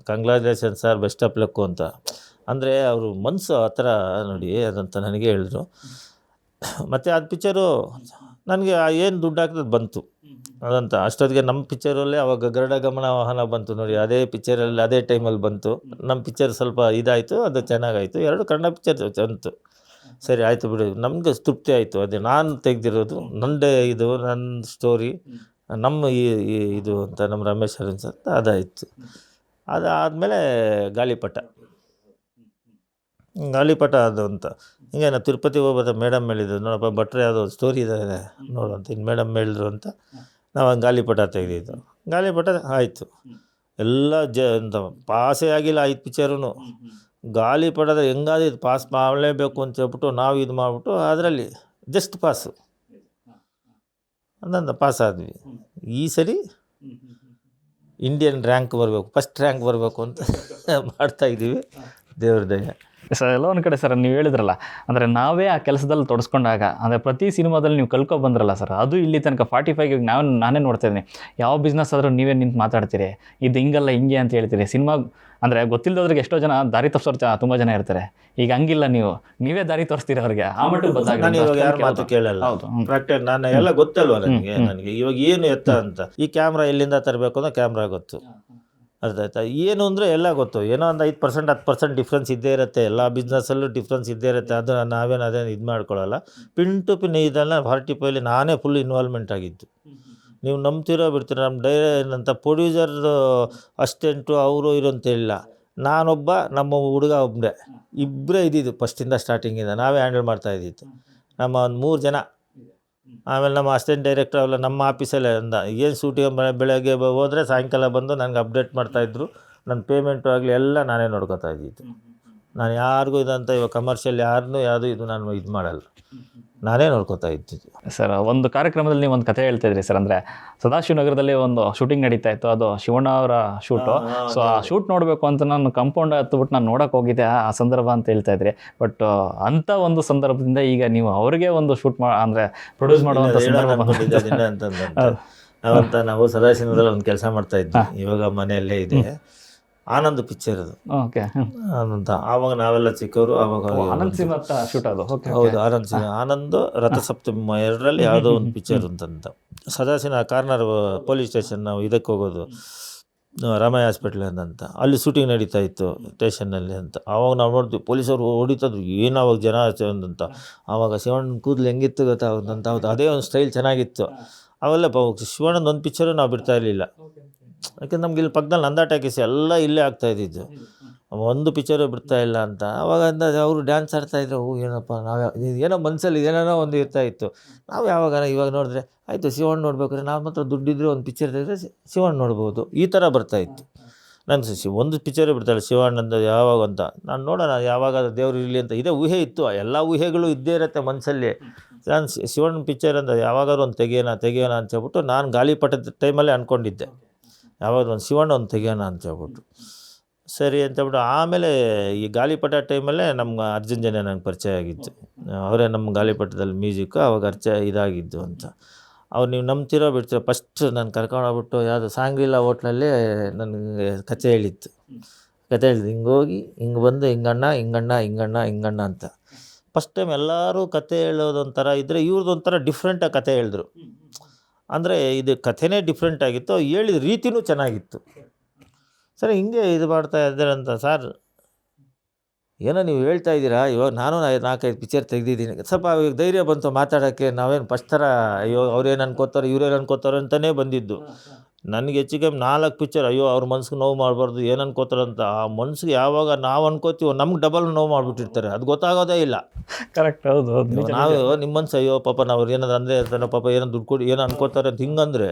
congratulation sir, best of luck ಅಂತ. ಅಂದರೆ ಅವರು ಮನಸ್ಸು ಆ ಥರ ನೋಡಿ ಅದಂತ ನನಗೆ ಹೇಳಿದ್ರು. ಮತ್ತು ಅದು ಪಿಕ್ಚರು ನನಗೆ ಏನು ದುಡ್ಡು ಹಾಕಿದ್ದು ಬಂತು ಅದಂತ. ಅಷ್ಟೊತ್ತಿಗೆ ನಮ್ಮ ಪಿಕ್ಚರಲ್ಲೇ ಅವಾಗ ಗರುಡ ಗಮನ ವಾಹನ ಬಂತು ನೋಡಿ, ಅದೇ ಪಿಕ್ಚರಲ್ಲಿ ಅದೇ ಟೈಮಲ್ಲಿ ಬಂತು. ನಮ್ಮ ಪಿಕ್ಚರ್ ಸ್ವಲ್ಪ ಇದಾಯಿತು, ಅದು ಚೆನ್ನಾಗಾಯಿತು. 2 ಕನ್ನಡ ಪಿಕ್ಚರ್ ಬಂತು. ಸರಿ ಆಯಿತು ಬಿಡು, ನಮಗೆ ತೃಪ್ತಿ ಆಯಿತು. ಅದೇ ನಾನು ತೆಗೆದಿರೋದು ನನ್ನದೇ, ಇದು ನನ್ನ ಸ್ಟೋರಿ, ನಮ್ಮ ಇದು ಅಂತ ನಮ್ಮ ರಮೇಶ್ ಅರವಿಂದ್ ಸರ್ ಅದಾಯಿತು. ಅದಾದಮೇಲೆ ಗಾಳಿಪಟ ಅದು ಅಂತ ಹಿಂಗೆ ನಾನು ತಿರುಪತಿಗೆ ಹೋಗ್ಬೋದು. ಮೇಡಮ್ ಹೇಳಿದ್ರು, ನೋಡಪ್ಪ ಭಟ್ರೆ ಯಾವುದೋ ಸ್ಟೋರಿ ಇದೆ ನೋಡು ಅಂತ. ಇನ್ನು ಮೇಡಮ್ ಹೇಳಿದ್ರು ಅಂತ ನಾವು ಗಾಳಿಪಟ ತೆಗೆದಿದ್ದು. ಗಾಳಿಪಟ ಆಯಿತು, ಎಲ್ಲ ಅಂತ ಪಾಸೇ ಆಗಿಲ್ಲ 5 ಪಿಕ್ಚರೂ. ಗಾಳಿಪಟದ ಹೆಂಗಾದ್ರೆ ಇದು ಪಾಸ್ ಮಾಡಲೇಬೇಕು ಅಂತ ಹೇಳ್ಬಿಟ್ಟು ನಾವು ಇದು ಮಾಡಿಬಿಟ್ಟು ಅದರಲ್ಲಿ ಜಸ್ಟ್ ಪಾಸು ಅಂದಂತ ಪಾಸ್ ಆದ್ವಿ. ಈ ಸರಿ ಇಂಡಿಯನ್ ರ್ಯಾಂಕ್ ಬರಬೇಕು, ಫಸ್ಟ್ ರ್ಯಾಂಕ್ ಬರಬೇಕು ಅಂತ ಮಾಡ್ತಾಯಿದ್ದೀವಿ, ದೇವ್ರ ದಯ. ಸರ್ ಎಲ್ಲ ಒಂದು ಕಡೆ ಸರ್ ನೀವು ಹೇಳಿದ್ರಲ್ಲ, ಅಂದರೆ ನಾವೇ ಆ ಕೆಲಸದಲ್ಲಿ ತೊಡಸ್ಕೊಂಡಾಗ, ಅಂದರೆ ಪ್ರತಿ ಸಿನಿಮಾದಲ್ಲಿ ನೀವು ಕಲ್ಕೊಬಂದ್ರಲ್ಲ ಸರ್, ಅದು ಇಲ್ಲಿ ತನಕ 45 ನಾನೇ ನೋಡ್ತಾ ಇದ್ದೀನಿ. ಯಾವ ಬಿಸ್ನೆಸ್ ಆದರೂ ನೀವೇ ನಿಂತು ಮಾತಾಡ್ತೀರಿ, ಇದು ಹಿಂಗಲ್ಲ ಹಿಂಗೆ ಅಂತ ಹೇಳ್ತೀರಿ. ಸಿನಿಮಾ ಅಂದರೆ ಗೊತ್ತಿಲ್ಲದವ್ರಿಗೆ ಎಷ್ಟೋ ಜನ ದಾರಿ ತಪ್ಪಿಸೋರು ತುಂಬ ಜನ ಇರ್ತಾರೆ. ಈಗ ಹಂಗಿಲ್ಲ, ನೀವೇ ದಾರಿ ತೋರಿಸ್ತೀರ ಅವ್ರಿಗೆ. ಆ ಮಟ್ಟಿಗೆ ನಾನು ಇವಾಗ ಯಾರ ಮಾತು ಕೇಳಲ್ಲ. ಹೌದು, ಪ್ರಾಕ್ಟಿಕಲ್ ನಾನು ಎಲ್ಲ ಗೊತ್ತಲ್ವ ನನಗೆ ಇವಾಗ ಏನು ಎತ್ತ ಅಂತ. ಈ ಕ್ಯಾಮ್ರಾ ಎಲ್ಲಿಂದ ತರಬೇಕು ಅನ್ನೋ ಕ್ಯಾಮ್ರಾ ಗೊತ್ತು, ಅರ್ಥ ಆಯ್ತಾ. ಏನು ಅಂದರೆ ಎಲ್ಲ ಗೊತ್ತು. ಏನೋ ಒಂದು 5% 10% ಡಿಫ್ರೆನ್ಸ್ ಇದ್ದೇ ಇರುತ್ತೆ, ಎಲ್ಲ ಬಿಸ್ನೆಸ್ಸಲ್ಲೂ ಡಿಫ್ರೆನ್ಸ್ ಇದ್ದೇ ಇರುತ್ತೆ. ಅದು ಅದೇನು ಇದು ಮಾಡ್ಕೊಳ್ಳಲ್ಲ. ಪಿನ್ ಟು ಪಿನ್ ಇದೆಲ್ಲ 45 ನಾನೇ ಫುಲ್ ಇನ್ವಾಲ್ವ್ಮೆಂಟ್ ಆಗಿದ್ದು. ನೀವು ನಂಬ್ತಿರೋ ಬಿಡ್ತೀರ, ನಮ್ಮ ಏನಂತ ಪ್ರೊಡ್ಯೂಸರ್ದು ಅಸಿಸ್ಟೆಂಟು ಅವರು ಇರೋಂತಿಲ್ಲ. ನಾನೊಬ್ಬ, ನಮ್ಮ ಹುಡುಗ ಒಬ್ಬನೇ, ಇಬ್ಬರೇ ಇದ್ದಿದ್ದು ಫಸ್ಟಿಂದ ಸ್ಟಾರ್ಟಿಂಗಿಂದ ನಾವೇ ಹ್ಯಾಂಡಲ್ ಮಾಡ್ತಾಯಿದ್ದಿತ್ತು. ನಮ್ಮ ಒಂದು 3 ಜನ. ಆಮೇಲೆ ನಮ್ಮ ಅಸಿಸ್ಟೆಂಟ್ ಡೈರೆಕ್ಟರ್ ಅವೆಲ್ಲ ನಮ್ಮ ಆಫೀಸಲ್ಲೇ ಏನು ಶೂಟಿಂಗ್ ಬೆಳಗ್ಗೆ ಹೋದರೆ ಸಾಯಂಕಾಲ ಬಂದು ನನಗೆ ಅಪ್ಡೇಟ್ ಮಾಡ್ತಾಯಿದ್ರು. ನನ್ನ ಪೇಮೆಂಟು ಆಗಲಿ ಎಲ್ಲ ನಾನೇ ನೋಡ್ಕೊತಾ ಇದ್ದಿದ್ದು. ನಾನು ಯಾರಿಗೂ ಇದಂತ ಇವಾಗ ಕಮರ್ಷಿಯಲ್ ಯಾರನ್ನೂ ಯಾವುದು ಇದು ನಾನು ಇದು ಮಾಡಲ್ಲ, ನಾನೇ ನೋಡ್ಕೊತಾ ಇದ್ದಿದ್ದು. ಸರ್ ಒಂದು ಕಾರ್ಯಕ್ರಮದಲ್ಲಿ ನೀವು ಒಂದು ಕಥೆ ಹೇಳ್ತಾ ಇದ್ರಿ ಸರ್, ಅಂದರೆ ಸದಾಶಿವನಗರದಲ್ಲಿ ಒಂದು ಶೂಟಿಂಗ್ ನಡೀತಾ ಇತ್ತು, ಅದು ಶಿವಣ್ಣ ಅವರ ಶೂಟು. ಸೊ ಆ ಶೂಟ್ ನೋಡಬೇಕು ಅಂತ ನಾನು ಕಂಪೌಂಡ್ ಹತ್ಬಿಟ್ಟು ನಾನು ನೋಡೋಕೆ ಹೋಗಿದ್ದೆ ಆ ಸಂದರ್ಭ ಅಂತ ಹೇಳ್ತಾ ಇದ್ರಿ. ಬಟ್ ಅಂಥ ಒಂದು ಸಂದರ್ಭದಿಂದ ಈಗ ನೀವು ಅವ್ರಿಗೆ ಒಂದು ಶೂಟ್ ಅಂದರೆ ಪ್ರೊಡ್ಯೂಸ್ ಮಾಡುವಂಥ ಸಂದರ್ಭ ನಾವು ಸದಾಶಿವನಗರದಲ್ಲಿ ಒಂದು ಕೆಲಸ ಮಾಡ್ತಾ ಇದ್ವಿ. ಇವಾಗ ಮನೆಯಲ್ಲೇ ಇದೆ, ಆನಂದ್ ಪಿಕ್ಚರ್ ಅದು. ಓಕೆ, ಆನಂದ್. ಆವಾಗ ನಾವೆಲ್ಲ ಚಿಕ್ಕವರು, ಆವಾಗ ಆನಂದ್ ಸಿಂಹ ಶೂಟ್ ಅದು. ಹೌದು, ಆನಂದ್ ಸಿಂಹ, ಆನಂದ್ ರಥಸಪ್ತಮಿ 2ರಲ್ಲಿ ಯಾವುದೋ ಒಂದು ಪಿಕ್ಚರ್ ಅಂತಂತ. ಸದಾಶಿವ ಕಾರ್ನರ್ ಪೊಲೀಸ್ ಸ್ಟೇಷನ್, ನಾವು ಇದಕ್ಕೆ ಹೋಗೋದು ರಾಮಯ್ಯ ಹಾಸ್ಪಿಟ್ಲ್ ಅಂತ, ಅಲ್ಲಿ ಶೂಟಿಂಗ್ ನಡೀತಾ ಇತ್ತು ಸ್ಟೇಷನ್ನಲ್ಲಿ ಅಂತ. ಆವಾಗ ನಾವು ನೋಡ್ತೀವಿ ಪೊಲೀಸರು ಹೊಡಿತದ್ರು, ಏನು ಅವಾಗ ಜನ ಅಂತ. ಆವಾಗ ಶಿವಣ್ಣನ ಕೂದಲು ಹೆಂಗಿತ್ತು ಗೊತ್ತಾಗುತ್ತಂತ. ಹೌದು, ಅದೇ ಒಂದು ಸ್ಟೈಲ್ ಚೆನ್ನಾಗಿತ್ತು. ಅವೆಲ್ಲ ಶಿವಣ್ಣನ ಒಂದು ಪಿಕ್ಚರು ನಾವು ಬಿಡ್ತಾ ಇರಲಿಲ್ಲ. ಯಾಕೆಂದ್ರೆ ನಮ್ಗೆ ಇಲ್ಲಿ ಪಕ್ಕದಲ್ಲಿ ನಂದಾ ಟಾಕೀಸ್ ಎಲ್ಲ ಇಲ್ಲೇ ಆಗ್ತಾಯಿದ್ದಿದ್ದು, ಒಂದು ಪಿಕ್ಚರು ಬಿಡ್ತಾ ಇಲ್ಲ ಅಂತ. ಅವಾಗ ಅವರು ಡ್ಯಾನ್ಸ್ ಆಡ್ತಾಯಿದ್ರು. ಏನಪ್ಪ ನಾವು ಏನೋ ಮನಸ್ಸಲ್ಲಿ ಏನೇನೋ ಒಂದು ಇರ್ತಾಯಿತ್ತು. ನಾವು ಇವಾಗ ನೋಡಿದ್ರೆ ಆಯಿತು ಶಿವಣ್ಣ ನೋಡ್ಬೇಕಾದ್ರೆ ನಾವು ಮಾತ್ರ ದುಡ್ಡಿದ್ರೆ ಒಂದು ಪಿಕ್ಚರ್ ತೆಗೆದ್ರೆ ಶಿವಣ್ಣ ನೋಡ್ಬೋದು, ಈ ಥರ ಬರ್ತಾಯಿತ್ತು. ನಾನು ಒಂದು ಪಿಕ್ಚರೇ ಬಿಡ್ತಾಯಿಲ್ಲ ಶಿವಣ್ಣಂದು ಯಾವಾಗ ಅಂತ. ನಾನು ನೋಡೋಣ ಯಾವಾಗ ದೇವ್ರು ಇರಲಿ ಅಂತ ಇದೇ ಊಹೆ ಇತ್ತು. ಎಲ್ಲ ಊಹೆಗಳು ಇದ್ದೇ ಇರುತ್ತೆ ಮನಸ್ಸಲ್ಲಿ. ನಾನು ಶಿವಣ್ಣನ ಪಿಕ್ಚರ್ ಅಂತ ಯಾವಾಗಾದ್ರೂ ಒಂದು ತೆಗಿಯೋಣ ಅಂತ ಹೇಳ್ಬಿಟ್ಟು ನಾನು ಗಾಳಿಪಟದ ಟೈಮಲ್ಲೇ ಅಂದ್ಕೊಂಡಿದ್ದೆ, ಯಾವಾಗ ಒಂದು ಶಿವಣ್ಣ ಒಂದು ತೆಗಿಯೋಣ ಅಂತ ಹೇಳ್ಬಿಟ್ಟು. ಸರಿ ಅಂತೇಳ್ಬಿಟ್ಟು ಆಮೇಲೆ ಈ ಗಾಳಿಪಟ ಟೈಮಲ್ಲೇ ನಮ್ಮ ಅರ್ಜುನ್ ಜನ್ಯ ನಂಗೆ ಪರಿಚಯ ಆಗಿತ್ತು. ಅವರೇ ನಮ್ಮ ಗಾಳಿಪಟದಲ್ಲಿ ಮ್ಯೂಸಿಕ್ಕು ಅವಾಗ ಇದಾಗಿದ್ದು ಅಂತ. ಅವ್ರು ನೀವು ನಂಬ್ತಿರೋ ಬಿಡ್ತೀರೋ ಫಸ್ಟ್ ನಾನು ಕರ್ಕೊಂಡೋಗ್ಬಿಟ್ಟು ಯಾವುದು ಸಾಂಗ್ರಿಲಾ ಹೋಟ್ಲಲ್ಲಿ ನನಗೆ ಕತೆ ಹೇಳಿತ್ತು. ಕತೆ ಹೇಳಿದ್ದು ಹಿಂಗೆ ಹೋಗಿ ಹಿಂಗೆ ಬಂದು ಹಿಂಗಣ್ಣ ಅಂತ. ಫಸ್ಟ್ ಟೈಮ್ ಎಲ್ಲರೂ ಕತೆ ಹೇಳೋದೊಂಥರ ಇದ್ದರೆ ಇವ್ರದ್ದೊಂಥರ ಡಿಫ್ರೆಂಟಾಗಿ ಕತೆ ಹೇಳಿದ್ರು. ಅಂದರೆ ಇದು ಕಥೆನೇ ಡಿಫ್ರೆಂಟ್ ಆಗಿತ್ತು, ಹೇಳಿದ ರೀತಿಯೂ ಚೆನ್ನಾಗಿತ್ತು. ಸರಿ ಹಿಂಗೆ ಇದು ಮಾಡ್ತಾ ಇದ್ದೀರಂತ ಸರ್, ಏನೋ ನೀವು ಹೇಳ್ತಾ ಇದ್ದೀರಾ, ಇವಾಗ ನಾನು 4-5 ಪಿಕ್ಚರ್ ತೆಗೆದಿದ್ದೀನಿ, ಸ್ವಲ್ಪ ಇವಾಗ ಧೈರ್ಯ ಬಂತು ಮಾತಾಡೋಕ್ಕೆ. ನಾವೇನು ಫಸ್ಟ್ ಥರ ಅಯ್ಯೋ ಅವ್ರೇನು ಅನ್ಕೋತಾರೆ ಇವ್ರೇನು ಅನ್ಕೋತಾರೆ ಅಂತಲೇ ಬಂದಿದ್ದು. ನನಗೆ ಹೆಚ್ಚಿಗೆ 4 ಪಿಕ್ಚರ್ ಅಯ್ಯೋ ಅವ್ರ ಮನ್ಸಿಗೆ ನೋವು ಮಾಡಬಾರ್ದು, ಏನು ಅನ್ಕೋತಾರೆ ಅಂತ. ಆ ಮನ್ಸಿಗೆ ಯಾವಾಗ ನಾವು ಅನ್ಕೋತೀವೋ ನಮ್ಗೆ ಡಬಲ್ ನೋವು ಮಾಡಿಬಿಟ್ಟಿರ್ತಾರೆ, ಅದು ಗೊತ್ತಾಗೋದೇ ಇಲ್ಲ. ಕರೆಕ್ಟ್. ಹೌದು ನಾವು ನಿಮ್ಮ ಮನ್ಸು ಅಯ್ಯೋ ಪಾಪ ನಾವು ಏನಾದ್ರು ಅಂದರೆ ಇರ್ತಾನೆ ಪಾಪ ಏನೋ ದುಡ್ಡು ಕೊಡಿ ಏನೋ ಅನ್ಕೋತಾರೆ ಅಂತ ಹಿಂಗಂದರೆ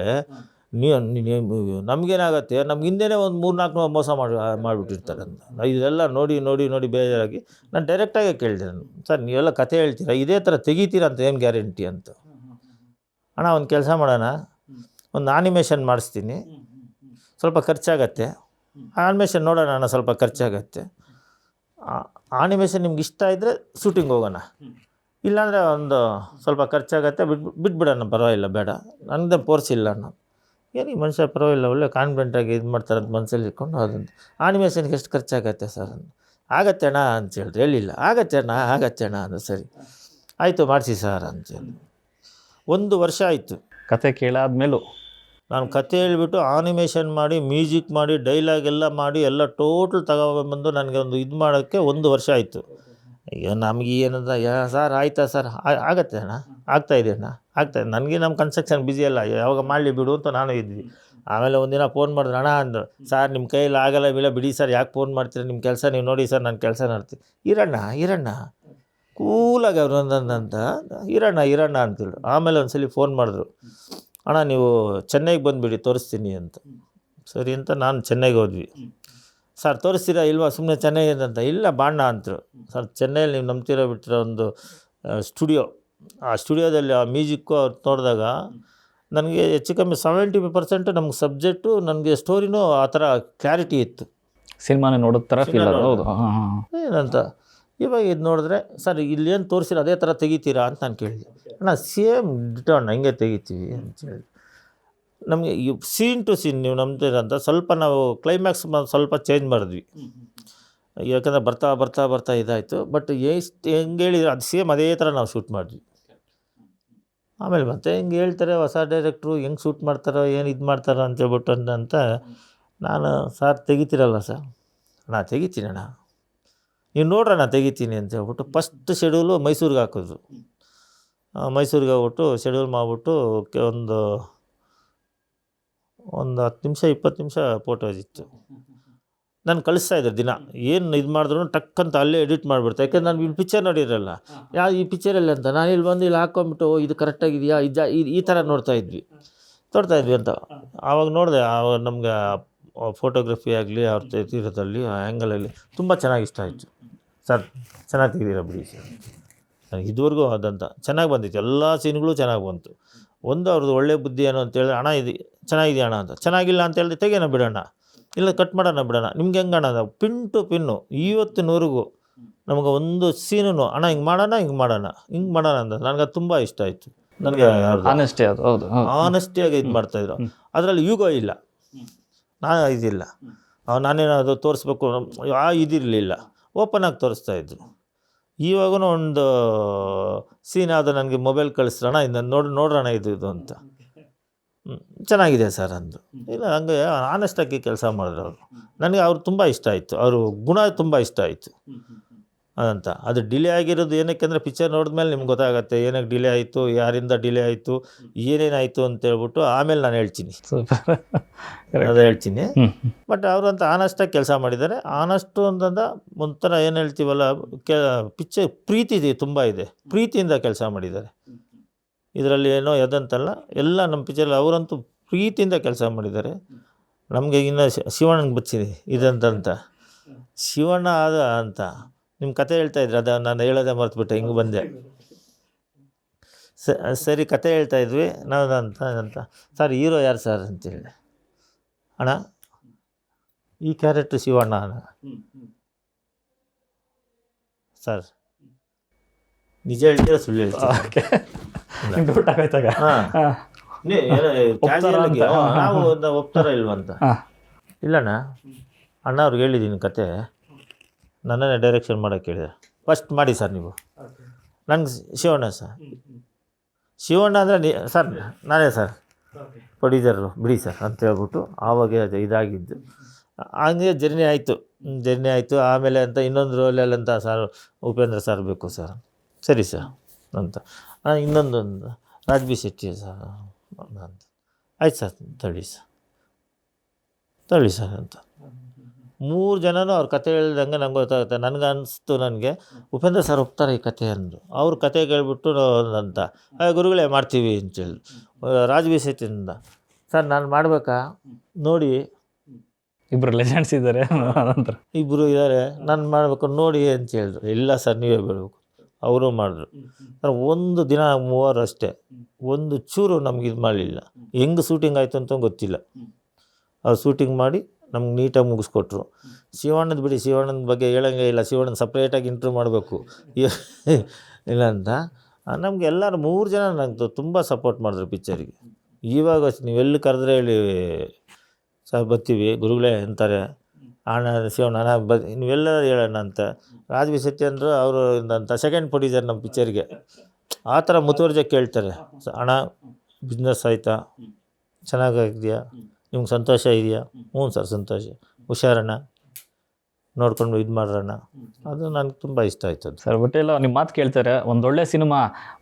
ನಮಗೇನಾಗತ್ತೆ, ನಮ್ಗೆ ಹಿಂದೆನೇ ಒಂದು 3-4 ಮೋಸ ಮಾಡಿಬಿಟ್ಟಿರ್ತಾರೆ ಅಂತ. ಇದೆಲ್ಲ ನೋಡಿ ಬೇಜಾರಾಗಿ ನಾನು ಡೈರೆಕ್ಟಾಗೆ ಕೇಳಿದೆ, ನಾನು ಸರ್ ನೀವೆಲ್ಲ ಕತೆ ಹೇಳ್ತೀರಾ, ಇದೇ ಥರ ತೆಗಿತೀರಾ ಅಂತ ಏನು ಗ್ಯಾರಂಟಿ ಅಂತ. ಅಣ್ಣ ಒಂದು ಕೆಲಸ ಮಾಡೋಣ, ಒಂದು ಆನಿಮೇಷನ್ ಮಾಡಿಸ್ತೀನಿ, ಸ್ವಲ್ಪ ಖರ್ಚಾಗತ್ತೆ. ಆನಿಮೇಷನ್ ನೋಡೋಣ ಅಣ್ಣ, ಸ್ವಲ್ಪ ಖರ್ಚಾಗತ್ತೆ. ಆನಿಮೇಷನ್ ನಿಮ್ಗೆ ಇಷ್ಟ ಇದ್ದರೆ ಶೂಟಿಂಗ್ ಹೋಗೋಣ, ಇಲ್ಲಾಂದರೆ ಒಂದು ಸ್ವಲ್ಪ ಖರ್ಚಾಗತ್ತೆ, ಬಿಟ್ಬಿಡೋಣ, ಪರವಾಗಿಲ್ಲ ಬೇಡ, ನನಗೆ ಫೋರ್ಸ್ ಇಲ್ಲ ಅಣ್ಣ. ಏನು ಈ ಮನುಷ್ಯ ಪರವಾಗಿಲ್ಲ ಒಳ್ಳೆ ಕಾನ್ಫಿಡೆಂಟಾಗಿ ಇದು ಮಾಡ್ತಾರೆ ಅಂತ ಮನಸ್ಸಲ್ಲಿ ಇಟ್ಕೊಂಡು ಅದನ್ನು ಆನಿಮೇಷನ್ಗೆ ಎಷ್ಟು ಖರ್ಚಾಗತ್ತೆ ಸರ್ ಆಗತ್ತೆ ಅಣ್ಣ ಅಂತ ಹೇಳಿದ್ರೆ, ಹೇಳಿಲ್ಲ ಆಗತ್ತೆ ಅಣ್ಣ ಅದು ಸರಿ ಆಯಿತು ಮಾಡಿಸಿ ಸರ್ ಅಂತೇಳಿ. 1 ವರ್ಷ ಆಯಿತು ಕತೆ ಕೇಳಾದ್ಮೇಲೂ ನಾನು ಕತೆ ಹೇಳಿಬಿಟ್ಟು ಆನಿಮೇಷನ್ ಮಾಡಿ ಮ್ಯೂಸಿಕ್ ಮಾಡಿ ಡೈಲಾಗ್ ಎಲ್ಲ ಮಾಡಿ ಎಲ್ಲ ಟೋಟಲ್ ತಗೊಬಂದು ನನಗೆ ಒಂದು ಇದು ಮಾಡೋಕ್ಕೆ 1 ವರ್ಷ ಆಯಿತು. ಅಯ್ಯೋ ನಮಗೆ ಏನಂದ ಸರ್ ಆಯಿತಾ ಸರ್ ಆಗತ್ತೆ ಅಣ್ಣ ಆಗ್ತಾಯಿದೆ ಅಣ್ಣ ಆಗ್ತಾಯಿದೆ, ನನಗೆ ನಮ್ಮ ಕನ್ಸ್ಟ್ರಕ್ಷನ್ ಬ್ಯುಸಿ ಅಲ್ಲ, ಯಾವಾಗ ಮಾಡಲಿ ಬಿಡು ಅಂತ ನಾನು ಇದ್ವಿ. ಆಮೇಲೆ ಒಂದಿನ ಫೋನ್ ಮಾಡಿದ್ರು, ಅಣ್ಣ ಅಂದರು, ಸರ್ ನಿಮ್ಮ ಕೈಯಲ್ಲಿ ಆಗಲ್ಲ ಬಿಡಿ ಸರ್, ಯಾಕೆ ಫೋನ್ ಮಾಡ್ತೀರಿ, ನಿಮ್ಮ ಕೆಲಸ ನೀವು ನೋಡಿ ಸರ್, ನನ್ನ ಕೆಲಸ ನೋಡ್ತೀನಿ. ಇರಣ್ಣ ಕೂಲಾಗಿ ಅವ್ರು ಅಂತ ಇರಣ್ಣ ಅಂತೇಳಿ. ಆಮೇಲೆ ಒಂದು ಸಲ ಫೋನ್ ಮಾಡಿದ್ರು, ಅಣ್ಣ ನೀವು ಚೆನ್ನೈಗೆ ಬಂದುಬಿಡಿ ತೋರಿಸ್ತೀನಿ ಅಂತ. ಸರಿ ಅಂತ ನಾನು ಚೆನ್ನೈಗೆ ಹೋದ್ವಿ. ಸರ್ ತೋರಿಸ್ತೀರಾ ಇಲ್ವಾ, ಸುಮ್ಮನೆ ಚೆನ್ನೈ ಅಂತ. ಇಲ್ಲ ಬಾಣ್ಣ ಅಂತರು. ಸರ್ ಚೆನ್ನೈಯಲ್ಲಿ ನೀವು ನಂಬ್ತಿರೋ ಬಿಟ್ಟಿರೋ ಒಂದು ಸ್ಟುಡಿಯೋ, ಆ ಸ್ಟುಡಿಯೋದಲ್ಲಿ ಆ ಮ್ಯೂಸಿಕ್ಕು ಅವ್ರು ನೋಡಿದಾಗ ನನಗೆ ಹೆಚ್ಚು ಕಮ್ಮಿ 70% ನಮ್ಗೆ ಸಬ್ಜೆಕ್ಟು, ನನಗೆ ಸ್ಟೋರಿನೂ ಆ ಥರ ಕ್ಲಾರಿಟಿ ಇತ್ತು. ಸಿನಿಮಾನೇ ನೋಡೋ ಥರ ಫೀಲ್. ಹೌದು ಏನಂತ ಇವಾಗ ಇದು ನೋಡಿದ್ರೆ ಸರ್ ಇಲ್ಲೇನು ತೋರಿಸಿರೋ ಅದೇ ಥರ ತೆಗಿತೀರಾ ಅಂತ ನಾನು ಕೇಳಿದೆ. ಅಣ್ಣ ಸೇಮ್ ಡಿಟೋ ಅಣ್ಣ ಹಿಂಗೆ ತೆಗಿತೀವಿ ಅಂತೇಳಿ. ನಮಗೆ ಈ ಸೀನ್ ಟು ಸೀನ್ ನೀವು ನಂಬ್ತೀರಂತ ಸ್ವಲ್ಪ ನಾವು ಕ್ಲೈಮ್ಯಾಕ್ಸ್ ಸ್ವಲ್ಪ ಚೇಂಜ್ ಮಾಡಿದ್ವಿ, ಯಾಕಂದರೆ ಬರ್ತಾ ಇದಾಯಿತು. ಬಟ್ ಎಷ್ಟು ಹೆಂಗೆ ಹೇಳಿದ್ರು ಅದು ಸೇಮ್ ಅದೇ ಥರ ನಾವು ಶೂಟ್ ಮಾಡಿದ್ವಿ. ಆಮೇಲೆ ಮತ್ತೆ ಹಿಂಗೆ ಹೇಳ್ತಾರೆ ಹೊಸ ಡೈರೆಕ್ಟ್ರು ಹೆಂಗೆ ಶೂಟ್ ಮಾಡ್ತಾರೋ ಏನು ಇದು ಮಾಡ್ತಾರೋ ಅಂತೇಳ್ಬಿಟ್ಟು ಅಂತ ನಾನು ಸರ್ ತೆಗಿತೀರಲ್ಲ ಸರ್, ಅಣ್ಣ ತೆಗಿತೀನಿ ಅಣ್ಣ ನೀವು ನೋಡ್ರಣ್ಣ ತೆಗಿತೀನಿ ಅಂತ ಹೇಳ್ಬಿಟ್ಟು ಫಸ್ಟ್ ಶೆಡ್ಯೂಲು ಮೈಸೂರಿಗೆ ಹಾಕಿದ್ರು. ಮೈಸೂರಿಗೆ ಹೋಗ್ಬಿಟ್ಟು ಶೆಡ್ಯೂಲ್ ಮಾಡಿಬಿಟ್ಟು ಒಂದು 10 ನಿಮಿಷ 20 ನಿಮಿಷ ಫೋಟೋಸ್ ಇತ್ತು. ನಾನು ಕಳಿಸ್ತಾಯಿದ್ದೆ ದಿನ, ಏನು ಇದು ಮಾಡಿದ್ರು ಟಕ್ಕಂತ ಅಲ್ಲೇ ಎಡಿಟ್ ಮಾಡಿಬಿಡ್ತಾ, ಯಾಕೆಂದ್ರೆ ನಾನು ಇಲ್ಲಿ ಪಿಕ್ಚರ್ ನೋಡಿರಲ್ಲ, ಈ ಪಿಕ್ಚರಲ್ಲಿ ಅಂತ ನಾನು ಇಲ್ಲಿ ಬಂದು ಇಲ್ಲಿ ಹಾಕ್ಕೊಂಬಿಟ್ಟು ಇದು ಕರೆಕ್ಟಾಗಿದೆಯಾ ಈ ಥರ ನೋಡ್ತಾ ಇದ್ವಿ ಅಂತ. ಆವಾಗ ನೋಡಿದೆ, ಆವಾಗ ನಮಗೆ ಫೋಟೋಗ್ರಫಿ ಆಗಲಿ ಅವ್ರ ತೀರದಲ್ಲಿ ಆ್ಯಂಗಲಲ್ಲಿ ತುಂಬ ಚೆನ್ನಾಗಿ ಇಷ್ಟ ಆಯಿತು. ಸರ್ ಚೆನ್ನಾಗಿ ತೆಗೆದಿರ ಬಿಡಿ ಸರ್, ನನಗೆ ಇದುವರೆಗೂ ಅದಂತ ಚೆನ್ನಾಗಿ ಬಂದಿತ್ತು, ಎಲ್ಲ ಸೀನ್ಗಳು ಚೆನ್ನಾಗಿ ಬಂತು. ಒಂದು ಅವ್ರದ್ದು ಒಳ್ಳೆ ಬುದ್ಧಿ ಏನು ಅಂತೇಳಿದ್ರೆ, ಅಣ್ಣ ಇದು ಚೆನ್ನಾಗಿದೆ ಅಣ್ಣ ಅಂತ, ಚೆನ್ನಾಗಿಲ್ಲ ಅಂತ ಹೇಳಿದ್ರೆ ತೆಗೆಯೋಣ ಬಿಡೋಣ, ಇಲ್ಲ ಕಟ್ ಮಾಡೋಣ ಬಿಡೋಣ, ನಿಮ್ಗೆ ಹೆಂಗೆ ಅಣ್ಣ ಪಿನ್ ಟು ಪಿನ್ನು ಇವತ್ತಿನವರೆಗೂ ನಮಗೆ ಒಂದು ಸೀನು ಅಣ್ಣ ಹಿಂಗೆ ಮಾಡೋಣ ಅಂತ ನನಗೆ ಅದು ತುಂಬ ಇಷ್ಟ ಆಯಿತು. ನನಗೆ ಆನೆಸ್ಟಿ ಅದು. ಹೌದು ಆನೆಸ್ಟಿಯಾಗಿ ಇದು ಮಾಡ್ತಾಯಿದ್ರು, ಅದರಲ್ಲಿ ಯೂಗೋ ಇಲ್ಲ, ನಾನು ಇದಿಲ್ಲ, ನಾನೇನಾದ್ರು ತೋರಿಸ್ಬೇಕು ಇದಿರಲಿಲ್ಲ, ಓಪನ್ ಆಗಿ ತೋರಿಸ್ತಾಯಿದ್ರು. ಇವಾಗೂ ಒಂದು ಸೀನ್ ಯಾವುದೋ ನನಗೆ ಮೊಬೈಲ್ ಕಳಿಸ್ರಣ ಇದನ್ನು ನೋಡ್ರಣ ಇದು ಅಂತ, ಚೆನ್ನಾಗಿದೆ ಸರ್ ಅಂದರು. ಇಲ್ಲ ಹಂಗೆ ಆನೆಸ್ಟಾಗಿ ಕೆಲಸ ಮಾಡಿದ್ರು ಅವರು. ನನಗೆ ಅವ್ರು ತುಂಬ ಇಷ್ಟ ಆಯಿತು, ಅವರು ಗುಣ ತುಂಬ ಇಷ್ಟ ಆಯಿತು ಅದಂತ. ಅದು ಡಿಲೇ ಆಗಿರೋದು ಏನಕ್ಕೆ ಅಂದರೆ ಪಿಕ್ಚರ್ ನೋಡಿದ್ಮೇಲೆ ನಿಮ್ಗೆ ಗೊತ್ತಾಗುತ್ತೆ ಏನಕ್ಕೆ ಡಿಲೇ ಆಯಿತು, ಯಾರಿಂದ ಡಿಲೇ ಆಯಿತು, ಏನೇನಾಯಿತು ಅಂತೇಳ್ಬಿಟ್ಟು ಆಮೇಲೆ ನಾನು ಹೇಳ್ತೀನಿ, ಅದು ಹೇಳ್ತೀನಿ. ಬಟ್ ಅವರಂತ ಆನೆಸ್ಟಾಗಿ ಕೆಲಸ ಮಾಡಿದ್ದಾರೆ. ಆನೆಸ್ಟು ಅಂತಂದ ಒಂಥರ ಏನು ಹೇಳ್ತೀವಲ್ಲ, ಪಿಕ್ಚರ್ ಪ್ರೀತಿ ತುಂಬ ಇದೆ, ಪ್ರೀತಿಯಿಂದ ಕೆಲಸ ಮಾಡಿದ್ದಾರೆ. ಇದರಲ್ಲಿ ಏನೋ ಎದಂತಲ್ಲ, ಎಲ್ಲ ನಮ್ಮ ಪಿಕ್ಚರಲ್ಲಿ ಅವರಂತೂ ಪ್ರೀತಿಯಿಂದ ಕೆಲಸ ಮಾಡಿದ್ದಾರೆ. ನಮಗೆ ಇನ್ನು ಶಿವಣ್ಣಗೆ ಬಚ್ಚಿದೆ ಇದಂತ, ಶಿವಣ್ಣ ಆದ ಅಂತ ನಿಮ್ಮ ಕತೆ ಹೇಳ್ತಾಯಿದ್ರಿ, ಅದು ನಾನು ಹೇಳೋದೇ ಮರೆತುಬಿಟ್ಟೆ, ಹಿಂಗೆ ಬಂದೆ. ಸರಿ ಕತೆ ಹೇಳ್ತಾಯಿದ್ವಿ ನಾವು ಅಂತ. ಸರ್ ಹೀರೋ ಯಾರು ಸರ್ ಅಂತೇಳಿ, ಅಣ್ಣ ಈ ಕ್ಯಾರೆಕ್ಟ್ರ್ ಶಿವಣ್ಣ ಅಣ್ಣ. ಸರ್ ನಿಜ ಹೇಳ್ತೀರಾ ಸುಳ್ಳು ಹೇಳ್ತೀರಾ? ಡೌಟ್ ಆಗೋಯ್ತಾಗ. ಹಾಂ ಕ್ಯಾಶುಯಲಾಗಿ ಅಂತ. ನಾವು ಒಪ್ತಾರ ಇಲ್ವಂತ. ಹಾ. ಇಲ್ಲಣ್ಣ, ಅಣ್ಣ ಅವ್ರಿಗೆ ಹೇಳಿದ್ದೀನಿ ಕತೆ, ನನ್ನನ್ನೇ ಡೈರೆಕ್ಷನ್ ಮಾಡೋಕ್ಕೆ ಹೇಳಿದೆ. ಫಸ್ಟ್ ಮಾಡಿ ಸರ್ ನೀವು, ನನಗೆ ಶಿವಣ್ಣ ಸರ್, ಶಿವಣ್ಣ ಅಂದರೆ ಸರ್ ನಾನೇ ಸರ್ ಪ್ರೊಡ್ಯೂಸರು ಬಿಡಿ ಸರ್ ಅಂತ ಹೇಳ್ಬಿಟ್ಟು ಆವಾಗ ಅದು ಇದಾಗಿದ್ದು. ಹಂಗೆ ಜರ್ನಿ ಆಯಿತು. ಆಮೇಲೆ ಅಂತ ಇನ್ನೊಂದು ರೋಲಲ್ಲಂತ ಸರ್ ಉಪೇಂದ್ರ ಸರ್ ಬೇಕು ಸರ್, ಸರಿ ಸರ್ ಅಂತ. ಇನ್ನೊಂದೊಂದು ರಾಜ್ಬಿ ಶೆಟ್ಟಿ ಸರ್ ಅಂತ, ಆಯ್ತು ಸರ್ ತಗೊಳ್ಳಿ ಸರ್ ಅಂತ. 3 ಜನನೂ ಅವ್ರ ಕತೆ ಹೇಳ್ದಂಗೆ ನಂಗೆ ಗೊತ್ತಾಗುತ್ತೆ. ನನಗೆ ಅನಿಸ್ತು, ನನಗೆ ಉಪೇಂದ್ರ ಸರ್ ಒಪ್ತಾರೆ ಈ ಕತೆ ಅಂದರು. ಅವ್ರ ಕತೆ ಕೇಳ್ಬಿಟ್ಟು ಅಂತ ಗುರುಗಳೇ ಮಾಡ್ತೀವಿ ಅಂತೇಳಿ. ರಾಜ್ಬಿ ಶೆಟ್ಟಿಯಿಂದ ಸರ್ ನಾನು ಮಾಡಬೇಕಾ ನೋಡಿ, ಇಬ್ರು ಲೆಜೆಂಡ್ಸ್ ಇದ್ದಾರೆ ನಂತರ. ಇಬ್ಬರು ಇದ್ದಾರೆ, ನಾನು ಮಾಡಬೇಕು ನೋಡಿ ಅಂತ ಹೇಳಿದ್ರು. ಇಲ್ಲ ಸರ್ ನೀವೇ ಬೆಳಬೇಕು. ಅವರು ಮಾಡಿದ್ರು ಸರ್. ಒಂದು ದಿನ 3 ಅಷ್ಟೇ, ಒಂದು ಚೂರು ನಮ್ಗೆ ಇದು ಮಾಡಲಿಲ್ಲ. ಹೆಂಗೆ ಶೂಟಿಂಗ್ ಆಯಿತು ಅಂತ ಗೊತ್ತಿಲ್ಲ. ಅವ್ರು ಶೂಟಿಂಗ್ ಮಾಡಿ ನಮ್ಗೆ ನೀಟಾಗಿ ಮುಗಿಸ್ಕೊಟ್ರು. ಶಿವಣ್ಣದ ಬಿಡಿ, ಶಿವಣ್ಣನ ಬಗ್ಗೆ ಹೇಳೋಂಗೆ ಇಲ್ಲ, ಶಿವಣ್ಣನ ಸಪ್ರೇಟಾಗಿ ಇಂಟ್ರ್ಯೂ ಮಾಡಬೇಕು ಇಲ್ಲ ಅಂತ. ನಮ್ಗೆ ಎಲ್ಲರೂ 3 ಜನ ನಂಗೆ ತುಂಬ ಸಪೋರ್ಟ್ ಮಾಡಿದ್ರು ಪಿಕ್ಚರಿಗೆ. ಇವಾಗ ನೀವೆಲ್ಲಿ ಕರೆದ್ರೆ ಹೇಳಿ ಸರ್ ಬರ್ತೀವಿ, ಗುರುಗಳೇ ಅಂತಾರೆ. ಅಣ್ಣ ಶಿವಣ್ಣ ನೀವೆಲ್ಲ ಹೇಳೋಣ ಅಂತ. ರಾಜ್ಬಿ ಶೆಟ್ಟಿ ಅಂದರು, ಅವರು ಅಂತ ಸೆಕೆಂಡ್ ಪ್ರೊಡ್ಯೂಸರ್ ನಮ್ಮ ಪಿಕ್ಚರ್ಗೆ. ಆ ಥರ ಮುತುವರ್ಜಿಯಾಗಿ ಕೇಳ್ತಾರೆ, ಅಣ್ಣ ಬಿಸ್ನೆಸ್ ಆಯಿತಾ, ಚೆನ್ನಾಗಿದೆಯಾ, ನಿಮ್ಗೆ ಸಂತೋಷ ಇದೆಯಾ? ಹ್ಞೂ ಸರ್ ಸಂತೋಷ, ಹುಷಾರಣ್ಣ, ನೋಡ್ಕೊಂಡು ಇದು ಮಾಡ್ರಣ್ಣ. ಅದು ನನಗೆ ತುಂಬ ಇಷ್ಟ ಆಯ್ತು ಸರ್. ಬಟ್ ಎಲ್ಲ ನಿಮ್ಮ ಮಾತು ಕೇಳ್ತಾರೆ, ಒಂದೊಳ್ಳೆ ಸಿನಿಮಾ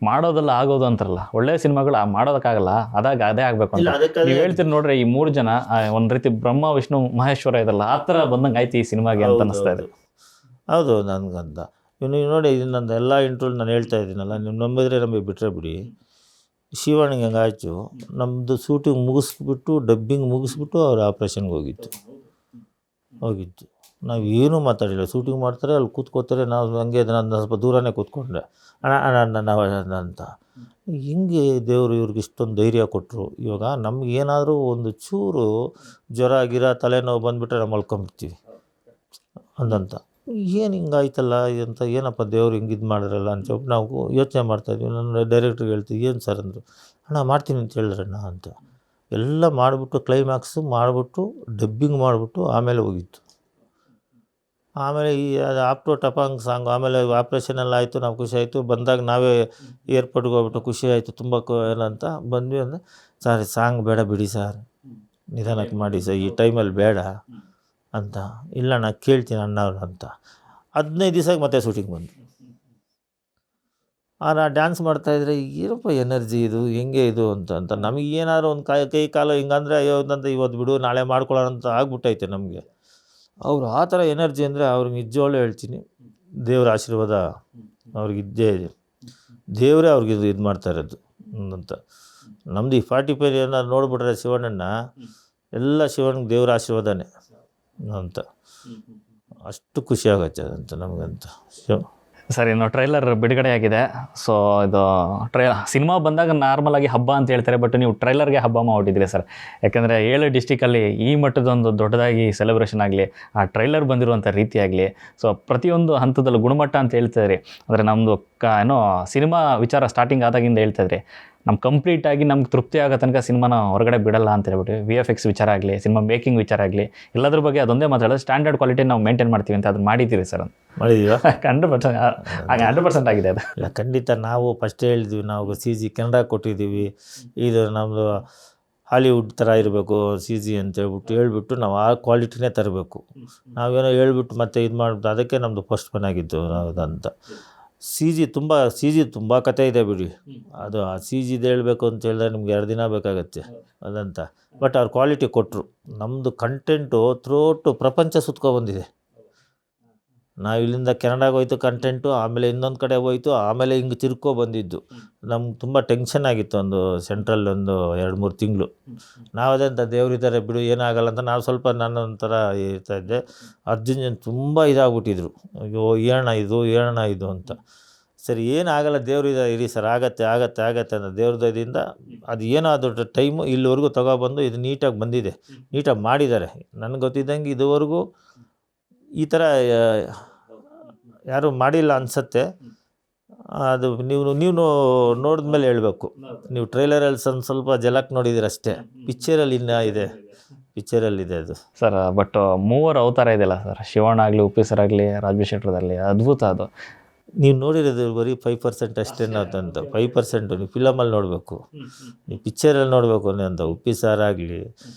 ಮಾಡೋದಲ್ಲ ಆಗೋದು ಅಂತಾರಲ್ಲ, ಒಳ್ಳೆ ಸಿನಿಮಾಗಳು ಮಾಡೋದಕ್ಕಾಗಲ್ಲ, ಅದೇ ಆಗಬೇಕು ಅಂತ ನೀವು ಹೇಳ್ತೀರಿ. ನೋಡ್ರಿ ಈ 3 ಜನ ಒಂದು ರೀತಿ ಬ್ರಹ್ಮ ವಿಷ್ಣು ಮಹೇಶ್ವರ ಇದಲ್ಲ, ಆ ಥರ ಬಂದಂಗೆ ಆಯ್ತು ಈ ಸಿನಿಮಾಗೆ ಅಂತ ಅನಿಸ್ತಾ ಇದೆ. ಹೌದು ನನಗಂತ. ನೀವು ನೋಡಿ, ನಂದು ಎಲ್ಲ ಇಂಟ್ರ್ಯೂಲ್ ನಾನು ಹೇಳ್ತಾ ಇದ್ದೀನಲ್ಲ, ನೀವು ನಂಬಿದ್ರೆ ನಮಗೆ ಬಿಟ್ಟರೆ ಬಿಡಿ. ಶಿವಣ್ಣಿಗೆ ಹಂಗಾಯ್ತು, ನಮ್ಮದು ಶೂಟಿಂಗ್ ಮುಗಿಸ್ಬಿಟ್ಟು ಡಬ್ಬಿಂಗ್ ಮುಗಿಸ್ಬಿಟ್ಟು ಅವ್ರು ಆಪ್ರೇಷನ್ಗೆ ಹೋಗಿದ್ದು. ನಾವು ಏನೂ ಮಾತಾಡಿಲ್ಲ. ಶೂಟಿಂಗ್ ಮಾಡ್ತಾರೆ, ಅಲ್ಲಿ ಕೂತ್ಕೋತಾರೆ, ನಾವು ಹಂಗೆ ನಾನು ಸ್ವಲ್ಪ ದೂರನೇ ಕೂತ್ಕೊಂಡೆ. ಅಣ್ಣ ಅಂತ. ಹಿಂಗೆ ದೇವರು ಇವ್ರಿಗೆ ಇಷ್ಟೊಂದು ಧೈರ್ಯ ಕೊಟ್ಟರು. ಇವಾಗ ನಮಗೇನಾದರೂ ಒಂದು ಚೂರು ಜ್ವರ ಗಿರ ತಲೆನೋವು ಬಂದುಬಿಟ್ರೆ ನಾವು ಮಲ್ಕೊಂಬಿಡ್ತೀವಿ ಅಂದಂತ. ಏನು ಹಿಂಗಾಯ್ತಲ್ಲ ಅಂತ, ಏನಪ್ಪ ದೇವ್ರು ಹಿಂಗೆ ಇದು ಮಾಡಿರಲ್ಲ ಅಂತ ಹೇಳ್ಬಿಟ್ಟು ನಾವು ಯೋಚನೆ ಮಾಡ್ತಾಯಿದ್ವಿ. ನಾನು ಡೈರೆಕ್ಟ್ರಿಗೆ ಹೇಳ್ತೀವಿ, ಏನು ಸರ್ ಅಂದರು. ಅಣ್ಣ ಮಾಡ್ತೀನಿ ಅಂತ ಹೇಳಿದ್ರಣ್ಣ ಅಂತ. ಎಲ್ಲ ಮಾಡಿಬಿಟ್ಟು ಕ್ಲೈಮ್ಯಾಕ್ಸು ಮಾಡಿಬಿಟ್ಟು ಡಬ್ಬಿಂಗ್ ಮಾಡಿಬಿಟ್ಟು ಆಮೇಲೆ ಹೋಗಿತ್ತು. ಆಮೇಲೆ ಈ ಅದು ಆಪ್ಟು ಟಪಾಂಗ್ ಸಾಂಗು, ಆಮೇಲೆ ಆಪ್ರೇಷನ್ ಎಲ್ಲ ಆಯಿತು, ನಾವು ಖುಷಿ ಆಯಿತು. ಬಂದಾಗ ನಾವೇ ಏರ್ಪೋರ್ಟ್ಗೆ ಹೋಗ್ಬಿಟ್ಟು ಖುಷಿ ಆಯಿತು ತುಂಬ ಏನಂತ ಬಂದ್ವಿ. ಅಂದರೆ ಸರ್ ಸಾಂಗ್ ಬೇಡ ಬಿಡಿ ಸರ್, ನಿಧಾನಕ್ಕೆ ಮಾಡಿ ಸರ್, ಈ ಟೈಮಲ್ಲಿ ಬೇಡ ಅಂತ. ಇಲ್ಲಣ್ಣ ಕೇಳ್ತೀನಿ ಅಣ್ಣ ಅವ್ರು ಅಂತ. 15 ದಿವಸಕ್ಕೆ ಮತ್ತೆ ಶೂಟಿಂಗ್ ಬಂದು ನಾ ಡ್ಯಾನ್ಸ್ ಮಾಡ್ತಾಯಿದ್ರೆ ಏನಪ್ಪ ಎನರ್ಜಿ ಇದು, ಹೆಂಗೆ ಇದು ಅಂತ ನಮಗೇನಾದ್ರು ಒಂದು ಕೈ ಕಾಲು ಹಿಂಗಂದರೆ ಅಯ್ಯೋ ಅಂತ ಇವತ್ತು ಬಿಡು ನಾಳೆ ಮಾಡ್ಕೊಳ್ಳೋಣ ಅಂತ ಆಗ್ಬಿಟ್ಟೈತೆ ನಮಗೆ. ಅವರು ಆ ಥರ ಎನರ್ಜಿ ಅಂದರೆ ಅವ್ರಿಗೆ ನಿಜವಾಗ್ಲೂ ಹೇಳ್ತೀನಿ, ದೇವ್ರ ಆಶೀರ್ವಾದ ಅವ್ರಿಗೆ ಇದ್ದೇ ಇದೆ. ದೇವರೇ ಅವ್ರಿಗೆ ಇದು ಮಾಡ್ತಾ ಇರೋದು ಅಂತ. ನಮ್ಮದು ಈ 45 ಏನಾದ್ರು ನೋಡ್ಬಿಟ್ರೆ ಶಿವಣ್ಣನ, ಎಲ್ಲ ಶಿವನಿಗೆ ದೇವ್ರ ಆಶೀರ್ವಾದನೇ ಅಂತ. ಅಷ್ಟು ಖುಷಿ ಆಗುತ್ತೆ ಅಂತ ನಮಗಂತ. ಸರ್, ಇನ್ನು ಟ್ರೈಲರ್ ಬಿಡುಗಡೆ ಆಗಿದೆ. ಸೊ ಇದು ಸಿನಿಮಾ ಬಂದಾಗ ನಾರ್ಮಲ್ ಆಗಿ ಹಬ್ಬ ಅಂತ ಹೇಳ್ತಾರೆ, ಬಟ್ ನೀವು ಟ್ರೈಲರ್ಗೆ ಹಬ್ಬ ಮಾಡಿದ್ರಿ ಸರ್. ಯಾಕೆಂದರೆ 7 ಡಿಸ್ಟಿಕಲ್ಲಿ ಈ ಮಟ್ಟದೊಂದು ದೊಡ್ಡದಾಗಿ ಸೆಲೆಬ್ರೇಷನ್ ಆಗಲಿ, ಆ ಟ್ರೈಲರ್ ಬಂದಿರುವಂಥ ರೀತಿ ಆಗಲಿ, ಸೊ ಪ್ರತಿಯೊಂದು ಹಂತದಲ್ಲೂ ಗುಣಮಟ್ಟ ಅಂತ ಹೇಳ್ತಾಯಿದ್ರಿ. ಅಂದರೆ ನಮ್ಮದು ಏನೋ ಸಿನಿಮಾ ವಿಚಾರ ಸ್ಟಾರ್ಟಿಂಗ್ ಆದಾಗಿಂದ ಹೇಳ್ತಾಯಿದ್ರಿ, ನಮ್ಮ ಕಂಪ್ಲೀಟಾಗಿ ನಮ್ಗೆ ತೃಪ್ತಿ ಆಗೋ ತನಕ ಸಿನಿಮಾನ ಹೊರಗಡೆ ಬಿಡಲ್ಲ ಅಂತ ಹೇಳ್ಬಿಟ್ಟು. VFX ವಿಚಾರ ಆಗಲಿ, ಸಿನಿಮಾ ಮೇಕಿಂಗ್ ವಿಚಾರ ಆಗಲಿ, ಎಲ್ಲದ್ರ ಬಗ್ಗೆ ಅದೊಂದೇ ಮಾತಾಡೋದು, ಸ್ಟ್ಯಾಂಡರ್ಡ್ ಕ್ವಾಲಿಟಿ ನಾವು ಮೇಂಟೈನ್ ಮಾಡ್ತೀವಿ ಅಂತ ಅದನ್ನು ಮಾಡಿದ್ದೀರಿ ಸರ್. ಮಾಡಿದ್ದೀವ 100% ಆಗಿದೆ ಅದು. ಇಲ್ಲ ಖಂಡಿತ. ನಾವು ಫಸ್ಟ್ ಹೇಳಿದ್ವಿ, ನಾವು CG ಕನ್ನಡ ಕೊಟ್ಟಿದ್ದೀವಿ, ಇದು ನಮ್ಮದು ಹಾಲಿವುಡ್ ಥರ ಇರಬೇಕು CG ಅಂತ ಹೇಳ್ಬಿಟ್ಟು ನಾವು ಆ ಕ್ವಾಲಿಟಿನೇ ತರಬೇಕು. ನಾವೇನೋ ಹೇಳ್ಬಿಟ್ಟು ಮತ್ತೆ ಇದು ಮಾಡಿಬಿಟ್ಟು ಅದಕ್ಕೆ ನಮ್ಮದು ಫಸ್ಟ್ ಬಂದಾಗಿದ್ದು ಅಂತ. CG ತುಂಬ ಕತೆ ಇದೆ ಬಿಡಿ. ಅದು ಆ CGದು ಹೇಳಬೇಕು ಅಂತ ಹೇಳಿದ್ರೆ ನಿಮ್ಗೆ 2 ದಿನ ಬೇಕಾಗತ್ತೆ ಅದಂತ. ಬಟ್ ಅವ್ರು ಕ್ವಾಲಿಟಿ ಕೊಟ್ಟರು. ನಮ್ಮದು ಕಂಟೆಂಟು ಥ್ರೂಔಟ್ ಪ್ರಪಂಚ ಸುತ್ಕೊಬಂದಿದೆ. ನಾವು ಇಲ್ಲಿಂದ ಕೆನಡಾಗೆ ಹೋಯ್ತು ಕಂಟೆಂಟು, ಆಮೇಲೆ ಇನ್ನೊಂದು ಕಡೆ ಹೋಯ್ತು, ಆಮೇಲೆ ಹಿಂಗೆ ಬಂದಿದ್ದು. ನಮ್ಗೆ ತುಂಬ ಟೆನ್ಷನ್ ಆಗಿತ್ತು. ಒಂದು ಸೆಂಟ್ರಲ್ ಒಂದು 2-3 ತಿಂಗಳು ನಾವು ಅದಂತ ದೇವ್ರಿದ್ದಾರೆ ಬಿಡು ಏನಾಗಲ್ಲ ಅಂತ ನಾವು ಸ್ವಲ್ಪ ನನ್ನೊಂಥರ ಇರ್ತಾಯಿದ್ದೆ. ಅರ್ಜುನ್ ತುಂಬ ಇದಾಗ್ಬಿಟ್ಟಿದ್ರು, ಅಯ್ಯೋ ಏಳೋಣ ಇದು ಅಂತ. ಸರಿ ಏನಾಗಲ್ಲ, ದೇವ್ರು ಇದೆ, ಇರಿ ಸರ್, ಆಗತ್ತೆ ಅಂತ ದೇವ್ರ ದಯದಿಂದ ಅದು ಏನೋ ಅದು ಟೈಮು ಇಲ್ಲಿವರೆಗೂ ತಗೊಬಂದು ಇದು ನೀಟಾಗಿ ಬಂದಿದೆ, ನೀಟಾಗಿ ಮಾಡಿದ್ದಾರೆ. ನನಗೆ ಗೊತ್ತಿದ್ದಂಗೆ ಇದುವರೆಗೂ ಈ ಥರ ಯಾರೂ ಮಾಡಿಲ್ಲ ಅನಿಸತ್ತೆ. ಅದು ನೀವು ನೋಡಿದ್ಮೇಲೆ ಹೇಳಬೇಕು. ನೀವು ಟ್ರೈಲರಲ್ಲಿ ಸ್ವಲ್ಪ ಜಲಕ್ ನೋಡಿದ್ದೀರ ಅಷ್ಟೇ. ಪಿಕ್ಚರಲ್ಲಿ ಇನ್ನೂ ಇದೆ, ಪಿಕ್ಚರಲ್ಲಿದೆ ಅದು. ಸರ್ ಬಟ್ ಮೂವರು ಅವತಾರ ಇದೆಯಲ್ಲ ಸರ್, ಶಿವಣ್ಣ ಆಗಲಿ, ಉಪ್ಪಿ ಸರ್ ಆಗಲಿ, ರಾಜ್ಬಿ ಶೆಟ್ಟರ್ದಲ್ಲಿ ಅದ್ಭುತ ಅದು. ನೀವು ನೋಡಿರೋದು ಬರೀ 5% ಅಷ್ಟೇ ಅಂತ. 5% ನೀವು ಫಿಲಮಲ್ಲಿ ನೋಡಬೇಕು, ನೀವು ಪಿಕ್ಚರಲ್ಲಿ ನೋಡಬೇಕು ಅಂತ. ಉಪ್ಪಿ ಸಾರ್ ಆಗಲಿ,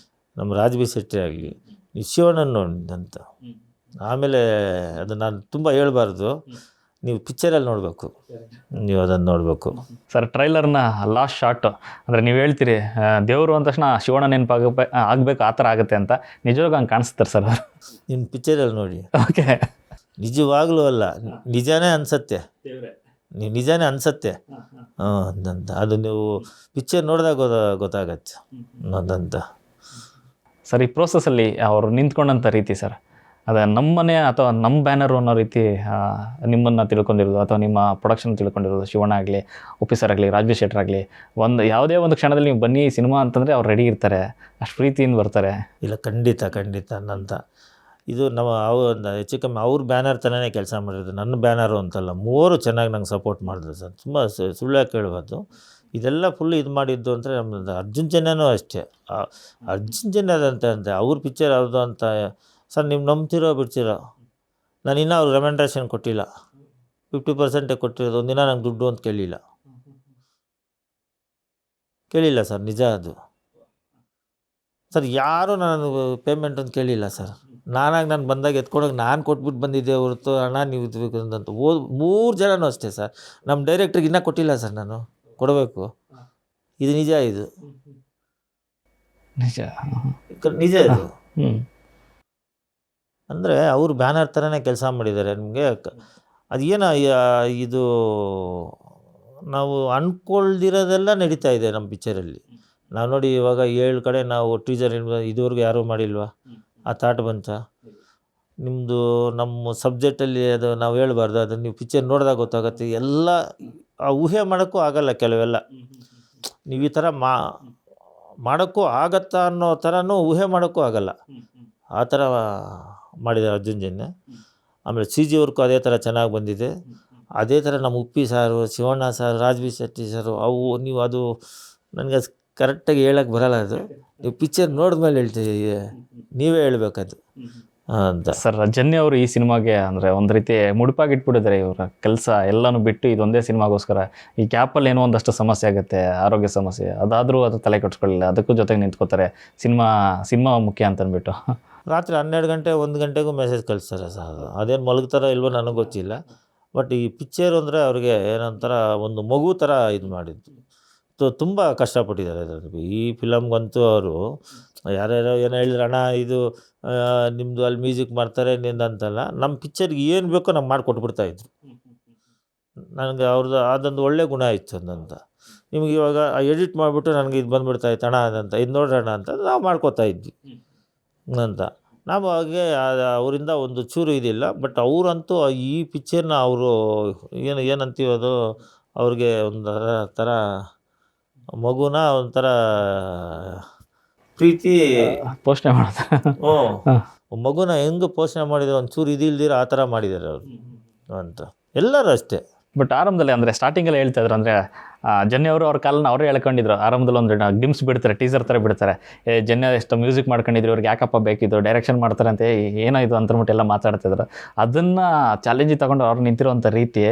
ನಮ್ಮ ರಾಜ್ಬಿ ಶೆಟ್ಟಿ ಆಗಲಿ, ನೀವು ಶಿವಣ್ಣನ ನೋಡಿದಂತ. ಆಮೇಲೆ ಅದು ನಾನು ತುಂಬ ಹೇಳ್ಬಾರ್ದು, ನೀವು ಪಿಕ್ಚರಲ್ಲಿ ನೋಡಬೇಕು, ನೀವು ಅದನ್ನು ನೋಡಬೇಕು. ಸರ್ ಟ್ರೈಲರ್ನ ಲಾಸ್ಟ್ ಶಾಟ್ ಅಂದರೆ ನೀವು ಹೇಳ್ತೀರಿ ದೇವರು ಅಂದ ತಕ್ಷಣ ಶಿವಣ್ಣ ಆಗಬೇಕು ಆ ಥರ ಆಗುತ್ತೆ ಅಂತ. ನಿಜವಾಗ ಹಂಗೆ ಕಾಣಿಸ್ತಾರೆ ಸರ್ ಅವರು. ನಿಮ್ಮ ಪಿಕ್ಚರಲ್ಲಿ ನೋಡಿ. ಓಕೆ, ನಿಜವಾಗ್ಲೂ ಅಲ್ಲ, ನಿಜಾನೇ ಅನಿಸತ್ತೆ, ನೀವು ನಿಜಾನೇ ಅನಿಸತ್ತೆ. ಅಂತ ಅದು ನೀವು ಪಿಕ್ಚರ್ ನೋಡಿದಾಗ ಗೊತ್ತಾಗತ್ತೆ ಅದಂತ. ಸರ್ ಈ ಪ್ರೋಸೆಸ್ಸಲ್ಲಿ ಅವರು ನಿಂತ್ಕೊಂಡಂಥ ರೀತಿ ಸರ್, ಅದು ನಮ್ಮನೆ ಅಥವಾ ನಮ್ಮ ಬ್ಯಾನರು ಅನ್ನೋ ರೀತಿ ನಿಮ್ಮನ್ನು ತಿಳ್ಕೊಂಡಿರೋದು ಅಥವಾ ನಿಮ್ಮ ಪ್ರೊಡಕ್ಷನ್ ತಿಳ್ಕೊಂಡಿರೋದು, ಶಿವಣ್ಣ ಆಗಲಿ, ಉಪ್ಪಿ ಸರ್ ಆಗಲಿ, ರಾಜ್ಬಿ ಶೆಟ್ಟರ್ ಆಗಲಿ, ಯಾವುದೇ ಒಂದು ಕ್ಷಣದಲ್ಲಿ ನೀವು ಬನ್ನಿ ಸಿನಿಮಾ ಅಂತಂದರೆ ಅವ್ರು ರೆಡಿ ಇರ್ತಾರೆ, ಅಷ್ಟು ಪ್ರೀತಿಯಿಂದ ಬರ್ತಾರೆ. ಇಲ್ಲ, ಖಂಡಿತ ಅನ್ನಂತ. ಇದು ಹೆಚ್ಚು ಕಮ್ಮಿ ಅವ್ರ ಬ್ಯಾನರ್ ಥರನೇ ಕೆಲಸ ಮಾಡಿರೋದು, ನನ್ನ ಬ್ಯಾನರು ಅಂತಲ್ಲ. ಮೂವರು ಚೆನ್ನಾಗಿ ನಂಗೆ ಸಪೋರ್ಟ್ ಮಾಡಿದ್ರು ಸರ್. ತುಂಬ ಸುಳ್ಳು ಯಾಕೆ ಹೇಳ್ಬಾರ್ದು. ಇದೆಲ್ಲ ಫುಲ್ ಇದು ಮಾಡಿದ್ದು ಅಂದರೆ ನಮ್ಮದು ಅರ್ಜುನ್ ಜನ್ಯನೂ ಅಷ್ಟೇ. ಅರ್ಜುನ್ ಜನ್ಯದಂತ ಅಂತೆ ಅವ್ರ ಪಿಕ್ಚರ್ ಅವ್ರದ್ದು ಅಂತ. ಸರ್ ನೀವು ನಂಬ್ತಿರೋ ಬಿಡ್ತಿರೋ, ನಾನು ಇನ್ನೂ ಅವ್ರು ರೆಮೆಂಡೇಷನ್ ಕೊಟ್ಟಿಲ್ಲ, 50% ಕೊಟ್ಟಿರೋದು. ಒಂದಿನ ನಂಗೆ ದುಡ್ಡು ಅಂತ ಕೇಳಿಲ್ಲ ಸರ್, ನಿಜ ಅದು. ಸರ್ ಯಾರೂ ನಾನು ಪೇಮೆಂಟ್ ಅಂತ ಕೇಳಿಲ್ಲ ಸರ್. ನಾನು ಬಂದಾಗ ಎತ್ಕೊಂಡೋಗಿ ನಾನು ಕೊಟ್ಬಿಟ್ಟು ಬಂದಿದ್ದೆ ಹೊರತು ಹಣ ನೀವು ಇದ್ಬೇಕು ಅಂತ. 3 ಜನನೂ ಅಷ್ಟೇ ಸರ್. ನಮ್ಮ ಡೈರೆಕ್ಟ್ರಿಗೆ ಇನ್ನೂ ಕೊಟ್ಟಿಲ್ಲ ಸರ್, ನಾನು ಕೊಡಬೇಕು. ಇದು ನಿಜ, ಇದು ನಿಜ ಇದು. ಅಂದರೆ ಅವರು ಬ್ಯಾನರ್ ಥರನೇ ಕೆಲಸ ಮಾಡಿದ್ದಾರೆ. ನಿಮಗೆ ಅದೇನೋ ಇದು ನಾವು ಅಂದ್ಕೊಳ್ದಿರೋದೆಲ್ಲ ನಡೀತಾ ಇದೆ ನಮ್ಮ ಪಿಕ್ಚರಲ್ಲಿ. ನಾವು ನೋಡಿ ಇವಾಗ 7 ಕಡೆ ನಾವು ಟೀಸರ್ ಇದುವರೆಗೂ ಯಾರೂ ಮಾಡಿಲ್ವಾ? ಆ ಥಾಟ್ ಬಂತ ನಿಮ್ಮದು. ನಮ್ಮ ಸಬ್ಜೆಕ್ಟಲ್ಲಿ ಅದು ನಾವು ಹೇಳ್ಬಾರ್ದು, ಅದನ್ನು ನೀವು ಪಿಕ್ಚರ್ ನೋಡಿದಾಗ ಗೊತ್ತಾಗುತ್ತೆ. ಎಲ್ಲ ಊಹೆ ಮಾಡೋಕ್ಕೂ ಆಗಲ್ಲ ಕೆಲವೆಲ್ಲ. ನೀವು ಈ ಥರ ಮಾಡೋಕ್ಕೂ ಆಗತ್ತಾ ಅನ್ನೋ ಥರನೂ ಊಹೆ ಮಾಡೋಕ್ಕೂ ಆಗಲ್ಲ. ಆ ಥರ ಮಾಡಿದ್ದಾರೆ ಅರ್ಜುನ್ ಜನ್ಯ. ಆಮೇಲೆ CG ವರ್ಕು ಅದೇ ಥರ ಚೆನ್ನಾಗಿ ಬಂದಿದೆ. ಅದೇ ಥರ ನಮ್ಮ ಉಪ್ಪಿ ಸಾರು, ಶಿವಣ್ಣ ಸಾರು, ರಾಜ್ಬಿ ಶೆಟ್ಟಿ ಸಾರು, ನೀವು ಅದು ನನಗೆ ಕರೆಕ್ಟಾಗಿ ಹೇಳೋಕ್ಕೆ ಬರಲ್ಲ. ಅದು ನೀವು ಪಿಕ್ಚರ್ ನೋಡಿದ್ಮೇಲೆ ಹೇಳ್ತೀವಿ, ನೀವೇ ಹೇಳ್ಬೇಕದು ಅಂತ. ಸರ್ ಜನ್ಯ ಅವರು ಈ ಸಿನಿಮಾಗೆ ಅಂದರೆ ಒಂದು ರೀತಿ ಮುಡುಪಾಗಿಟ್ಬಿಟ್ಟಿದ್ದಾರೆ. ಇವರ ಕೆಲಸ ಎಲ್ಲನೂ ಬಿಟ್ಟು ಇದೊಂದೇ ಸಿನಿಮಾಗೋಸ್ಕರ. ಈ ಗ್ಯಾಪಲ್ಲಿ ಏನೋ ಒಂದಷ್ಟು ಸಮಸ್ಯೆ ಆಗುತ್ತೆ, ಆರೋಗ್ಯ ಸಮಸ್ಯೆ, ಅದಾದರೂ ಅದು ತಲೆ ಕೆಡಿಸ್ಕೊಳ್ಳಿಲ್ಲ, ಅದಕ್ಕೂ ಜೊತೆಗೆ ನಿಂತ್ಕೋತಾರೆ. ಸಿನಿಮಾ ಮುಖ್ಯ ಅಂತ ಅಂದ್ಬಿಟ್ಟು ರಾತ್ರಿ 12 ಗಂಟೆ 1 ಗಂಟೆಗೂ ಮೆಸೇಜ್ ಕಳಿಸ್ತಾರೆ ಸರ್. ಅದೇನು ಮಲಗ್ತಾರೋ ಇಲ್ವೋ ನನಗೆ ಗೊತ್ತಿಲ್ಲ. ಬಟ್ ಈ ಪಿಕ್ಚರ್ ಅಂದರೆ ಅವ್ರಿಗೆ ಏನಂತಾರ ಒಂದು ಮಗು ಥರ ಇದು ಮಾಡಿದ್ದು. ತುಂಬ ಕಷ್ಟಪಟ್ಟಿದ್ದಾರೆ ಅದರಲ್ಲಿ. ಈ ಫಿಲಮ್ಗಂತೂ ಅವರು ಯಾರ್ಯಾರೋ ಏನೋ ಹೇಳಿದ್ರು, ಅಣ್ಣ ಇದು ನಿಮ್ಮದು ಅಲ್ಲಿ ಮ್ಯೂಸಿಕ್ ಮಾಡ್ತಾರೆ ಅಂತಲ್ಲ, ನಮ್ಮ ಪಿಕ್ಚರ್ಗೆ ಏನು ಬೇಕೋ ನಮ್ಗೆ ಮಾಡಿಕೊಟ್ಬಿಡ್ತಾಯಿದ್ರು. ನನಗೆ ಅವ್ರದ್ದು ಅದೊಂದು ಒಳ್ಳೆ ಗುಣ ಇತ್ತು ಅದಂತ. ನಿಮ್ಗೆ ಇವಾಗ ಎಡಿಟ್ ಮಾಡಿಬಿಟ್ಟು ನನಗೆ ಇದು ಬಂದುಬಿಡ್ತಾಯಿತ್ತು ಅಣ್ಣ ಅದಂತ, ಇದು ನೋಡೋಣ ಅಂತ ನಾವು ಮಾಡ್ಕೋತಾ ಇದ್ವಿ ಅಂತ. ನಾವು ಹಾಗೆ ಅವರಿಂದ ಒಂದು ಚೂರು ಇದಿಲ್ಲ. ಬಟ್ ಅವರಂತೂ ಈ ಪಿಕ್ಚರ್ನ ಅವರು ಏನಂತೀವಿ ಅದು, ಅವ್ರಿಗೆ ಒಂಥರ ಥರ ಮಗುನ ಒಂಥರ ಪ್ರೀತಿ ಪೋಷಣೆ ಮಾಡ್ತಾರೆ. ಮಗುನ ಹೆಂಗೆ ಪೋಷಣೆ ಮಾಡಿದ್ರು, ಒಂಚೂರು ಇದಿಲ್ದಿರ ಆ ಥರ ಮಾಡಿದ್ದಾರೆ ಅವರು ಅಂತ. ಎಲ್ಲರೂ ಅಷ್ಟೇ. ಬಟ್ ಆರಂಭದಲ್ಲಿ ಅಂದರೆ ಸ್ಟಾರ್ಟಿಂಗಲ್ಲಿ ಹೇಳ್ತಾ ಇದ್ರು, ಅಂದರೆ ಜನ್ಯ ಅವರು ಅವ್ರ ಕಾಲನ್ನ ಅವರೇ ಹೇಳ್ಕೊಂಡಿದ್ರು. ಆರಂಭದಲ್ಲಿ ಒಂದು ಗ್ಲಿಮ್ಸ್ ಬಿಡ್ತಾರೆ, ಟೀಸರ್ ಥರ ಬಿಡ್ತಾರೆ. ಜನ್ಯ ಎಷ್ಟು ಮ್ಯೂಸಿಕ್ ಮಾಡ್ಕೊಂಡಿದ್ರು, ಇವ್ರಿಗೆ ಯಾಕಪ್ಪ ಬೇಕಿದ್ದು, ಡೈರೆಕ್ಷನ್ ಮಾಡ್ತಾರೆ ಅಂತ ಏನೋ ಇದು ಅಂತರ್ಬಿಟ್ಟು ಎಲ್ಲ ಮಾತಾಡ್ತಿದ್ರು. ಅದನ್ನು ಚಾಲೆಂಜಿಗೆ ತಗೊಂಡು ಅವ್ರು ನಿಂತಿರುವಂಥ ರೀತಿ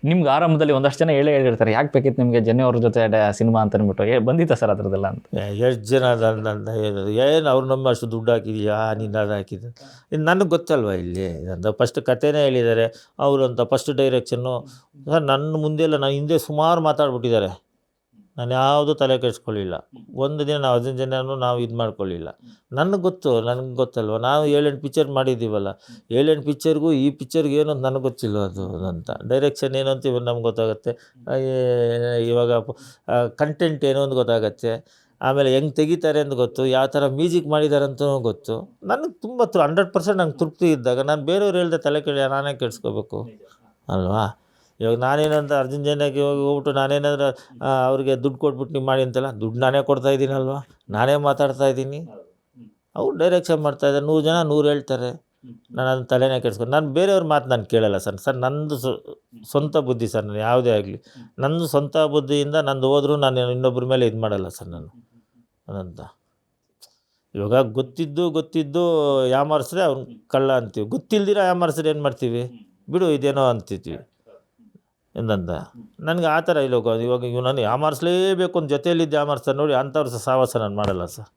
ನಿಮ್ಗೆ ಆರಂಭದಲ್ಲಿ ಒಂದಷ್ಟು ಜನ ಹೇಳಿರ್ತಾರೆ, ಯಾಕೆ ಬೇಕಿತ್ತು ನಿಮಗೆ ಜನ್ಯ ಅವ್ರ ಜೊತೆ ಸಿನಿಮಾ ಅಂತ ಅಂದ್ಬಿಟ್ಟು. ಬಂದಿತ್ತ ಸರ್ ಅದರದ್ದೆಲ್ಲ ಅಂತ? ಎಷ್ಟು ಜನ ಅಂತ ಹೇಳಿದ್ರು, ಏನು ಅವ್ರು ನಮ್ಮ ಅಷ್ಟು ದುಡ್ಡು ಹಾಕಿದೆಯಾ, ನೀನು ಅದು ಹಾಕಿದ್ದು, ಇದು ನನಗೆ ಗೊತ್ತಲ್ವ. ಇಲ್ಲಿ ಅಂತ ಫಸ್ಟ್ ಕಥೆನೇ ಹೇಳಿದ್ದಾರೆ ಅವರು ಅಂತ. ಫಸ್ಟ್ ಡೈರೆಕ್ಷನ್ನು ಸರ್ ನನ್ನ ಮುಂದೆಲ್ಲ ನಾನು ಹಿಂದೆ ಸುಮಾರು ಮಾತಾಡ್ಬಿಟ್ಟಿದ್ದಾರೆ. ನಾನು ಯಾವುದೂ ತಲೆ ಕೆಡಿಸ್ಕೊಳ್ಳಿಲ್ಲ. ಒಂದು ದಿನ ನಾವು ಅರ್ಜುನ್ ಜನ್ಯನೂ ನಾವು ಇದು ಮಾಡ್ಕೊಳ್ಳಿಲ್ಲ. ನನಗೆ ಗೊತ್ತಲ್ವ. ನಾವು 7-8 ಪಿಕ್ಚರ್ ಮಾಡಿದ್ದೀವಲ್ಲ, 7-8 ಪಿಕ್ಚರ್ಗೂ ಈ ಪಿಕ್ಚರ್ಗೆ ಏನು ಅಂತ ನನಗೆ ಗೊತ್ತಿಲ್ಲ ಅದು ಅಂತ. ಡೈರೆಕ್ಷನ್ ಏನು ಅಂತ ಇವಾಗ ನಮ್ಗೆ ಗೊತ್ತಾಗುತ್ತೆ. ಇವಾಗ ಕಂಟೆಂಟ್ ಏನು ಅಂತ ಗೊತ್ತಾಗತ್ತೆ. ಆಮೇಲೆ ಹೆಂಗೆ ತೆಗಿತಾರೆ ಅಂತ ಗೊತ್ತು, ಯಾವ ಥರ ಮ್ಯೂಸಿಕ್ ಮಾಡಿದ್ದಾರೆ ಅಂತಲೂ ಗೊತ್ತು. ನನಗೆ ತುಂಬ 100% ನಂಗೆ ತೃಪ್ತಿ ಇದ್ದಾಗ ನಾನು ಬೇರೆಯವ್ರು ಹೇಳ್ದೆ ತಲೆ ನಾನೇ ಕೆಡಿಸ್ಕೋಬೇಕು ಅಲ್ವಾ. ಇವಾಗ ನಾನೇನಂತ ಅರ್ಜುನ್ ಜನ್ಯಕ್ಕೆ ಇವಾಗ ಹೋಗ್ಬಿಟ್ಟು ನಾನೇನಾದ್ರೂ ಅವ್ರಿಗೆ ದುಡ್ಡು ಕೊಟ್ಬಿಟ್ಟು ನೀವು ಮಾಡಿ ಅಂತಲ್ಲ, ದುಡ್ಡು ನಾನೇ ಕೊಡ್ತಾಯಿದ್ದೀನಲ್ವ, ನಾನೇ ಮಾತಾಡ್ತಾಯಿದ್ದೀನಿ. ಅವ್ರು ಡೈರೆಕ್ಷನ್ ಮಾಡ್ತಾಯಿದ್ದಾರೆ. 100 ಜನ 100 ಹೇಳ್ತಾರೆ. ನಾನು ಅದನ್ನ ತಲೆನೇ ಕೆಡಿಸ್ಕೊಂಡು ನಾನು ಬೇರೆಯವ್ರ ಮಾತು ನಾನು ಕೇಳಲ್ಲ ಸರ್. ಸರ್ ನಂದು ಸ್ವಂತ ಬುದ್ಧಿ ಸರ್. ನಾನು ಯಾವುದೇ ಆಗಲಿ ನಂದು ಸ್ವಂತ ಬುದ್ಧಿಯಿಂದ ನಂದು ಹೋದ್ರೂ ನಾನು ಇನ್ನೊಬ್ಬರ ಮೇಲೆ ಇದು ಮಾಡಲ್ಲ ಸರ್ ನಾನು ಅದಂತ. ಇವಾಗ ಗೊತ್ತಿದ್ದು ಯಾಮಾರಿಸಿದ್ರೆ ಅವ್ನು ಕಳ್ಳ ಅಂತೀವಿ, ಗೊತ್ತಿಲ್ದಿರ ಯಾಮಾರಿಸಿದ್ರೆ ಏನು ಮಾಡ್ತೀವಿ, ಬಿಡು ಇದೇನೋ ಅಂತೀವಿ ಎಂದಂತ. ನನಗೆ ಆ ಥರ ಇಲ್ಲ. ಇವಾಗ ನಾನು ಯಾಮಾರಿಸಲೇಬೇಕು ಅಂತ ಜೊತೆಯಲ್ಲಿದ್ದು ಯಾಮಾರಿಸ್ತಾರೆ ನೋಡಿ, ಅಂಥವ್ರು ಸಹವಾಸ ನಾನು ಮಾಡಲ್ಲ ಸರ್.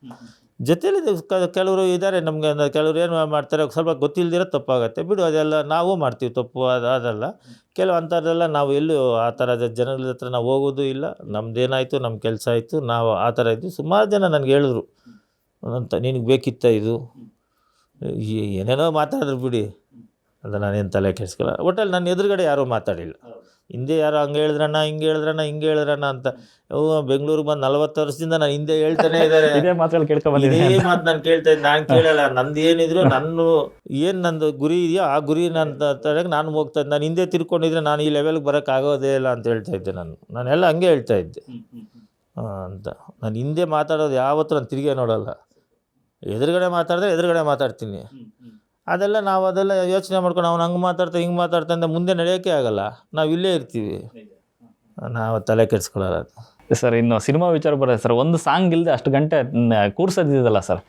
ಜೊತೆಯಲ್ಲಿದ್ದು ಕೆಲವರು ಇದ್ದಾರೆ ನಮಗೆ, ಕೆಲವರು ಏನು ಮಾಡ್ತಾರೆ ಸ್ವಲ್ಪ ಗೊತ್ತಿಲ್ದಿರ ತಪ್ಪಾಗತ್ತೆ, ಬಿಡು ಅದೆಲ್ಲ ನಾವು ಮಾಡ್ತೀವಿ ತಪ್ಪು, ಅದಲ್ಲ. ಕೆಲವು ಅಂಥದ್ದೆಲ್ಲ ನಾವು ಎಲ್ಲೂ ಆ ಥರ ಜನಗಳ ಹತ್ರ ನಾವು ಹೋಗೋದು ಇಲ್ಲ. ನಮ್ಮದೇನಾಯಿತು ನಮ್ಮ ಕೆಲಸ ಆಯಿತು, ನಾವು ಆ ಥರ ಇದ್ವಿ. ಸುಮಾರು ಜನ ನನಗೆ ಹೇಳಿದ್ರು ಅಂತ, ನಿನಗೆ ಬೇಕಿತ್ತ ಇದು, ಏನೇನೋ ಮಾತಾಡಿದ್ರು ಬಿಡಿ ಅಂತ. ನಾನೇನು ತಲೆ ಕೆಡಿಸ್ಕೊಳ್ಳ. ಒಟ್ಟಲ್ಲಿ ನನ್ನ ಎದುರುಗಡೆ ಯಾರೂ ಮಾತಾಡಿಲ್ಲ. ಹಿಂದೆ ಯಾರೋ ಹಂಗೆ ಹೇಳಿದ್ರಣ್ಣ, ಹಿಂಗೆ ಹೇಳಿದ್ರಣ್ಣ ಅಂತ. ಬೆಂಗಳೂರಿಗೆ ಬಂದು 40 ವರ್ಷದಿಂದ ನಾನು ಹಿಂದೆ ಹೇಳ್ತಾನೆ ಇದ್ದಾರೆ. ಇದೇ ಮಾತುಗಳು ಕೇಳ್ಕೊಂಡ್ಬಂದಿದೆ. ಇದೇ ಮಾತು ನಾನು ಕೇಳ್ತಾ ಇದ್ದೆ. ನಾನು ಕೇಳಲ್ಲ. ನಂದು ಏನಿದ್ರು ನಂದು ಗುರಿ ಇದೆಯೋ ಆ ಗುರಿ ನನ್ನ ತಡೆಗೆ ನಾನು ಹೋಗ್ತಾ ಇದ್ದೆ. ನಾನು ಹಿಂದೆ ತಿರ್ಕೊಂಡಿದ್ರೆ ನಾನು ಈ ಲೆವೆಲ್ಗೆ ಬರೋಕ್ಕಾಗೋದೇ ಇಲ್ಲ ಅಂತ ಹೇಳ್ತಾ ಇದ್ದೆ. ನಾನೆಲ್ಲ ಹಂಗೆ ಹೇಳ್ತಾ ಇದ್ದೆ ಅಂತ. ನಾನು ಹಿಂದೆ ಮಾತಾಡೋದು ಯಾವತ್ತೂ ನಾನು ತಿರುಗೇ ನೋಡಲ್ಲ. ಎದುರುಗಡೆ ಮಾತಾಡಿದ್ರೆ ಎದುರುಗಡೆ ಮಾತಾಡ್ತೀನಿ. ಅದೆಲ್ಲ ನಾವು ಅದೆಲ್ಲ ಯೋಚನೆ ಮಾಡ್ಕೊಂಡು ಅವ್ನು ಹಂಗೆ ಮಾತಾಡ್ತಾ ಹಿಂಗೆ ಮಾತಾಡ್ತಾ ಅಂತ ಮುಂದೆ ನಡೆಯೋಕ್ಕೆ ಆಗಲ್ಲ. ನಾವು ಇಲ್ಲೇ ಇರ್ತೀವಿ, ನಾವು ತಲೆ ಕೆಡಿಸ್ಕೊಳ್ಳಲ್ಲ. ಸರ್ ಇನ್ನು ಸಿನಿಮಾ ವಿಚಾರ ಬರೋದು ಸರ್, ಒಂದು ಸಾಂಗ್ ಇಲ್ಲದೆ ಅಷ್ಟು ಗಂಟೆ ಕೂರ್ಸೋದಿದಲ್ಲ ಸರ್,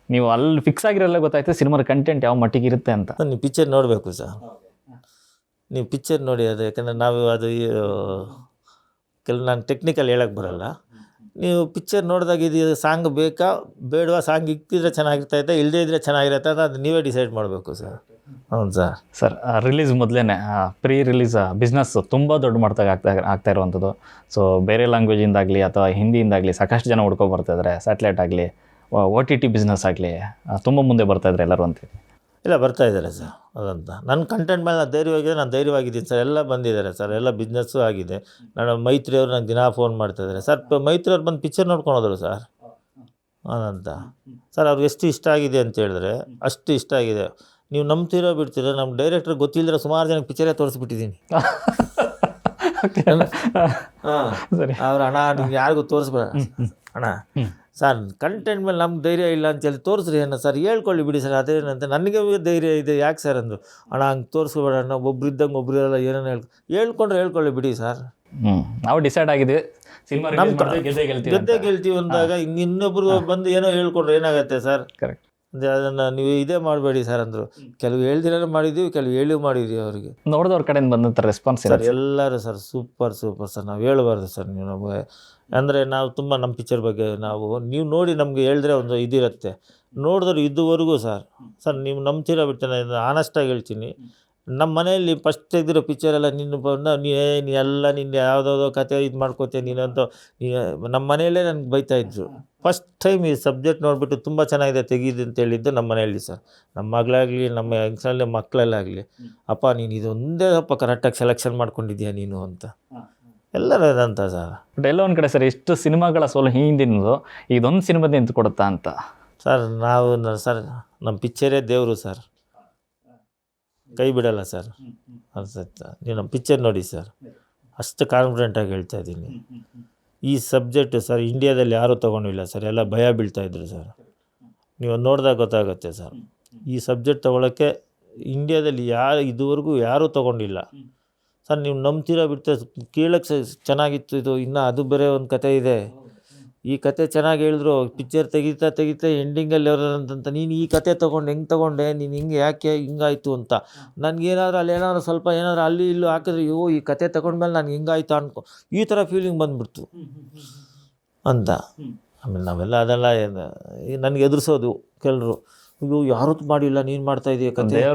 ನೀವು ಅಲ್ಲಿ ಫಿಕ್ಸ್ ಆಗಿರಲ್ಲ ಗೊತ್ತಾಯ್ತು ಸಿನಿಮಾದ ಕಂಟೆಂಟ್ ಯಾವ ಮಟ್ಟಿಗೆ ಇರುತ್ತೆ ಅಂತ. ನೀವು ಪಿಕ್ಚರ್ ನೋಡಬೇಕು ಸರ್, ನೀವು ಪಿಕ್ಚರ್ ನೋಡಿ. ಅದು ಯಾಕಂದರೆ ನಾವು ಅದು ನಾನು ಟೆಕ್ನಿಕಲ್ ಹೇಳೋಕ್ಕೆ ಬರಲ್ಲ. ನೀವು ಪಿಕ್ಚರ್ ನೋಡಿದಾಗ ಇದು ಸಾಂಗ್ ಬೇಕಾ ಬೇಡವಾ, ಸಾಂಗ್ ಇಕ್ಕಿದ್ರೆ ಚೆನ್ನಾಗಿರ್ತೈತೆ ಇಲ್ಲದೇ ಇದ್ದರೆ ಚೆನ್ನಾಗಿರುತ್ತೆ ಅದು ನೀವೇ ಡಿಸೈಡ್ ಮಾಡಬೇಕು ಸರ್. ಹೌದು ಸರ್. ಸರ್ ರಿಲೀಸ್ ಮೊದಲೇ ಪ್ರೀ ರಿಲೀಸ್ ಬಿಸ್ನೆಸ್ ತುಂಬ ದೊಡ್ಡ ಮಟ್ಟದಾಗ ಆಗ್ತಾ ಇರುವಂಥದ್ದು. ಸೊ ಬೇರೆ ಲ್ಯಾಂಗ್ವೇಜಿಂದಾಗಲಿ ಅಥವಾ ಹಿಂದಿಯಿಂದಾಗಲಿ ಸಾಕಷ್ಟು ಜನ ಹುಡ್ಕೊ ಬರ್ತಾಯಿದ್ದಾರೆ. ಸ್ಯಾಟಲೈಟ್ ಆಗಲಿ OTT ಬಿಸ್ನೆಸ್ ಆಗಲಿ ತುಂಬ ಮುಂದೆ ಬರ್ತಾಯಿದ್ದಾರೆ ಎಲ್ಲರೂ ಅಂತೀವಿ. ಇಲ್ಲ ಬರ್ತಾಯಿದ್ದಾರೆ ಸರ್. ಅದಂತ ನನ್ನ ಕಂಟೆಂಟ್ ಮೇಲೆ ನಾನು ಧೈರ್ಯವಾಗಿದ್ದೀನಿ ಸರ್. ಎಲ್ಲ ಬಂದಿದ್ದಾರೆ ಸರ್, ಎಲ್ಲ ಬಿಸ್ನೆಸ್ಸು ಆಗಿದೆ. ನಾನು ಮೈತ್ರಿಯವರು ನಂಗೆ ದಿನ ಫೋನ್ ಮಾಡ್ತಾಯಿದ್ದಾರೆ. ಸರ್ ಮೈತ್ರಿಯವ್ರು ಬಂದು ಪಿಕ್ಚರ್ ನೋಡ್ಕೊಳೋದ್ರು ಸರ್ ಅದಂತ. ಸರ್ ಅವ್ರಿಗೆ ಎಷ್ಟು ಇಷ್ಟ ಆಗಿದೆ ಅಂತ ಹೇಳಿದ್ರೆ ಅಷ್ಟು ಇಷ್ಟ ಆಗಿದೆ. ನೀವು ನಂಬ್ತಿರೋ ಬಿಡ್ತೀರೋ, ನಮ್ಮ ಡೈರೆಕ್ಟ್ರ್ ಗೊತ್ತಿಲ್ಲದ್ರೆ ಸುಮಾರು ಜನಕ್ಕೆ ಪಿಕ್ಚರೇ ತೋರಿಸ್ಬಿಟ್ಟಿದ್ದೀನಿ. ಹಾಂ ಸರಿ. ಅವ್ರು ಅಣ್ಣ ನಿಮ್ಗೆ ಯಾರಿಗೂ ತೋರಿಸ್ಬೇಡ ಅಣ್ಣ ಸರ್, ಕಂಟೆಂಟ್ ಮೇಲೆ ನಮ್ಗೆ ಧೈರ್ಯ ಇಲ್ಲ ಅಂತೇಳಿ ತೋರಿಸ್ರಿ ಏನೋ ಸರ್, ಹೇಳ್ಕೊಳ್ಳಿ ಬಿಡಿ ಸರ್. ಅದೇನಂತ ನನಗೆ ಧೈರ್ಯ ಇದೆ ಯಾಕೆ ಸರ್ ಅಂದರು. ಅಣ್ಣ ಹಂಗೆ ತೋರಿಸ್ಬೇಡ ಅಣ್ಣ, ಒಬ್ರು ಇದ್ದಂಗೆ ಒಬ್ರು ಇರಲ್ಲ, ಏನೇನು ಹೇಳ್ಕೊಂಡ್ರೆ ಹೇಳ್ಕೊಳ್ಳಿ ಬಿಡಿ ಸರ್. ನಾವು ಡಿಸೈಡ್ ಆಗಿದ್ವಿ ಸಿನಿಮಾ ಗೆದ್ದೇ ಗೆಲ್ತೀವಿ ಅಂದಾಗ ಇನ್ನೊಬ್ರು ಬಂದು ಏನೋ ಹೇಳ್ಕೊಂಡ್ರೆ ಏನಾಗುತ್ತೆ ಸರ್. ಕರೆಕ್ಟ್. ಅದನ್ನು ನೀವು ಇದೇ ಮಾಡಬೇಡಿ ಸರ್ ಅಂದರು. ಕೆಲವು ಹೇಳ್ದಿರ ಮಾಡಿದ್ದೀವಿ, ಕೆಲವು ಹೇಳಿ ಮಾಡಿದ್ವಿ. ಅವರಿಗೆ ನೋಡಿದವ್ರ ಕಡೆಯಿಂದ ಬಂದಂಥ ರೆಸ್ಪಾನ್ಸ್ ಸರ್ ಎಲ್ಲರೂ ಸರ್ ಸೂಪರ್ ಸರ್. ನಾವು ಹೇಳ್ಬಾರ್ದು ಸರ್. ನೀವು ನಮಗೆ ಅಂದರೆ ನಾವು ತುಂಬ ನಮ್ಮ ಪಿಕ್ಚರ್ ಬಗ್ಗೆ ನೀವು ನೋಡಿ ನಮಗೆ ಹೇಳಿದ್ರೆ ಒಂದು ಇದಿರುತ್ತೆ. ನೋಡಿದ್ರೆ ಇದುವರೆಗೂ ಸರ್ ನೀವು ನಂಬ್ತೀರ ಬಿಡ್ತಾನೆ, ಆನೆಸ್ಟಾಗಿ ಹೇಳ್ತೀನಿ. ನಮ್ಮ ಮನೆಯಲ್ಲಿ ಫಸ್ಟ್ ತೆಗೆದಿರೋ ಪಿಕ್ಚರೆಲ್ಲ ನಿನ್ನ ಯಾವುದಾವುದೋ ಕತೆ ಇದು ಮಾಡ್ಕೋತೀಯ ನೀನಂತ ನಮ್ಮ ಮನೆಯಲ್ಲೇ ನನಗೆ ಬೈತಾಯಿದ್ರು. ಫಸ್ಟ್ ಟೈಮ್ ಈ ಸಬ್ಜೆಕ್ಟ್ ನೋಡಿಬಿಟ್ಟು ತುಂಬ ಚೆನ್ನಾಗಿದೆ ತೆಗೀದು ಅಂತ ಹೇಳಿದ್ದು ನಮ್ಮ ಮನೆಯಲ್ಲಿ ಸರ್. ನಮ್ಮ ಮಗಳಾಗಲಿ ನಮ್ಮ ಯಂಗ್ಸ್ಟರ್ಲಿ ಮಕ್ಕಳಲ್ಲಾಗಲಿ, ಅಪ್ಪ ನೀನು ಇದೊಂದೇ ಸ್ವಲ್ಪ ಕರೆಕ್ಟಾಗಿ ಸೆಲೆಕ್ಷನ್ ಮಾಡ್ಕೊಂಡಿದ್ದೀಯ ನೀನು ಅಂತ ಎಲ್ಲರೂ ಅದಂತ ಸರ್. ಬಟ್ ಎಲ್ಲ ಒಂದು ಕಡೆ ಸರ್ ಎಷ್ಟು ಸಿನಿಮಾಗಳ ಸೋಲು ಹಿಂದಿನದು ಇದೊಂದು ಸಿನಿಮಾದ ನಿಂತು ಕೊಡುತ್ತಾ ಅಂತ ಸರ್. ಸರ್ ನಮ್ಮ ಪಿಕ್ಚರೇ ದೇವರು ಸರ್, ಕೈ ಬಿಡಲ್ಲ ಸರ್. ಅನ್ಸುತ್ತೆ ನೀವು ನಮ್ಮ ಪಿಕ್ಚರ್ ನೋಡಿ ಸರ್, ಅಷ್ಟು ಕಾನ್ಫಿಡೆಂಟಾಗಿ ಹೇಳ್ತಾ ಇದ್ದೀನಿ. ಈ ಸಬ್ಜೆಕ್ಟು ಸರ್ ಇಂಡಿಯಾದಲ್ಲಿ ಯಾರೂ ತೊಗೊಂಡಿಲ್ಲ ಸರ್, ಎಲ್ಲ ಭಯ ಬೀಳ್ತಾಯಿದ್ರು ಸರ್. ನೀವು ನೋಡಿದಾಗ ಗೊತ್ತಾಗುತ್ತೆ ಸರ್. ಈ ಸಬ್ಜೆಕ್ಟ್ ತೊಗೊಳಕ್ಕೆ ಇಂಡಿಯಾದಲ್ಲಿ ಇದುವರೆಗೂ ಯಾರೂ ತೊಗೊಂಡಿಲ್ಲ ಸರ್. ನೀವು ನಂಬ್ತೀರಾ ಬಿಡ್ತಾ ಕೇಳಕ್ಕೆ ಚೆನ್ನಾಗಿತ್ತು ಇದು, ಇನ್ನೂ ಅದು ಬೇರೆ ಒಂದು ಕತೆ ಇದೆ. ಈ ಕತೆ ಚೆನ್ನಾಗಿ ಹೇಳಿದ್ರು, ಪಿಕ್ಚರ್ ತೆಗಿತಾ ಎಂಡಿಂಗಲ್ಲಿ ಅವ್ರಂತ ನೀನು ಈ ಕತೆ ತೊಗೊಂಡು ಹೆಂಗೆ ತೊಗೊಂಡೆ ನೀನು, ಹಿಂಗೆ ಯಾಕೆ ಹಿಂಗಾಯಿತು ಅಂತ. ನನಗೇನಾದ್ರೂ ಅಲ್ಲಿ ಏನಾದರೂ ಸ್ವಲ್ಪ ಏನಾದರೂ ಅಲ್ಲಿ ಇಲ್ಲೂ ಹಾಕಿದ್ರೆ ಈ ಕತೆ ತೊಗೊಂಡ್ಮೇಲೆ ನನಗೆ ಹಿಂಗಾಯ್ತು ಅನ್ಕೊ, ಈ ಥರ ಫೀಲಿಂಗ್ ಬಂದುಬಿಡ್ತು ಅಂತ. ಆಮೇಲೆ ನಾವೆಲ್ಲ ಅದೆಲ್ಲ ನನಗೆ ಎದುರಿಸೋದು ಕೆಲವರು, ಯಾರೂ ಮಾಡಿಲ್ಲ ನೀನು ಮಾಡ್ತಾಯಿದ್ದೀಯ ಕತೆ.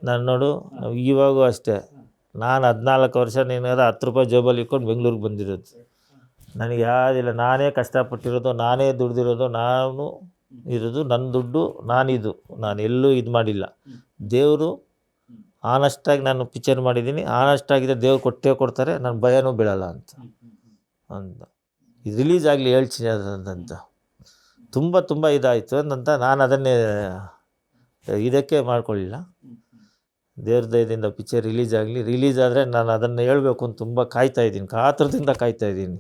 ನಾನು ನೋಡು ಇವಾಗೂ ಅಷ್ಟೇ, ನಾನು 14 ವರ್ಷ ನೀನಾದ್ರೆ 10 ರೂಪಾಯಿ ಜೇಬಲ್ಲಿ ಇಟ್ಕೊಂಡು ಬೆಂಗಳೂರಿಗೆ ಬಂದಿರೋದು. ನನಗೆ ಯಾವುದಿಲ್ಲ, ನಾನೇ ಕಷ್ಟಪಟ್ಟಿರೋದು, ನಾನೇ ದುಡ್ದಿರೋದು, ನಾನು ಇರೋದು ನನ್ನ ದುಡ್ಡು, ನಾನು ಎಲ್ಲೂ ಇದು ಮಾಡಿಲ್ಲ. ದೇವರು ಆನೆಸ್ಟಾಗಿ ನಾನು ಪಿಕ್ಚರ್ ಮಾಡಿದ್ದೀನಿ, ಆನೆಸ್ಟಾಗಿದೆ, ದೇವ್ರು ಕೊಟ್ಟೇ ಕೊಡ್ತಾರೆ, ನನ್ನ ಭಯನೂ ಬೀಳಲ್ಲ ಅಂತ ಇದು ರಿಲೀಸ್ ಆಗಲಿ ಹೇಳ್ತೀನಿ ಅದಂತ. ತುಂಬ ಇದಾಯಿತು ಅಂತ ನಾನು ಅದನ್ನೇ ಇದಕ್ಕೆ ಮಾಡ್ಕೊಳ್ಳಿಲ್ಲ. ದೇವ್ರ ದಯದಿಂದ ಪಿಕ್ಚರ್ ರಿಲೀಸ್ ಆದರೆ ನಾನು ಅದನ್ನು ಹೇಳಬೇಕು ಅಂತ ತುಂಬ ಕಾಯ್ತಾ ಇದ್ದೀನಿ, ಕಾತರದಿಂದ ಕಾಯ್ತಾ ಇದ್ದೀನಿ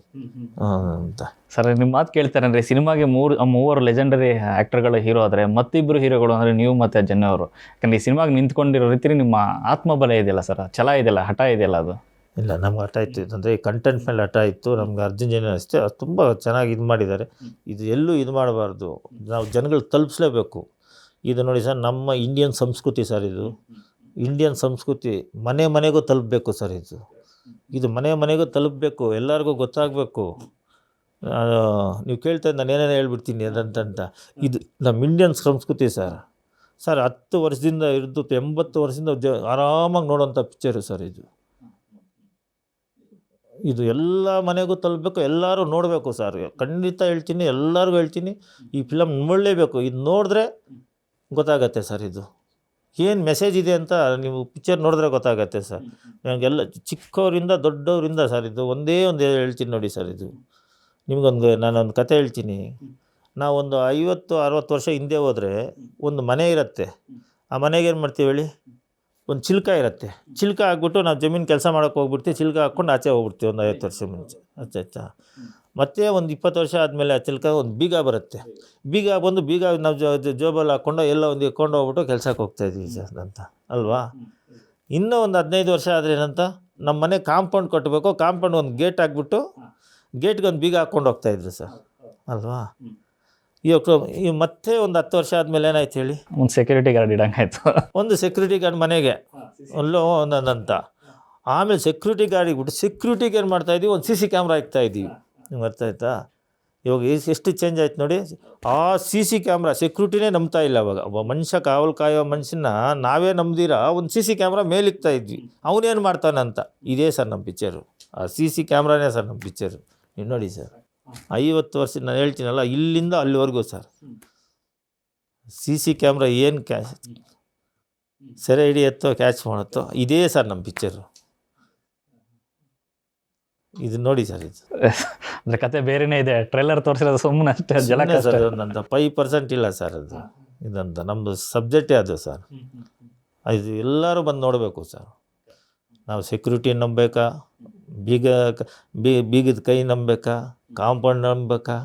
ಅಂತ. ಸರ್ ನಿಮ್ಮ ಮಾತು ಕೇಳ್ತಾರೆ ಅಂದರೆ ಸಿನಿಮಾಗೆ ಮೂವರು ಲೆಜೆಂಡರಿ ಆ್ಯಕ್ಟರ್ಗಳು ಹೀರೋ ಆದರೆ ಮತ್ತಿಬ್ಬರು ಹೀರೋಗಳು ಅಂದರೆ ನೀವು ಮತ್ತು ಜನ್ನ ಅವರು. ಯಾಕಂದರೆ ಈ ಸಿನಿಮಾಗೆ ನಿಂತ್ಕೊಂಡಿರೋ ರೀತಿ ನಿಮ್ಮ ಆತ್ಮಬಲ ಇದೆಯಲ್ಲ ಸರ್, ಛಲ ಇದೆಯಲ್ಲ, ಹಠ ಇದೆಯಲ್ಲ, ಅದು ಇಲ್ಲ ನಮ್ಗೆ ಹಠ ಇತ್ತು. ಅಂದರೆ ಈ ಕಂಟೆಂಟ್ ಮೇಲೆ ಹಠ ಇತ್ತು ನಮ್ಗೆ. ಅರ್ಜುನ್ ಜನ ಅಷ್ಟೇ ತುಂಬ ಚೆನ್ನಾಗಿ ಇದು ಮಾಡಿದ್ದಾರೆ. ಇದು ಎಲ್ಲೂ ಇದು ಮಾಡಬಾರ್ದು, ನಾವು ಜನಗಳು ತಲುಪಿಸ್ಲೇಬೇಕು. ಇದು ನೋಡಿ ಸರ್, ನಮ್ಮ ಇಂಡಿಯನ್ ಸಂಸ್ಕೃತಿ ಸರ್, ಇದು ಇಂಡಿಯನ್ ಸಂಸ್ಕೃತಿ ಮನೆ ಮನೆಗೂ ತಲುಪಬೇಕು ಸರ್. ಇದು ಮನೆ ಮನೆಗೂ ತಲುಪಬೇಕು, ಎಲ್ಲರಿಗೂ ಗೊತ್ತಾಗಬೇಕು. ನೀವು ಕೇಳ್ತಾ ನಾನು ಏನೇನು ಹೇಳ್ಬಿಡ್ತೀನಿ ಅದಂತ. ಇದು ನಮ್ಮ ಇಂಡಿಯನ್ ಸಂಸ್ಕೃತಿ ಸರ್. 10 ವರ್ಷದಿಂದ ಹಿಡಿದು 80 ವರ್ಷದಿಂದ ಆರಾಮಾಗಿ ನೋಡೋಂಥ ಪಿಕ್ಚರು ಸರ್ ಇದು ಎಲ್ಲ ಮನೆಗೂ ತಲುಪಬೇಕು, ಎಲ್ಲರೂ ನೋಡಬೇಕು ಸರ್. ಖಂಡಿತ ಹೇಳ್ತೀನಿ, ಎಲ್ಲರಿಗೂ ಹೇಳ್ತೀನಿ, ಈ ಫಿಲಮ್ ನೋಡಲೇಬೇಕು. ಇದು ನೋಡಿದ್ರೆ ಗೊತ್ತಾಗತ್ತೆ ಸರ್, ಇದು ಏನು ಮೆಸೇಜ್ ಇದೆ ಅಂತ ನೀವು ಪಿಕ್ಚರ್ ನೋಡಿದ್ರೆ ಗೊತ್ತಾಗತ್ತೆ ಸರ್. ನನಗೆಲ್ಲ ಚಿಕ್ಕವರಿಂದ ದೊಡ್ಡವರಿಂದ ಸರ್, ಇದು ಒಂದೇ ಒಂದು ಹೇಳ್ತೀನಿ ನೋಡಿ ಸರ್. ನಾನೊಂದು ಕತೆ ಹೇಳ್ತೀನಿ. ನಾವೊಂದು 50-60 ವರ್ಷ ಹಿಂದೆ ಹೋದರೆ ಒಂದು ಮನೆ ಇರುತ್ತೆ. ಆ ಮನೆಗೆ ಏನು ಮಾಡ್ತೀವಿ ಹೇಳಿ, ಒಂದು ಚಿಲ್ಕ ಇರುತ್ತೆ. ಚಿಲ್ಕ ಹಾಕ್ಬಿಟ್ಟು ನಾವು ಜಮೀನು ಕೆಲಸ ಮಾಡೋಕ್ಕೆ ಹೋಗ್ಬಿಡ್ತೀವಿ, ಚಿಲ್ಕ ಹಾಕ್ಕೊಂಡು ಆಚೆ ಹೋಗ್ಬಿಡ್ತೀವಿ ಒಂದು 50 ವರ್ಷ ಮುಂಚೆ. ಅಚ್ಚಾ ಮತ್ತು ಒಂದು 20 ವರ್ಷ ಆದಮೇಲೆ ಆ ಚಿಲ್ಕ ಒಂದು ಬೀಗ ಬರುತ್ತೆ. ಬೀಗ ನಾವು ಜೋಬಲ್ಲಿ ಹಾಕ್ಕೊಂಡು ಎಲ್ಲ ಒಂದು ಇಟ್ಕೊಂಡು ಹೋಗ್ಬಿಟ್ಟು ಕೆಲಸಕ್ಕೆ ಹೋಗ್ತಾಯಿದ್ವಿ ಸರ್ ಅಂತ ಅಲ್ವಾ. ಇನ್ನೂ ಒಂದು 15 ವರ್ಷ ಆದರೆ ಏನಂತ, ನಮ್ಮ ಮನೆ ಕಾಂಪೌಂಡ್ ಕಟ್ಟಬೇಕು, ಕಾಂಪೌಂಡ್ ಒಂದು ಗೇಟ್ ಹಾಕ್ಬಿಟ್ಟು ಗೇಟ್ಗೆ ಒಂದು ಬೀಗ ಹಾಕ್ಕೊಂಡು ಹೋಗ್ತಾಯಿದ್ರು ಸರ್ ಅಲ್ವಾ. ಈಗ ಮತ್ತೆ ಒಂದು 10 ವರ್ಷ ಆದಮೇಲೆ ಏನಾಯ್ತು ಹೇಳಿ, ಒಂದು ಸೆಕ್ಯೂರಿಟಿ ಗಾರ್ಡ್ ಇಡಂಗಾಯ್ತು. ಒಂದು ಸೆಕ್ಯೂರಿಟಿ ಗಾರ್ಡ್ ಮನೆಗೆ ಅಲ್ಲೋ ಒಂದೊಂದಂತ. ಆಮೇಲೆ ಸೆಕ್ಯೂರಿಟಿ ಗಾರ್ಡಿಗೆ ಬಿಟ್ಟು ಸೆಕ್ಯೂರಿಟಿಗೆ ಏನು ಮಾಡ್ತಾಯಿದ್ದೀವಿ, ಒಂದು CC ಕ್ಯಾಮ್ರಾ ಇಕ್ತಾಯಿದ್ದೀವಿ. ನಿಮ್ಗೆ ಅರ್ಥ ಆಯ್ತಾ? ಇವಾಗ ಎಷ್ಟು ಚೇಂಜ್ ಆಯ್ತು ನೋಡಿ. ಆ CC ಕ್ಯಾಮ್ರಾ ಸೆಕ್ಯೂರಿಟಿನೇ ನಂಬ್ತಾ ಇಲ್ಲ ಅವಾಗ. ಒಬ್ಬ ಮನುಷ್ಯ ಕಾವಲು ಕಾಯೋ ಮನುಷ್ಯನ ನಾವೇ ನಂಬ್ದಿರ ಒಂದು CC ಕ್ಯಾಮ್ರಾ ಮೇಲಿಕ್ತಾ ಇದ್ವಿ, ಅವನೇನು ಮಾಡ್ತಾನಂತ. ಇದೇ ಸರ್ ನಮ್ಮ ಪಿಕ್ಚರು, ಆ CC ಕ್ಯಾಮ್ರಾನೇ ಸರ್ ನಮ್ಮ ಪಿಕ್ಚರು. ನೀವು ನೋಡಿ ಸರ್, 50 ವರ್ಷ ನಾನು ಹೇಳ್ತೀನಲ್ಲ, ಇಲ್ಲಿಂದ ಅಲ್ಲಿವರೆಗೂ ಸರ್ CC ಕ್ಯಾಮ್ರಾ ಏನು ಸೆರೆ ಹಿಡಿಯತ್ತೋ ಕ್ಯಾಚ್ ಮಾಡುತ್ತೋ, ಇದೇ ಸರ್ ನಮ್ಮ ಪಿಕ್ಚರು. ಇದು ನೋಡಿ ಸರ್, ಇದು ಅಂದರೆ ಕತೆ ಬೇರೆನೇ ಇದೆ. ಟ್ರೈಲರ್ ತೋರಿಸಿರೋದು ಸುಮ್ಮನೆ ಅಷ್ಟೇ ಜಲಕ ಸರ್. ಒಂದಂತ 5% ಇಲ್ಲ ಸರ್ ಅದು. ಇದಂತ ನಮ್ಮದು ಸಬ್ಜೆಕ್ಟೇ ಅದು ಸರ್. ಇದು ಎಲ್ಲರೂ ಬಂದು ನೋಡಬೇಕು ಸರ್. ನಾವು ಸೆಕ್ಯೂರಿಟಿ ನಂಬಬೇಕಾ, ಬೀಗದ ಕೈ ನಂಬಬೇಕಾ, ಕಾಂಪೌಂಡ್ ನಂಬಬೇಕಾ?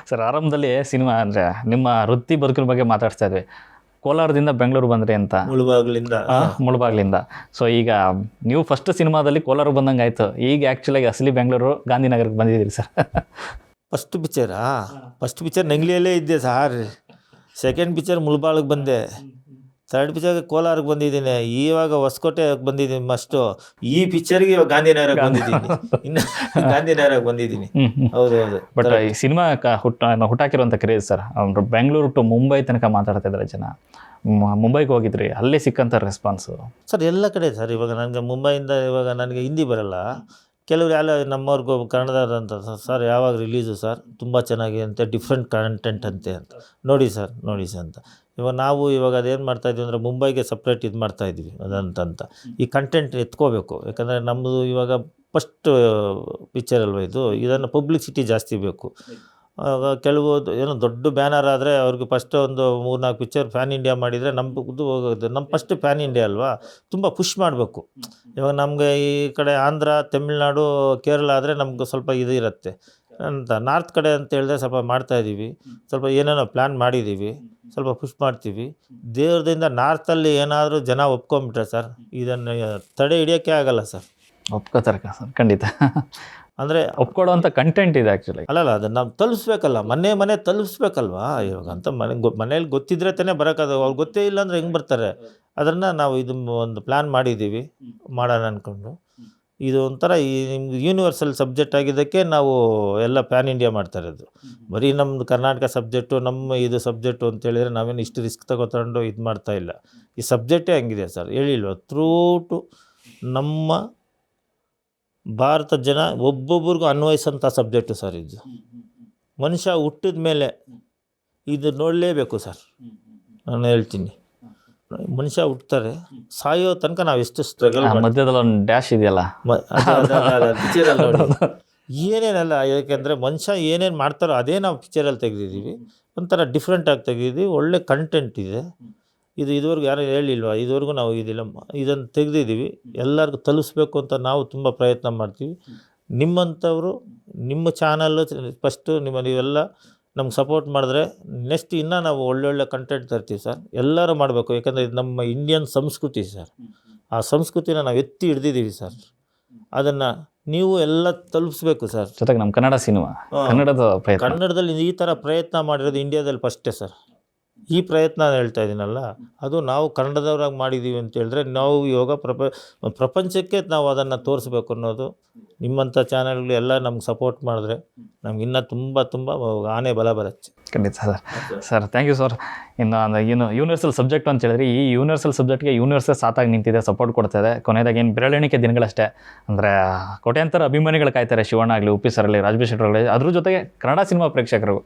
ಸರ್ ಆರಂಭದಲ್ಲಿ ಸಿನಿಮಾ ಅಂದರೆ ನಿಮ್ಮ ವೃತ್ತಿ ಬದುಕಿನ ಬಗ್ಗೆ ಮಾತಾಡ್ತಾ ಇದ್ವಿ. ಕೋಲಾರದಿಂದ ಬೆಂಗಳೂರು ಬಂದ್ರಿ ಅಂತ, ಮುಳಬಾಗ್ಲಿಂದ. ಸೊ ಈಗ ನೀವು ಫಸ್ಟ್ ಸಿನಿಮಾದಲ್ಲಿ ಕೋಲಾರ ಬಂದಂಗೆ ಆಯಿತು. ಈಗ ಆ್ಯಕ್ಚುಲಾಗಿ ಅಸಲಿ ಬೆಂಗಳೂರು ಗಾಂಧಿನಗರಕ್ಕೆ ಬಂದಿದ್ದೀರಿ ಸರ್. ಫಸ್ಟ್ ಪಿಕ್ಚರ್ ನೆಂಗ್ಲಿಯಲ್ಲೇ ಇದ್ದೆ ಸರ್. ಸೆಕೆಂಡ್ ಪಿಕ್ಚರ್ ಮುಳಬಾಗಿಲಿಗೆ ಬಂದೆ. ಥರ್ಡ್ ಪಿಕ್ಚರ್ಗೆ ಕೋಲಾರಕ್ಕೆ ಬಂದಿದ್ದೀನಿ. ಇವಾಗ ಹೊಸಕೋಟೆಗೆ ಬಂದಿದ್ದೀನಿ ಮಸ್ಟು. ಈ ಪಿಕ್ಚರ್ಗೆ ಇವಾಗ ಗಾಂಧಿನಗರಕ್ಕೆ ಬಂದಿದ್ದೀನಿ. ಇನ್ನು ಗಾಂಧಿನಗರಕ್ಕೆ ಬಂದಿದ್ದೀನಿ. ಹೌದು. ಬಟ್ ಈ ಸಿನಿಮಾ ಹುಟ್ಟಾಕಿರುವಂಥ craze sir. Bengaluru to Mumbai ತನಕ ಮಾತಾಡ್ತಾ ಇದ್ದಾರೆ ಜನ. ಮುಂಬೈಗೆ ಹೋಗಿದ್ರಿ, ಅಲ್ಲೇ ಸಿಕ್ಕಂಥ ರೆಸ್ಪಾನ್ಸು ಸರ್ ಎಲ್ಲ ಕಡೆ ಸರ್. ಇವಾಗ ನನಗೆ ಮುಂಬೈಯಿಂದ ಇವಾಗ ನನಗೆ ಹಿಂದಿ ಬರಲ್ಲ. ಕೆಲವರು ಎಲ್ಲ ನಮ್ಮವ್ರಿಗೂ ಕನ್ನಡದಂತ ಸರ್ ಯಾವಾಗ ರಿಲೀಸು ಸರ್, ತುಂಬ ಚೆನ್ನಾಗಿ ಅಂತೆ, ಡಿಫ್ರೆಂಟ್ ಕಂಟೆಂಟ್ ಅಂತೆ ಅಂತ. ನೋಡಿ ಸರ್ ಅಂತ. ಇವಾಗ ಅದೇನು ಮಾಡ್ತಾಯಿದ್ವಿ ಅಂದರೆ ಮುಂಬೈಗೆ ಸಪ್ರೇಟ್ ಇದು ಮಾಡ್ತಾಯಿದ್ವಿ ಅದಂತ. ಈ ಕಂಟೆಂಟ್ ಎತ್ಕೋಬೇಕು. ಯಾಕಂದರೆ ನಮ್ಮದು ಇವಾಗ ಫಸ್ಟ್ ಪಿಕ್ಚರ್ ಅಲ್ವ ಇದು. ಇದನ್ನು ಪಬ್ಲಿಸಿಟಿ ಜಾಸ್ತಿ ಬೇಕು. ಕೆಲವು ಏನೋ ದೊಡ್ಡ ಬ್ಯಾನರ್ ಆದರೆ ಅವ್ರಿಗೆ ಫಸ್ಟ್ ಒಂದು 3-4 ಪಿಕ್ಚರ್ ಪ್ಯಾನ್ ಇಂಡಿಯಾ ಮಾಡಿದರೆ ನಮ್ಮದು ಹೋಗೋದು. ನಮ್ಮ ಫಸ್ಟ್ ಪ್ಯಾನ್ ಇಂಡಿಯಾ ಅಲ್ವಾ, ತುಂಬ ಪುಷ್ ಮಾಡಬೇಕು. ಇವಾಗ ನಮಗೆ ಈ ಕಡೆ ಆಂಧ್ರ, ತಮಿಳ್ನಾಡು, ಕೇರಳ ಆದರೆ ನಮ್ಗೆ ಸ್ವಲ್ಪ ಇದು ಇರುತ್ತೆ ಅಂತ. ನಾರ್ತ್ ಕಡೆ ಅಂತ ಹೇಳಿದ್ರೆ ಸ್ವಲ್ಪ ಮಾಡ್ತಾಯಿದ್ದೀವಿ, ಸ್ವಲ್ಪ ಏನೇನೋ ಪ್ಲ್ಯಾನ್ ಮಾಡಿದ್ದೀವಿ, ಸ್ವಲ್ಪ ಪುಷ್ ಮಾಡ್ತೀವಿ. ದೇವ್ರದಿಂದ ನಾರ್ತಲ್ಲಿ ಏನಾದರೂ ಜನ ಒಪ್ಕೊಂಬಿಟ್ರೆ ಸರ್, ಇದನ್ನು ತಡೆ ಹಿಡಿಯೋಕ್ಕೆ ಆಗಲ್ಲ ಸರ್. ಒಪ್ಕೋತಾರೆ ಸರ್, ಖಂಡಿತ. ಅಂದರೆ ಒಪ್ಕೊಳ್ಳೋವಂಥ ಕಂಟೆಂಟ್ ಇದೆ ಆ್ಯಕ್ಚುಲಿ. ಅಲ್ಲಲ್ಲ, ಅದನ್ನು ನಾವು ತಲುಪಿಸ್ಬೇಕಲ್ಲ, ಮನೆ ತಲುಪಿಸ್ಬೇಕಲ್ವಾ. ಇವಾಗ ಅಂತ ಮನೇಲಿ ಗೊತ್ತಿದ್ರೆ ತಾನೇ ಬರೋಕ್ಕಾಗ. ಅವ್ರಿಗೆ ಗೊತ್ತೇ ಇಲ್ಲ ಅಂದರೆ ಹೆಂಗೆ ಬರ್ತಾರೆ? ಅದನ್ನು ನಾವು ಇದು ಒಂದು ಪ್ಲ್ಯಾನ್ ಮಾಡಿದ್ದೀವಿ, ಮಾಡೋಣ ಅಂದ್ಕೊಂಡು. ಇದು ಒಂಥರ ಈ ನಿಮ್ಗೆ ಯೂನಿವರ್ಸಲ್ ಸಬ್ಜೆಕ್ಟ್ ಆಗಿದ್ದಕ್ಕೆ ನಾವು ಎಲ್ಲ ಪ್ಯಾನ್ ಇಂಡಿಯಾ ಮಾಡ್ತಾ ಇರೋದು. ಬರೀ ನಮ್ಮದು ಕರ್ನಾಟಕ ಸಬ್ಜೆಕ್ಟು, ನಮ್ಮ ಇದು ಸಬ್ಜೆಕ್ಟು ಅಂತೇಳಿದರೆ ನಾವೇನು ಇಷ್ಟು ರಿಸ್ಕ್ ತಗೋತಂಡು ಇದು ಮಾಡ್ತಾ ಇಲ್ಲ. ಈ ಸಬ್ಜೆಕ್ಟೇ ಹಂಗಿದೆ ಸರ್, ಹೇಳಿಲ್ವ. ಥ್ರೂಟು ನಮ್ಮ ಭಾರತ ಜನ ಒಬ್ಬೊಬ್ರಿಗೂ ಅನ್ವಯಿಸೋಂಥ ಸಬ್ಜೆಕ್ಟು ಸರ್ ಇದು. ಮನುಷ್ಯ ಹುಟ್ಟಿದ ಮೇಲೆ ಇದು ನೋಡಲೇಬೇಕು ಸರ್. ನಾನು ಹೇಳ್ತೀನಿ, ಮನುಷ್ಯ ಹುಡ್ತಾರೆ, ಸಾಯೋ ತನಕ ನಾವು ಎಷ್ಟು ಸ್ಟ್ರಗಲ್. ಮಧ್ಯದಲ್ಲಿ ಒಂದು ಡ್ಯಾಶ್ ಇದೆಯಲ್ಲ, ಏನೇನಲ್ಲ. ಯಾಕೆಂದರೆ ಮನುಷ್ಯ ಏನೇನು ಮಾಡ್ತಾರೋ ಅದೇ ನಾವು ಪಿಕ್ಚರಲ್ಲಿ ತೆಗೆದಿದ್ದೀವಿ. ಒಂಥರ ಡಿಫ್ರೆಂಟಾಗಿ ತೆಗೆದಿದ್ದೀವಿ. ಒಳ್ಳೆ ಕಂಟೆಂಟ್ ಇದೆ. ಇದು ಇದುವರೆಗೂ ಯಾರು ಹೇಳಿಲ್ವಾ, ಇದುವರೆಗೂ ನಾವು ಇದಿಲ್ಲ, ಇದನ್ನು ತೆಗೆದಿದ್ದೀವಿ, ಎಲ್ಲರಿಗೂ ತಲುಪಿಸ್ಬೇಕು ಅಂತ ನಾವು ತುಂಬ ಪ್ರಯತ್ನ ಮಾಡ್ತೀವಿ. ನಿಮ್ಮಂಥವರು ನಿಮ್ಮ ಚಾನಲ್ಲು ಫಸ್ಟು ನೀವೆಲ್ಲ ನಮ್ಗೆ ಸಪೋರ್ಟ್ ಮಾಡಿದ್ರೆ ನೆಕ್ಸ್ಟ್ ಇನ್ನೂ ನಾವು ಒಳ್ಳೊಳ್ಳೆ ಕಂಟೆಂಟ್ ತರ್ತೀವಿ ಸರ್. ಎಲ್ಲರೂ ಮಾಡಬೇಕು, ಯಾಕಂದರೆ ಇದು ನಮ್ಮ ಇಂಡಿಯನ್ ಸಂಸ್ಕೃತಿ ಸರ್. ಆ ಸಂಸ್ಕೃತಿನ ನಾವು ಎತ್ತಿ ಹಿಡ್ದಿದ್ದೀವಿ ಸರ್. ಅದನ್ನು ನೀವು ಎಲ್ಲ ತಲುಪಿಸ್ಬೇಕು ಸರ್. ಜೊತೆಗೆ ನಮ್ಮ ಕನ್ನಡ ಸಿನಿಮಾ, ಕನ್ನಡದ ಪ್ರಯತ್ನ, ಕನ್ನಡದಲ್ಲಿ ಈ ಥರ ಪ್ರಯತ್ನ ಮಾಡಿರೋದು ಇಂಡಿಯಾದಲ್ಲಿ ಫಸ್ಟೇ ಸರ್. ಈ ಪ್ರಯತ್ನ ಹೇಳ್ತಾ ಇದ್ದೀನಲ್ಲ, ಅದು ನಾವು ಕನ್ನಡದವ್ರಾಗಿ ಮಾಡಿದ್ದೀವಿ ಅಂತ ಹೇಳಿದ್ರೆ ನಾವು ಇವಾಗ ಪ್ರಪಂಚಕ್ಕೆ ನಾವು ಅದನ್ನು ತೋರಿಸ್ಬೇಕು ಅನ್ನೋದು. ನಿಮ್ಮಂಥ ಚಾನಲ್ಗಳು ಎಲ್ಲ ನಮ್ಗೆ ಸಪೋರ್ಟ್ ಮಾಡಿದ್ರೆ ನಮ್ಗೆ ಇನ್ನೂ ತುಂಬ ಆನೆ ಬಲ ಬರುತ್ತೆ. ಖಂಡಿತ ಸರ್ ಥ್ಯಾಂಕ್ ಯು ಸರ್. ಇನ್ನು ಏನು ಯೂನಿವರ್ಸಲ್ ಸಬ್ಜೆಕ್ಟ್ ಅಂತ ಹೇಳಿದ್ರೆ, ಈ ಯೂನಿವರ್ಸಲ್ ಸಬ್ಜೆಕ್ಟ್ಗೆ ಯೂನಿವರ್ಸಲ್ ಸಾತಾಗಿ ನಿಂತಿದೆ, ಸಪೋರ್ಟ್ ಕೊಡ್ತಾಯಿದೆ. ಕೊನೆಯದಾಗಿ ಏನು ಬೆರಳೆಣಿಕೆ ದಿನಗಳಷ್ಟೇ, ಅಂದರೆ ಕೋಟ್ಯಾಂತರ ಅಭಿಮಾನಿಗಳು ಕಾಯ್ತಾರೆ. ಶಿವಣ್ಣ ಆಗಲಿ, ಉಪ್ಪಿ ಸರ್ ಆಗಲಿ, ರಾಜಬಿ ಶೆಟ್ಟರ್ ಆಗಲಿ, ಅದ್ರ ಜೊತೆಗೆ ಕನ್ನಡ ಸಿನಿಮಾ ಪ್ರೇಕ್ಷಕರು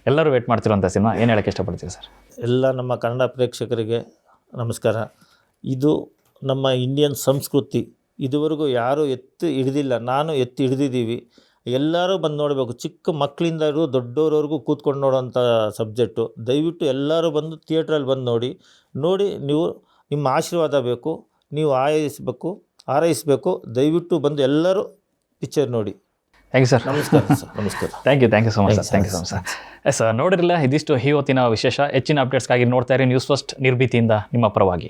ಎಲ್ಲರೂ ವೇಟ್ ಮಾಡ್ತಿರೋಂಥ ಸಿನಿಮಾ ಏನು ಹೇಳೋಕ್ಕೆ ಇಷ್ಟಪಡ್ತೀವಿ ಸರ್? ಎಲ್ಲ ನಮ್ಮ ಕನ್ನಡ ಪ್ರೇಕ್ಷಕರಿಗೆ ನಮಸ್ಕಾರ. ಇದು ನಮ್ಮ ಇಂಡಿಯನ್ ಸಂಸ್ಕೃತಿ, ಇದುವರೆಗೂ ಯಾರೂ ಎತ್ತಿ ಹಿಡ್ದಿಲ್ಲ, ನಾನು ಎತ್ತಿ ಹಿಡ್ದಿದ್ದೀವಿ. ಎಲ್ಲರೂ ಬಂದು ನೋಡಬೇಕು, ಚಿಕ್ಕ ಮಕ್ಕಳಿಂದ ದೊಡ್ಡೋರವರೆಗೂ ಕೂತ್ಕೊಂಡು ನೋಡೋಂಥ ಸಬ್ಜೆಕ್ಟು. ದಯವಿಟ್ಟು ಎಲ್ಲರೂ ಬಂದು ಥಿಯೇಟ್ರಲ್ಲಿ ಬಂದು ನೋಡಿ ನೀವು ನಿಮ್ಮ ಆಶೀರ್ವಾದ ಬೇಕು, ನೀವು ಹಾರೈಸಬೇಕು. ದಯವಿಟ್ಟು ಬಂದು ಎಲ್ಲರೂ ಪಿಕ್ಚರ್ ನೋಡಿ. Thank you sir. ನಮಸ್ಕಾರ ಸರ್. ನಮಸ್ಕಾರ. Thank you so much sir. Thank you so much sir. Yes ನೋಡಿರಲಿಲ್ಲ, ಇದಿಷ್ಟು ಇವತ್ತಿನ ವಿಶೇಷ. ಹೆಚ್ಚಿನ ಅಪ್ಡೇಟ್ಸ್ಗಾಗಿ ನೋಡ್ತಾ ಇರಿ ನ್ಯೂಸ್ ಫಸ್ಟ್, ನಿರ್ಭೀತಿಯಿಂದ ನಿಮ್ಮ ಪರವಾಗಿ.